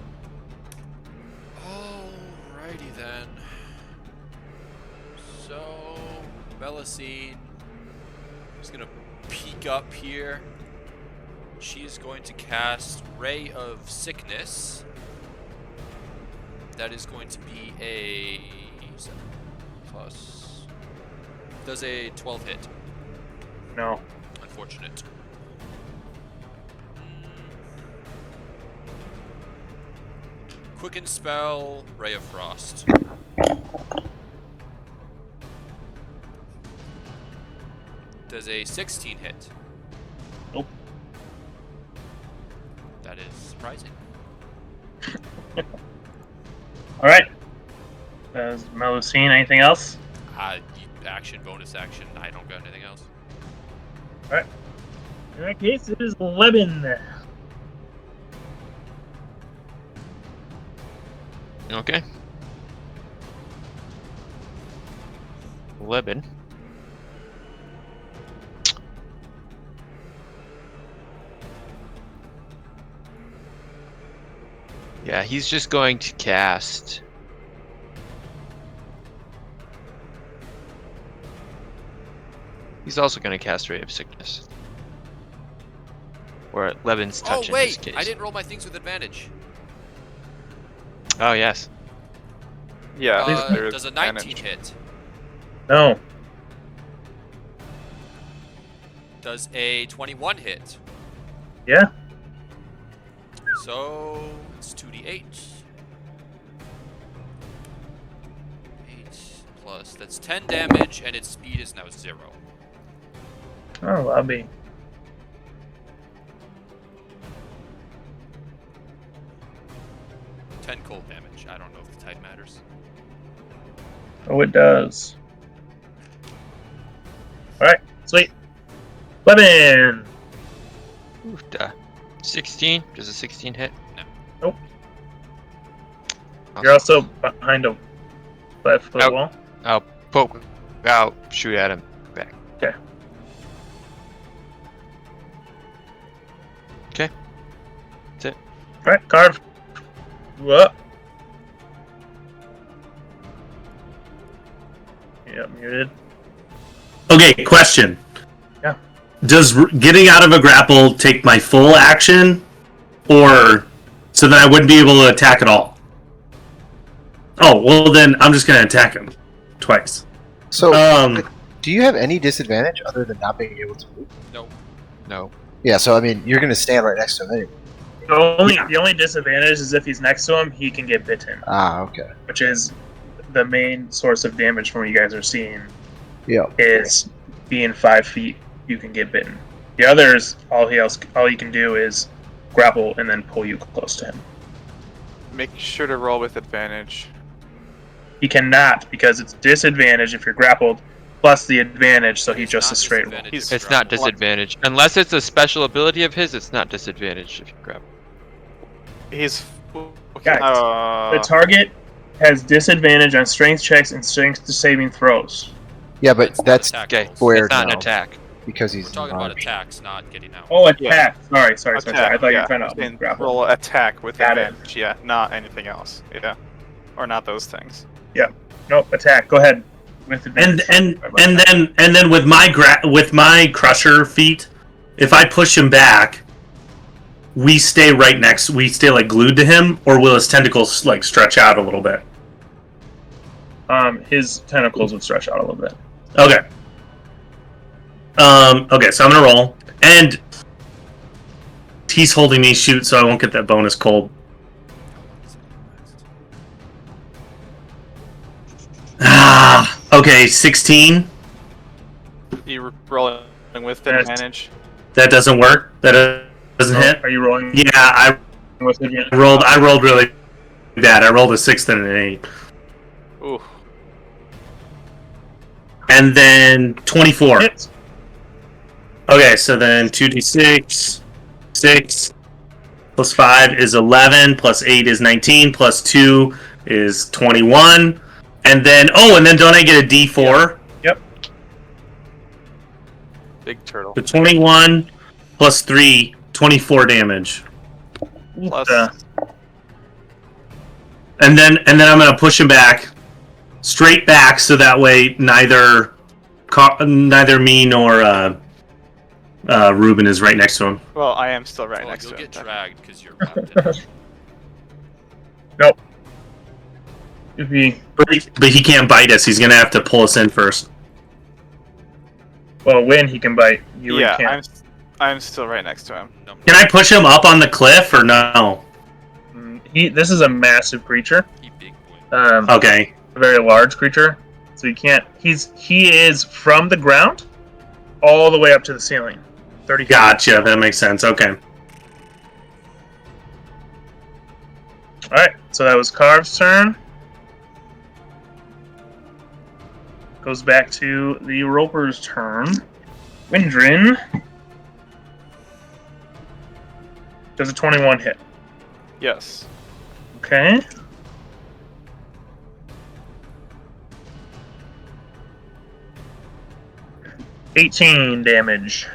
Alrighty then. So, Melusine is gonna peek up here. She is going to cast Ray of Sickness. That is going to be a 7 plus. Does a 12 hit? No. Unfortunate. Quicken spell, Ray of Frost. Does a 16 hit? Nope. That is surprising. Alright. Does Melusine anything else? Action, bonus action. I don't got anything else. In that case, it is Leben. Okay. Leben. Yeah, he's just going to cast. He's also going to cast Ray of Sickness. Or Levin's touch Oh in wait, this case. I didn't roll my things with advantage. Oh yes. Yeah. there is Does a 19 advantage. hit? No. Does a 21 hit? Yeah. So it's 2d8. 8 plus, that's 10 damage, and its speed is now 0. Oh, lobby. Ten cold damage. I don't know if the type matters. Oh, it does. Alright, sweet. Leben! Oof, 16? Does a 16 hit? No. Nope. I'll You're also behind a 5-foot Out. wall. I'll poke out, shoot at him back. Okay. Okay. That's it. Alright, carve. Whoa. Yep, muted. Okay, question. Yeah. Does getting out of a grapple take my full action, or so that I wouldn't be able to attack at all? Oh, well then I'm just gonna attack him twice. So, Um, do you have any disadvantage other than not being able to move? No. No. Yeah, so I mean, you're going to stand right next to him anyway. The only disadvantage is if he's next to him, he can get bitten, Ah, okay. which is the main source of damage from what you guys are seeing. Yeah. Is being 5 feet, you can get bitten. The others, all he can do is grapple and then pull you close to him. Make sure to roll with advantage. He cannot because it's disadvantage if you're grappled, plus the advantage, so he It's just not a straight roll. disadvantage He's- if It's not grappled. disadvantage. Unless it's a special ability of his, it's not disadvantage if you grab. He's. Guys, The target has disadvantage on strength checks and strength saving throws. Yeah, but It's not that's attack Okay, rolls. squared it's not an now attack. because We're he's talking about large. attacks, not getting out. Oh, attack. Sorry. I thought yeah, you were trying to I'm saying grapple. roll attack with Got it. advantage. Yeah, not anything else. Yeah, or not those things. Nope, attack. Go ahead. With and advantage. then with my crusher feat, if I push him back, we stay like glued to him, or will his tentacles like stretch out a little bit? His tentacles would stretch out a little bit. Okay. Okay, so I'm gonna roll, and he's holding me shoot, so I won't get that bonus cold. Okay, 16. You rolling with That's- advantage. That doesn't work. That doesn't So, hit. are you rolling Yeah, I with advantage? rolled really bad. I rolled a 6 and an 8. Ooh. and then 24. Hits. Okay, so then 2d6, 6, plus 5 is 11, plus 8 is 19, plus 2 is 21. And then, don't I get a d4? Yep. Big turtle. So 21 plus 3, 24 damage. Plus, And then I'm going to push him back, straight back, so that way neither me nor Ruben is right next to him. well, I am still right Well, next you'll to him. get dragged because you're wrapped in it. Nope. If he, But he can't bite us. He's going to have to pull us in first. well, when he can bite, you Yeah, can't. I'm still right next to him. Can I push him up on the cliff or no? This is a massive creature. He big boy. Okay. A very large creature. So he can't. He is from the ground all the way up to the ceiling. 30 feet. Gotcha. That makes sense. Okay. Alright, so that was Carv's turn. Goes back to the Roper's turn. Windrin does a 21 hit. Yes. Okay. $18 damage.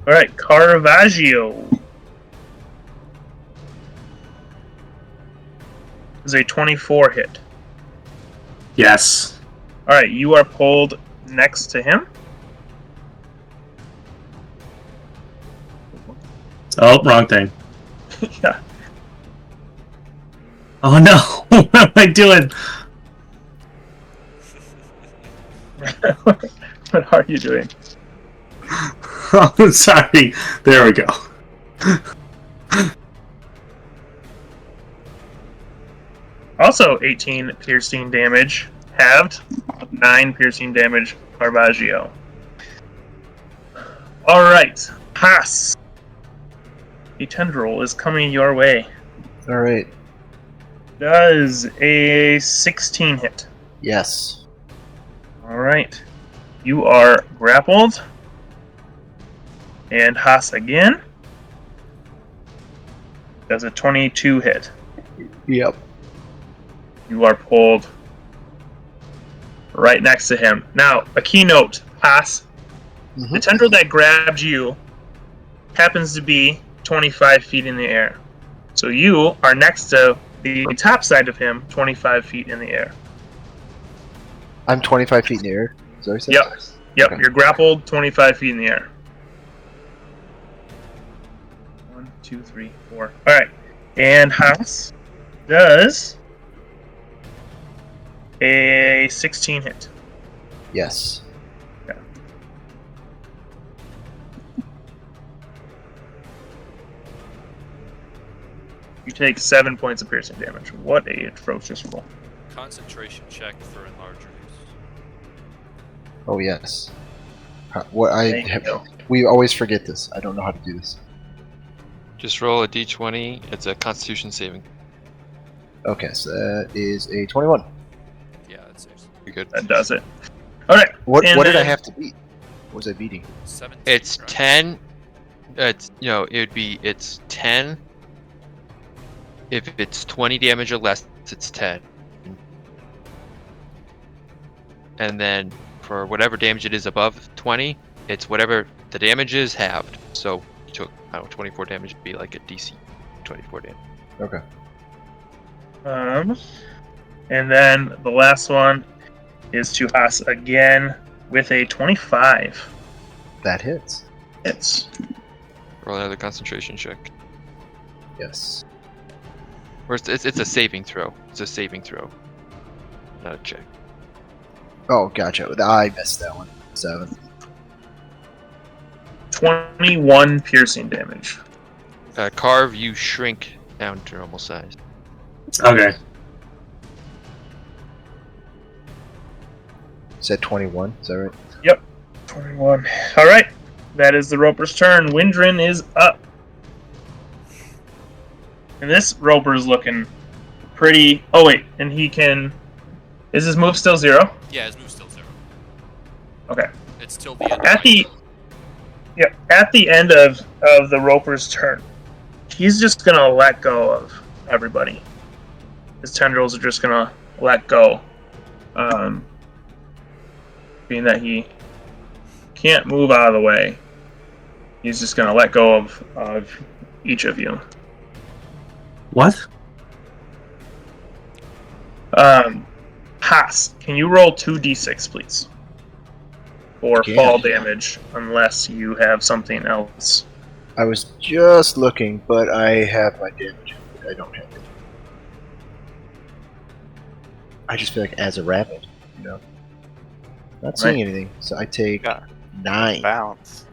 Alright, Caravaggio. Is a 24 hit. Yes. Alright, you are pulled next to him. Oh, wrong thing. Yeah. Oh no! What am I doing? What are you doing? Oh, sorry. There we go. Also 18 piercing damage, halved. 9 piercing damage, Caravaggio. Alright, Haas. The tendril is coming your way. All right. Does a 16 hit. Yes. Alright. You are grappled. And Haas again. Does a 22 hit. Yep. You are pulled right next to him. Now, a key note, Haas. The tendril that grabbed you happens to be 25 feet in the air. So you are next to the top side of him, 25 feet in the air. I'm 25 feet in the air. Is that what you said? Yep, Okay. you're grappled 25 feet in the air. 1, 2, 3, 4. Alright. And Haas does a 16 hit. Yes. You take 7 points of piercing damage. What a atrocious roll. Concentration check for enlargers. Oh yes. What I Thank have, you. we always forget this. I don't know how to do this. Just roll a d20. It's a Constitution saving. Okay, so that is a 21. Yeah, that's it. You're good. That does it. Alright. What And did I then- have to beat? What was I beating? 17. It's right? 10. It's it's 10. If it's 20 damage or less, it's 10. And then for whatever damage it is above 20, it's whatever the damage is halved. So you took 24 damage, it'd be like a DC 24 damage. Okay. And then the last one is to Haas again with a 25. That hits. Hits. Roll another concentration check. Yes. Or it's a saving throw. It's a saving throw, not a check. Oh, gotcha. I missed that one. 7. 21 piercing damage. Carve, you shrink down to normal size. Okay. Said 21. Is that right? 21. Alright. That is the Roper's turn. Windrin is up. And this Roper is looking pretty. Oh wait, and he can. Is his move still 0? Yeah, his move's still 0. Okay. It's till the end. At the at the end of the Roper's turn, he's just gonna let go of everybody. His tendrils are just gonna let go, being that he can't move out of the way. He's just gonna let go of each of you. What? Haas, can you roll 2d6, please? For Yeah. fall damage, unless you have something else. I was just looking, but I have my damage. I don't have it. I just feel like as a rapid, you know. Not seeing anything, so I take Yeah. 9. Bounce.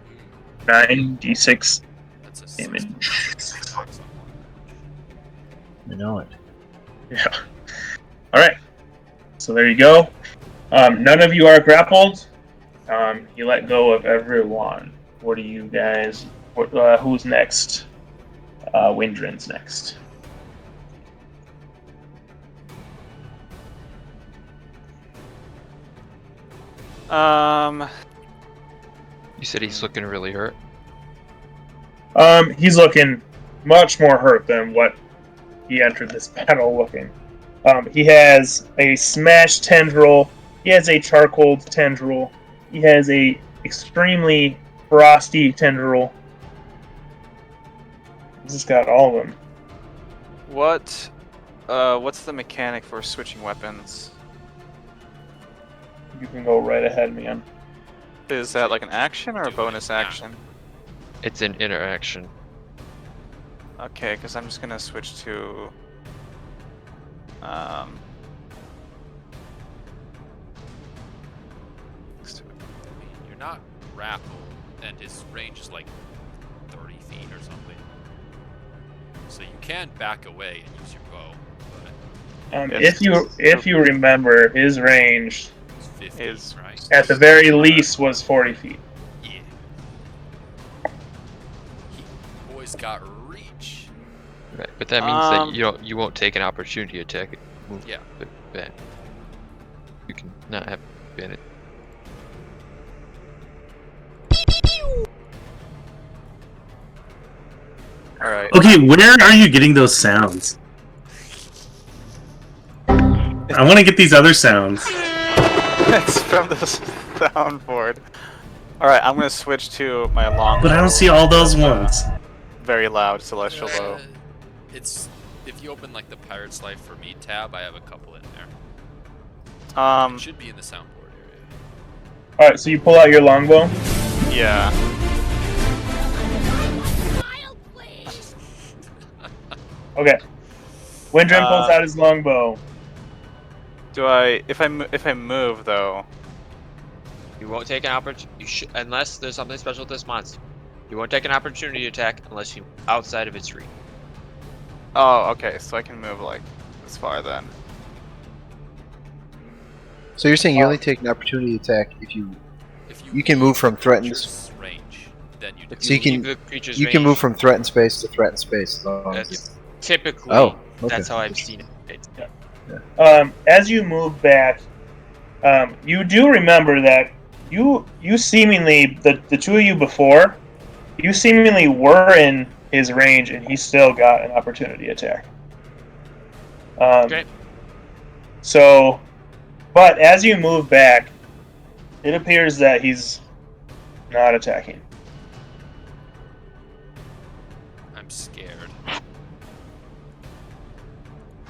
9d6 That's a damage. 6 on one. I know it. Yeah. Alright. So there you go. None of you are grappled. You let go of everyone. What do you guys... who's next? Windrin's next. You said he's looking really hurt. He's looking much more hurt than what he entered this battle looking. He has a smashed tendril. He has a charcoal tendril. He has a extremely frosty tendril. He's just got all of them. What's the mechanic for switching weapons? You can go right ahead, man. Is that like an action or a Do bonus it now. action? It's an interaction. Okay, because I'm just gonna switch to next to it. I mean, you're not grappled, and his range is like 30 feet or something. So you can back away and use your bow. But Yes. If you remember, his range it's 50, Is- right? at the very least was 40 feet. Yeah. He always got reach. Right, but that means that you won't take an opportunity attack. Move Yeah. back. You can not have advantage. All right. Okay, where are you getting those sounds? I want to get these other sounds. It's from the soundboard. All right, I'm gonna switch to my long. But I don't see all those ones. Very loud celestial bow. It's if you open like the Pirate's Life for Me tab, I have a couple in there. It should be in the soundboard area. Alright, so you pull out your longbow. Yeah. Okay. Windrin pulls out his longbow. Do I? If I move though. You won't take an opportunity unless there's something special with this monster. You won't take an opportunity attack unless you're outside of its reach. Oh, okay. So I can move like this far then. So you're saying you only take an opportunity attack if you If You can move from threatened- creature's range, then you do. If So you can- leave the creature's you can range, move from threatened space to threatened space as long as That's typically. Oh, okay. That's how I've seen it. As you move back, you do remember that you seemingly the two of you before, you seemingly were in his range, and he still got an opportunity attack. Okay. So, but as you move back, it appears that he's not attacking. I'm scared.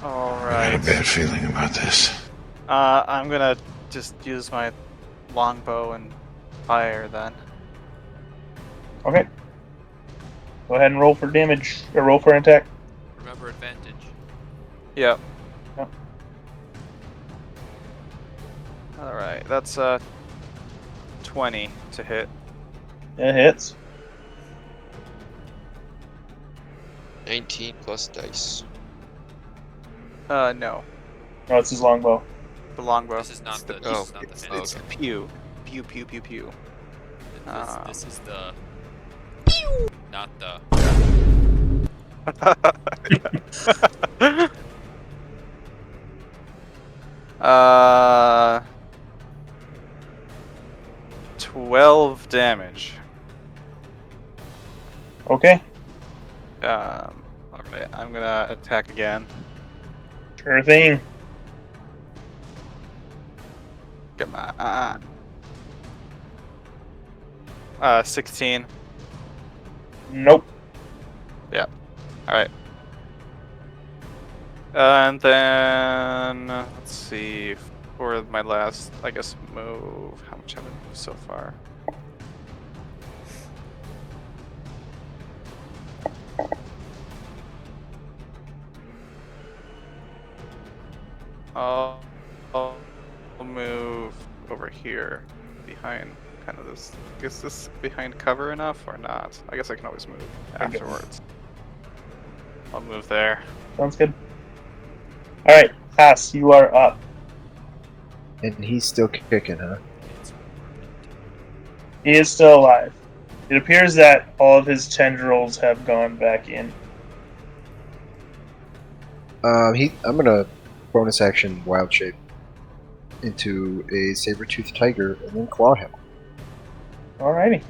All I got a right. bad feeling about this. I'm gonna just use my longbow and fire then. Okay. Go ahead and roll for damage, or roll for an attack. Remember advantage. Yep. Yep. All right. That's 20 to hit. It hits. 19 plus dice. No. No, it's his longbow. The longbow. This is not It's the. the, This is not the it's, fantasy. it's pew. Pew pew pew pew. This is the. Not the. $12 damage. Okay, Alright, I'm gonna attack again. sure thing. Come on. 16. Nope. Alright. And then, let's see, for my last, I guess, move, how much have I moved so far? I'll move over here, behind kind of this. Is this behind cover enough or not? I guess I can always move afterwards. I'll move there. Sounds good. All right, Haas, you are up. And he's still kicking, huh? He is still alive. It appears that all of his tendrils have gone back in. I'm gonna bonus action wild shape into a saber-toothed tiger and then claw him. Alrighty.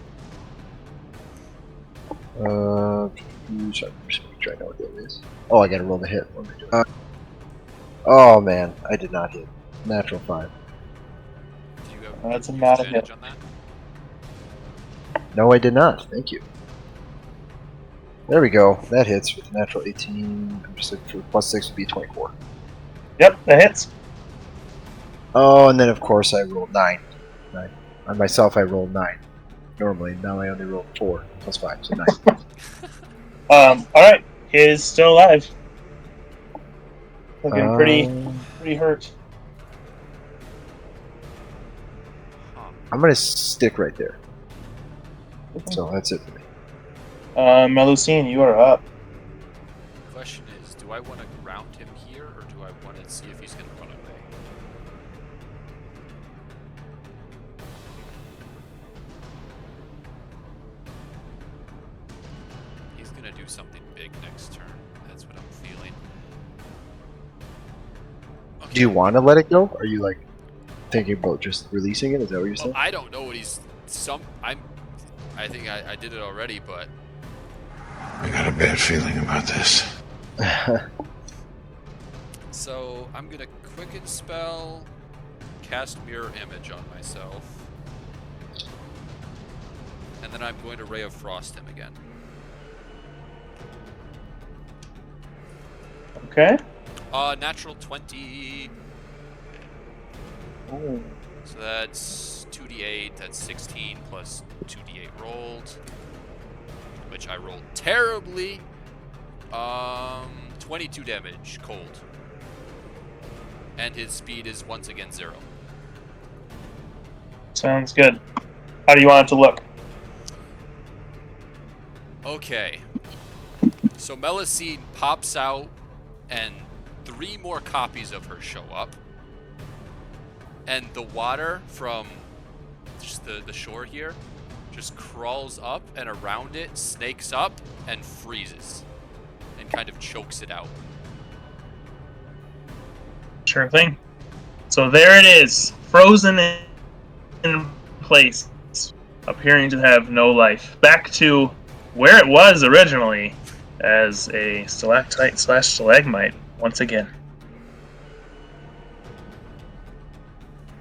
Sorry, just trying to know what that is. Oh, I gotta roll the hit. What am I doing? Oh man, I did not hit. Natural 5. Do you have That's a use not a advantage hit. on that? No, I did not. Thank you. There we go. That hits with a natural 18. I'm just looking for plus 6 would be 24. Yep, that hits. Oh, and then of course I rolled 9. On myself, I rolled 9. Normally, now I only rolled 4 plus 5, so 9. Alright, he is still alive. Looking pretty hurt. I'm gonna stick right there. So that's it for me. Melusine, you are up. Question is, do I want to ground him here, or do I want to see if he's going to run away? He's going to do something big next turn. That's what I'm feeling. Okay. Do you want to let it go? Are you like thinking about just releasing it? Is that what you're Well, saying? I don't know what he's... I think I did it already, but... I got a bad feeling about this. So, I'm going to Quicken Spell, cast Mirror Image on myself. And then I'm going to Ray of Frost him again. Okay. Natural 20. Ooh. So that's 2d8, that's 16 plus 2d8 rolled. Which I rolled terribly. 22 damage, cold. And his speed is once again 0. Sounds good. How do you want it to look? Okay. So Melusine pops out, and 3 more copies of her show up. And the water from just the shore here just crawls up and around it, snakes up, and freezes. And kind of chokes it out. Sure thing. So there it is, frozen in place, appearing to have no life. Back to where it was originally, as a stalactite / stalagmite once again.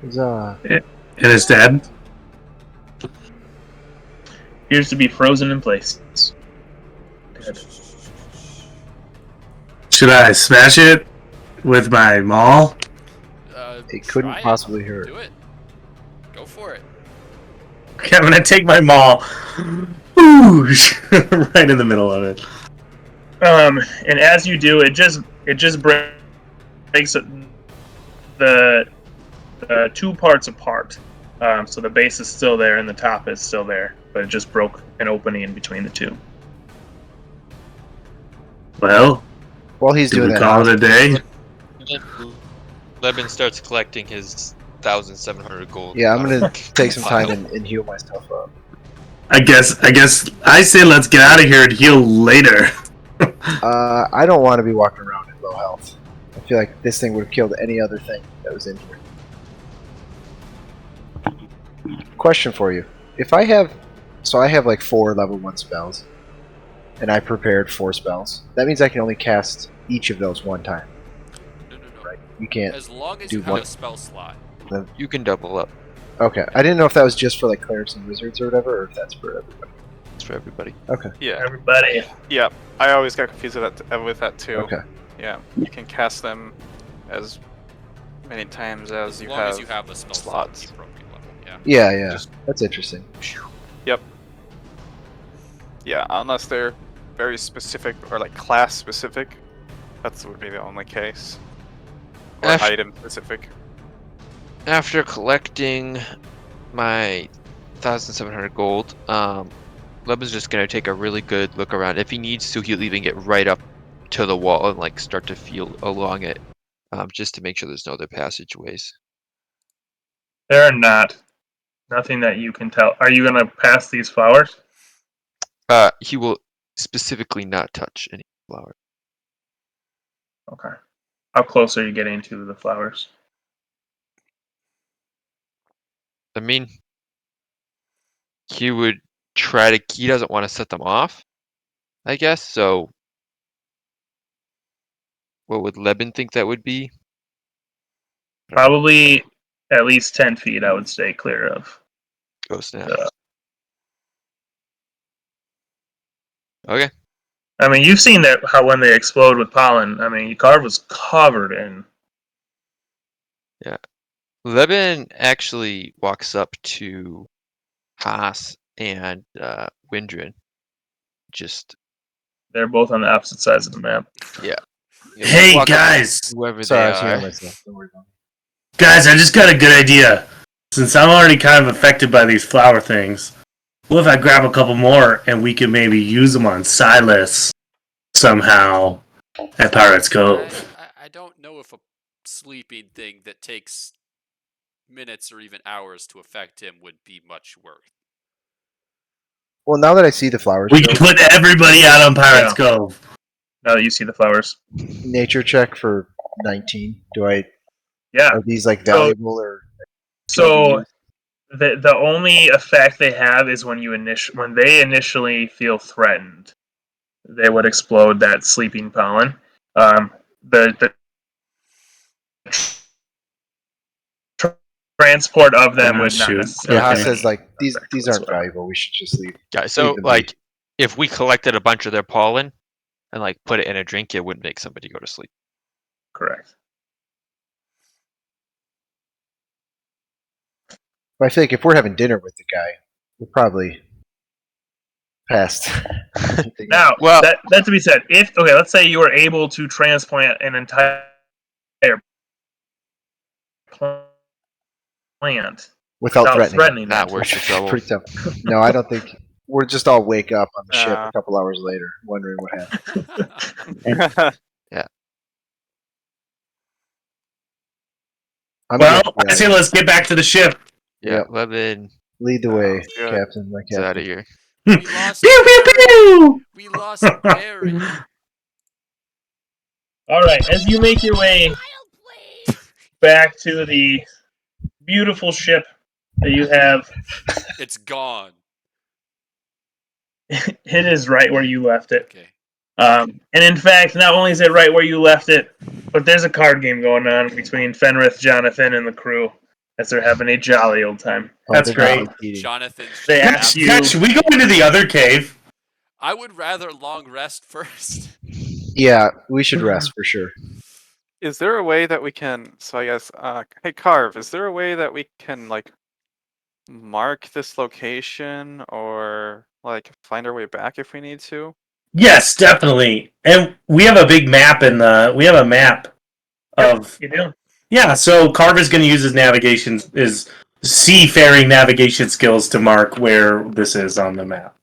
Huzzah. It is dead. Appears to be frozen in place. Dead. Should I smash it with my maul? It couldn't Try it. possibly hurt. Do it. Go for it. Okay, I'm gonna take my maul. Whoosh! Right in the middle of it. And as you do, it just breaks the 2 parts apart. So the base is still there and the top is still there, but it just broke an opening in between the 2. Well, While he's did doing we that, call it a day? Lebin starts collecting his 1,700 gold. yeah, I'm gonna take some time and heal myself up. I guess I say let's get out of here and heal later. I don't want to be walking around at low health. I feel like this thing would have killed any other thing that was in here. Question for you. If I have... So I have like 4 level 1 spells. And I prepared 4 spells. That means I can only cast each of those one time. No. Right? You can't... As long as do you have one- a spell slot. You can double up. Okay. I didn't know if that was just for like clerics and wizards or whatever, or if that's for everybody. It's for everybody. Okay. Yeah. Everybody. Yeah. I always got confused with that too. Okay. Yeah. You can cast them as many times as As you long have as you have a spell slot at slots. the appropriate level. Yeah. Yeah, yeah. Just- That's interesting. Yeah, unless they're very specific or like class specific. That would be the only case. Or Af- item specific. After collecting my 1,700 gold, Levin's just gonna take a really good look around. If he needs to, he'll even get right up to the wall and like start to feel along it, just to make sure there's no other passageways. There are not. Nothing that you can tell. Are you going to pass these flowers? He will specifically not touch any flower. Okay. How close are you getting to the flowers? I mean, he would try to. He doesn't want to set them off, I guess. So, what would Levin think that would be? I don't know. Probably at least 10 feet, I would stay clear of. Oh snap. Uh, Okay. I mean, you've seen that how when they explode with pollen. I mean, Carve was covered in. Levin actually walks up to Haas and Windrin. Just They're both on the opposite sides of the map. Hey walk up to guys, whoever Sorry, I they was hearing are. myself. Don't worry about it. guys, I just got a good idea. Since I'm already kind of affected by these flower things, what if I grab a couple more and we can maybe use them on Silas somehow at Pirates Cove? I don't know if a sleeping thing that takes minutes or even hours to affect him would be much worth. Well, now that I see the flowers, We Joe, can put everybody out on Pirates Yeah. Cove. Now that you see the flowers. nature check for 19. Yeah. Are these like valuable or? So the only effect they have is when when they initially feel threatened, they would explode that sleeping pollen. The transport of them Oh, would not shoot. necessarily. Yeah, Haas Okay. says like these effect aren't whatsoever. valuable. We should just leave. Yeah, so Leave them be. like if we collected a bunch of their pollen and like put it in a drink, it wouldn't make somebody go to sleep. Correct. But I feel like if we're having dinner with the guy, we're probably past. anything Now, Well- that to be said, if let's say you were able to transplant an entire plant without threatening. threatening Not them. worth the trouble. Pretty tough. No, I don't think we're just all wake up on the ship Uh. a couple hours later, wondering what happened. I'm Well, good. I say let's get back to the ship. Yeah, Yep. Levin Lead the way, Sounds good. Captain. My is out of captain. here. We lost Pew pew Barry. pew. We lost Barry. All right, as you make your way back to the beautiful ship that you have, It's gone. it is right where you left it. Okay. And in fact, not only is it right where you left it, but there's a card game going on between Fenrith, Jonathan, and the crew as they're having a jolly old time. Oh, That's they're great. not repeating. Jonathan's They just asked absolute- you- Guys, should we go into the other cave? I would rather long rest first. Yeah, we should rest for sure. Is there a way that we can? So I guess, hey Carve, is there a way that we can like mark this location or like find our way back if we need to? Yes, definitely. And we have a big map we have a map of You do? yeah, so Carver's going to use his seafaring navigation skills to mark where this is on the map.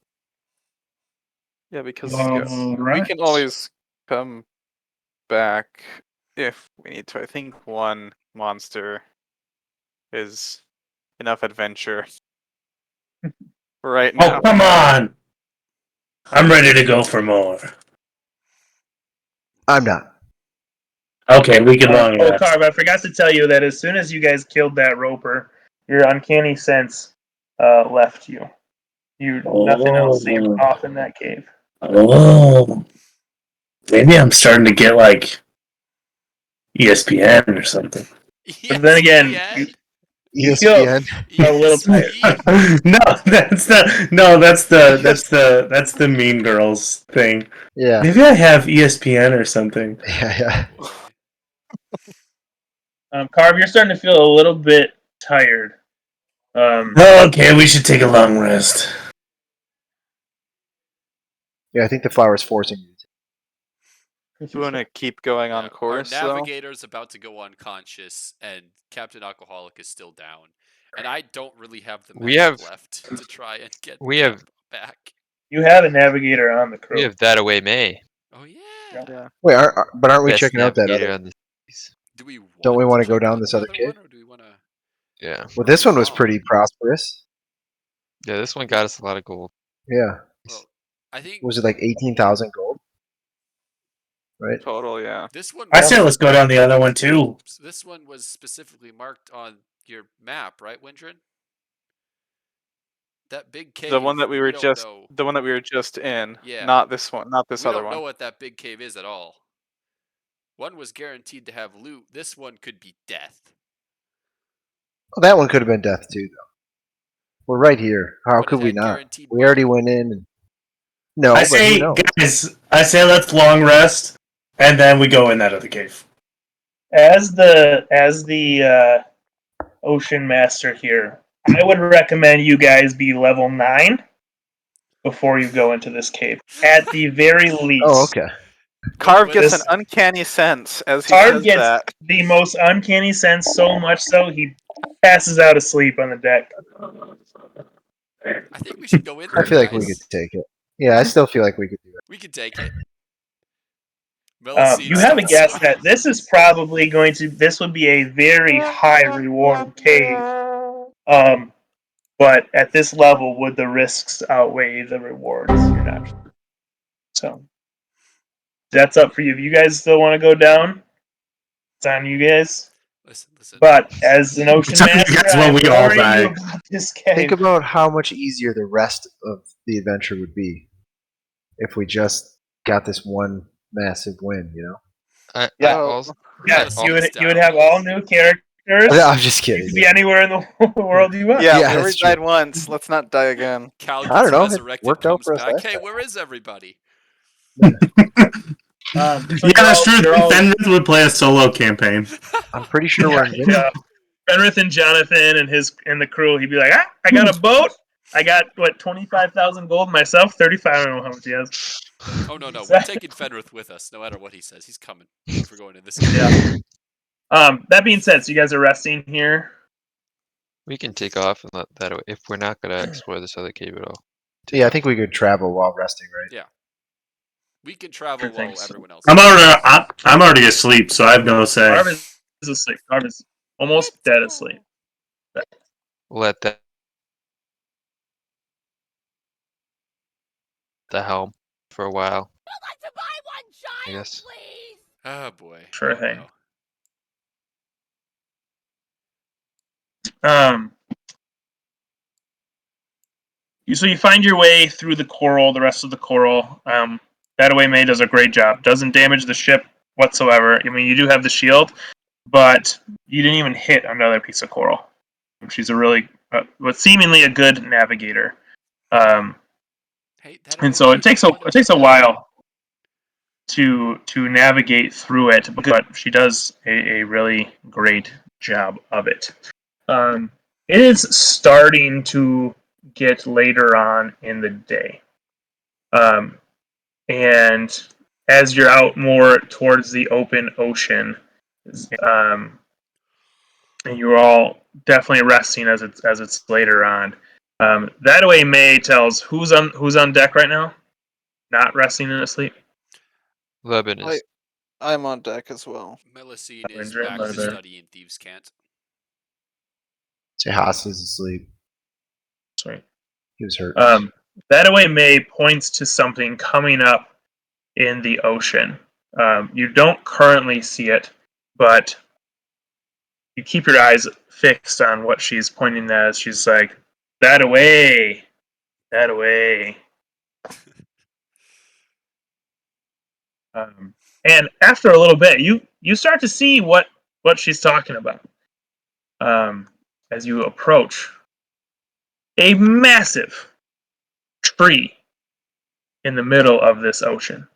Yeah, because All we right. can always come back if we need to. I think one monster is enough adventure for right now. Oh, come on! I'm ready to go for more. I'm not. Okay, we can long rest. Carve, I forgot to tell you that as soon as you guys killed that roper, your uncanny sense left you. Nothing else seemed off in that cave. Oh, maybe I'm starting to get like ESPN or something. But then again, ESPN? you feel ESPN. a little tired. ESP? That's the Mean Girls thing. Yeah. Maybe I have ESPN or something. Yeah. Carve, you're starting to feel a little bit tired. Okay, we should take a long rest. Yeah, I think the flower's forcing you. Do you want to keep going on Yeah, course, our though? navigator's about to go unconscious, and Captain Alcoholic is still down. And I don't really have the We magic have- left to try and get we Cap have- back. You have a navigator on the crew. We have that away May. Oh yeah. Yeah. Wait, but aren't we Best checking out that navigator other? on the seas. Do we Don't we want wanna to go check down out this the other cave? one, or do we want to? Yeah. Well, this one was Oh. pretty prosperous. Yeah, this one got us a lot of gold. Yeah. Well, I think Was it like 18,000 gold? Right. Total, yeah. this one. I say let's go down the other one too. This one was specifically marked on your map, right, Windrin? That big cave. The one that we were don't just know. the one that we were just in. Yeah. Not this one. Not this We other don't know one. what that big cave is at all. One was guaranteed to have loot. This one could be death. Well, that one could have been death too, though. We're right here. How But it could we had not? guaranteed We already money. went in. And... No, I but who say, knows? guys, let's long rest, and then we go in that other cave. As the ocean master here, I would recommend you guys be level 9 before you go into this cave. At the very least. Oh, okay. Carve gets this- an uncanny sense as he Carve says gets that. the most uncanny sense, so much so he passes out asleep on the deck. I think we should go in I there, feel like we guys. could take it. Yeah, I still feel like we could do it. We could take it. You have a guess that this is probably this would be a very high reward cave. But at this level, would the risks outweigh the rewards? You're not sure. So that's up for you. If you guys still want to go down, it's on you guys. Listen. But as an ocean It's on you master, guys when I'm we all warning die. you about this cave. Think about how much easier the rest of the adventure would be if we just got this one massive win, you know? Yeah. Also, Yes, All you would this you would down. have all new characters. I'm just You kidding. could be anywhere in the world you want. Yeah, Yeah, we already that's true. died once. Let's not die again. Cal I gets don't know, it resurrected, worked out comes for us back. last Hey, time. where is everybody? So Yeah, you're that's all- true. you're all- Fenris would play a solo campaign. I'm pretty sure we're in Yeah. Fenrith and Jonathan and the crew, he'd be like, I got a boat. I got 25,000 gold myself. 35. I don't know how much he has. Oh no, we're taking Fenrith with us, no matter what he says. He's coming if we're going to this. Game. Yeah. That being said, so you guys are resting here. we can take off and let that away if we're not gonna explore this other cave at all. Yeah, I think we could travel while resting, right? We can travel Sure while think so. everyone else. I'm already asleep, so I have no say. Carv is asleep. Carv is almost dead asleep. We'll let that the helm for a while. I guess. Oh boy. Sure Oh, thing. no. So you find your way through the coral, the rest of the coral. That away May does a great job. Doesn't damage the ship whatsoever. I mean, you do have the shield, but you didn't even hit another piece of coral. She's a really, but seemingly a good navigator. Hey, that And so it takes a while to navigate through it, but she does a really great job of it. It is starting to get later on in the day, and as you're out more towards the open ocean, and you're all definitely resting as it's later on. That way, May tells who's on deck right now, not resting and asleep. Leben is I'm on deck as well. Melusine is Windrin, back to Leather. studying Thieves' Cant. Say Haas is asleep. Sorry. He was hurt. That away May points to something coming up in the ocean. You don't currently see it, but you keep your eyes fixed on what she's pointing at. She's like, that away, that away. And after a little bit, you start to see what she's talking about. As you approach a massive tree in the middle of this ocean,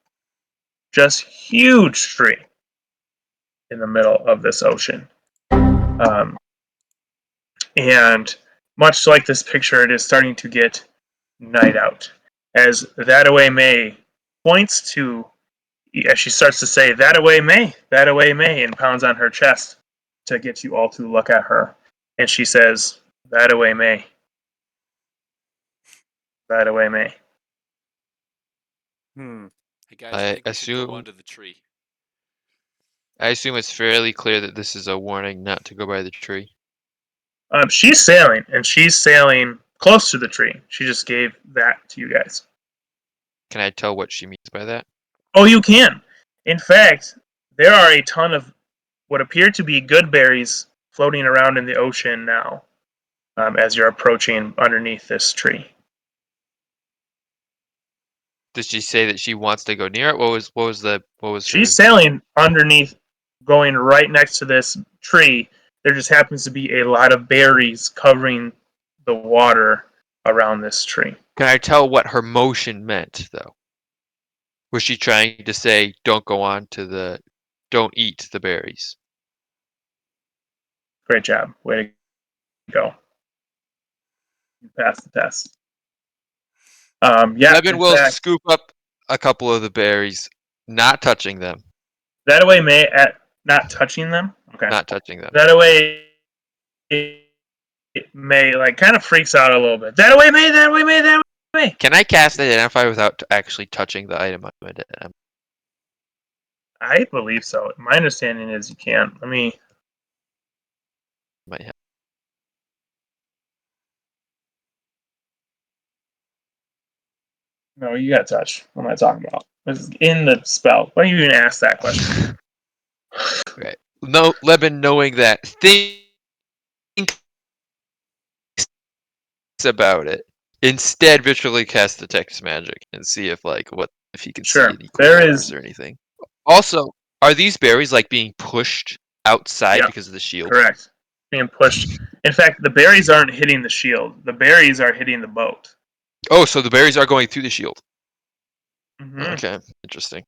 just huge tree in the middle of this ocean. And much like this picture, it is starting to get night out. As that away May points to, as she starts to say, that away May, and pounds on her chest to get you all to look at her. And she says, that away May. That away May. Hey guys, I I think we should go assume- onto the tree. I assume it's fairly clear that this is a warning not to go by the tree. She's sailing, and she's sailing close to the tree. She just gave that to you guys. Can I tell what she means by that? Oh, you can. In fact, there are a ton of what appear to be good berries floating around in the ocean now, as you're approaching underneath this tree. Does she say that she wants to go near it? What was She's her... sailing underneath, going right next to this tree. There just happens to be a lot of berries covering the water around this tree. Can I tell what her motion meant, though? Was she trying to say, don't eat the berries? Great job. Way to go. You passed the test. Yeah, Levin in will fact, scoop up a couple of the berries, not touching them. that away May at not touching them. Okay. Not touching them. That away May like kind of freaks out a little bit. That away May. That away May. That away May. Can I cast Identify without actually touching the item? I believe so. My understanding is you can. Let me. Might have. No, you got touch. What am I talking about? It's in the spell. Why do you even ask that question? Right. No, Levin, knowing that, think about it. Instead, virtually cast Detect Magic and see if he can Sure. see any There clues is- or anything. Also, are these berries being pushed outside Yep. because of the shield? Correct. Being pushed. In fact, the berries aren't hitting the shield. The berries are hitting the boat. Oh, so the berries are going through the shield. Mm-hmm. Okay, interesting.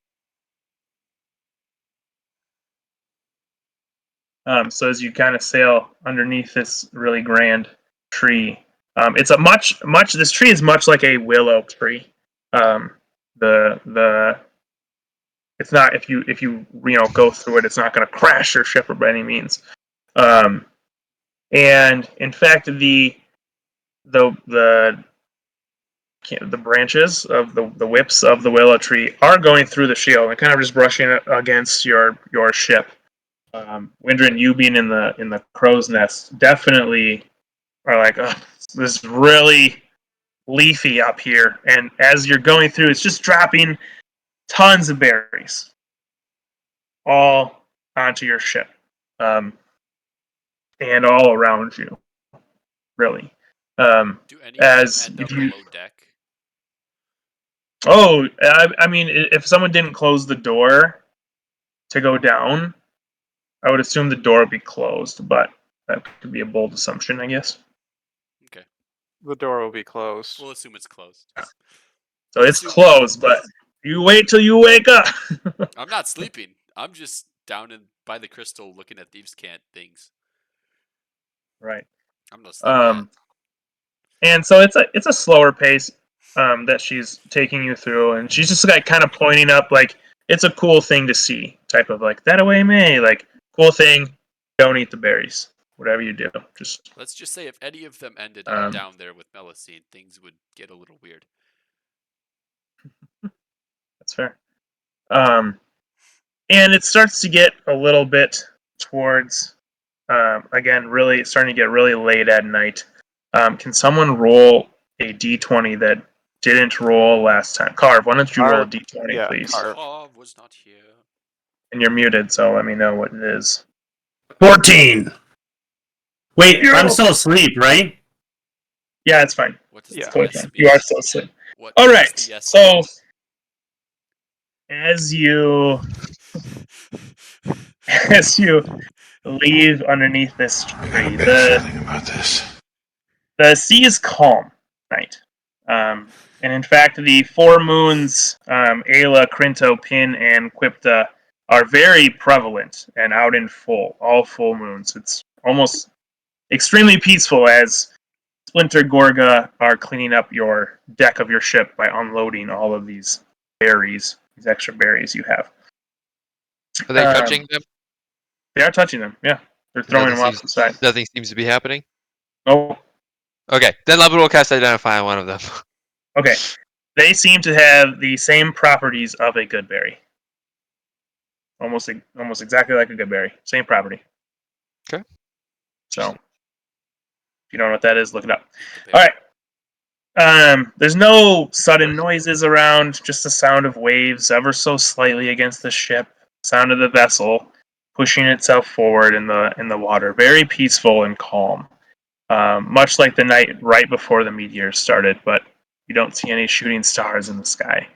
So as you kind of sail underneath this really grand tree, it's a much. This tree is much like a willow tree. The it's not if you go through it, it's not going to crash your ship by any means. And in fact, the branches of the whips of the willow tree are going through the shield and kind of just brushing it against your ship. Windrin, you being in the crow's nest, definitely are like, oh, this is really leafy up here. And as you're going through, it's just dropping tons of berries all onto your ship, and all around you, really. Do any As of them if end you- up below deck? Oh, I mean, if someone didn't close the door to go down, I would assume the door would be closed, but that could be a bold assumption, I guess. Okay, The door will be closed. we'll assume it's closed. So it's closed, but you wait till you wake up. I'm not sleeping. I'm just down by the crystal looking at thieves' cant things. Right. I'm not sleeping And so it's a slower pace that she's taking you through, and she's just like kind of pointing up, like it's a cool thing to see, type of like that away May, like cool thing. Don't eat the berries. Whatever you do, just yet. Let's just say if any of them ended up Um, down there with Melusine, things would get a little weird. that's fair. And it starts to get a little bit towards, again, really starting to get really late at night. Can someone roll a d20 that didn't roll last time? Carve, why don't you roll a Carve, d20, yeah, please? Carve. Oh, was not here. And you're muted, so let me know what it is. 14. Wait, Yo! I'm still asleep, right? Yeah, it's fine. What does Yeah. the Totally yes fine. mean? You are still asleep. What All does right. the yes So mean? as you as you leave underneath this I got a tree, bad feeling about this. the sea is calm tonight. And in fact, the four moons, Ayla, Crinto, Pin, and Quipta, are very prevalent and out in full, all full moons. It's almost extremely peaceful as Splinter Gorga are cleaning up your deck of your ship by unloading all of these berries, these extra berries you have. Are they Um, touching them? They are touching them, yeah. They're throwing them off to the side. Nothing seems to be happening. Oh, Okay, then Leopard will cast Identify on one of them. okay. They seem to have the same properties of a good berry. Almost exactly like a good berry. Same property. Okay. So, if you don't know what that is, look it up. Eat the All berry. right. There's no sudden noises around, just the sound of waves ever so slightly against the ship. Sound of the vessel pushing itself forward in the water. Very peaceful and calm. Much like the night right before the meteors started, but you don't see any shooting stars in the sky.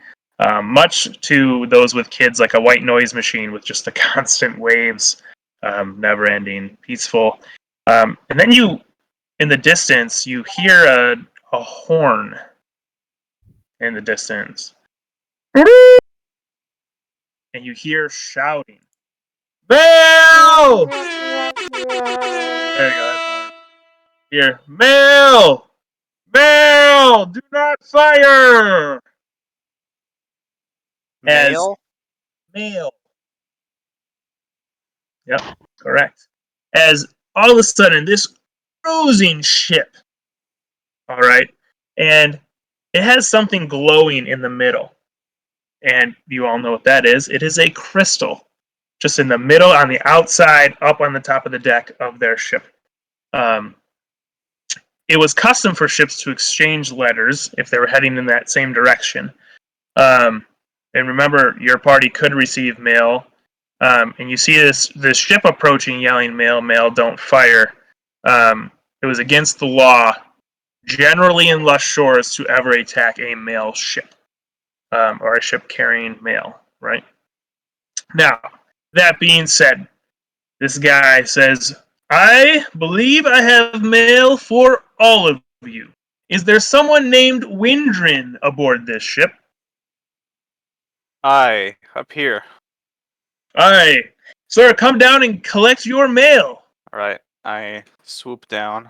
Much to those with kids, like a white noise machine with just the constant waves, never ending, peaceful. And then in the distance, you hear a horn in the distance. And you hear shouting. Mail! There you go. That's better. Here, mail! Mail! Do not fire! As Male? mail. Yep, correct. As all of a sudden, this cruising ship, all right, and it has something glowing in the middle. And you all know what that is. It is a crystal, just in the middle, on the outside, up on the top of the deck of their ship. Um, it was custom for ships to exchange letters if they were heading in that same direction. And remember, your party could receive mail. And you see this ship approaching, yelling, "Mail, mail, don't fire." It was against the law, generally in Lush Shores, to ever attack a mail ship or a ship carrying mail. Right now, that being said, this guy says, "I believe I have mail for all of you. Is there someone named Windrin aboard this ship?" Aye, up here. Aye. Sir, come down and collect your mail. Alright, I swoop down.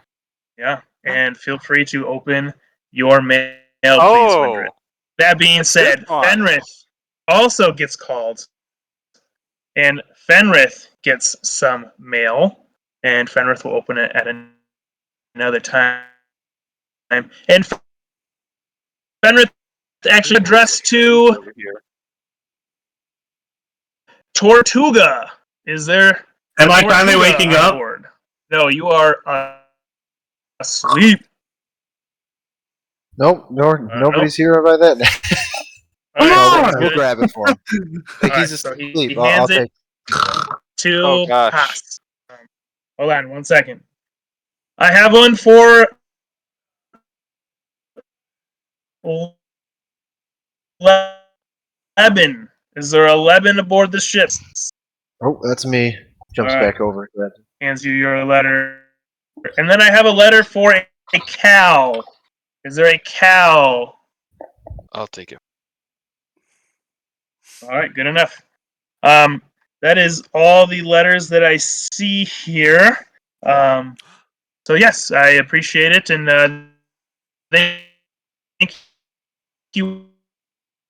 Yeah, and feel free to open your mail, please, Windrin. Oh! That being It's this said, one. Fenrith also gets called, and Fenrith gets some mail, and Fenrith will open it at another time. And Fenrith actually addressed to Over here. Tortuga. Is there Am I Tortuga finally waking on up? board? No, you are asleep. Nope, nobody's here by that. All Come right, No, sounds on! we'll good. grab it for him. Think All he's right, so asleep. he I'll hands it take. to Oh, gosh. Haas. Hold on 1 second. I have one for Leben. Is there a Leben aboard the ship? Oh, that's me. Jumps All right. back over. Grabs it. Hands you your letter. And then I have a letter for a Cal. Is there a Cal? I'll take it. All right, good enough. That is all the letters that I see here. So yes, I appreciate it, and thank you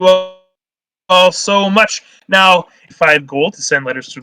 all so much. Now, 5 gold to send letters to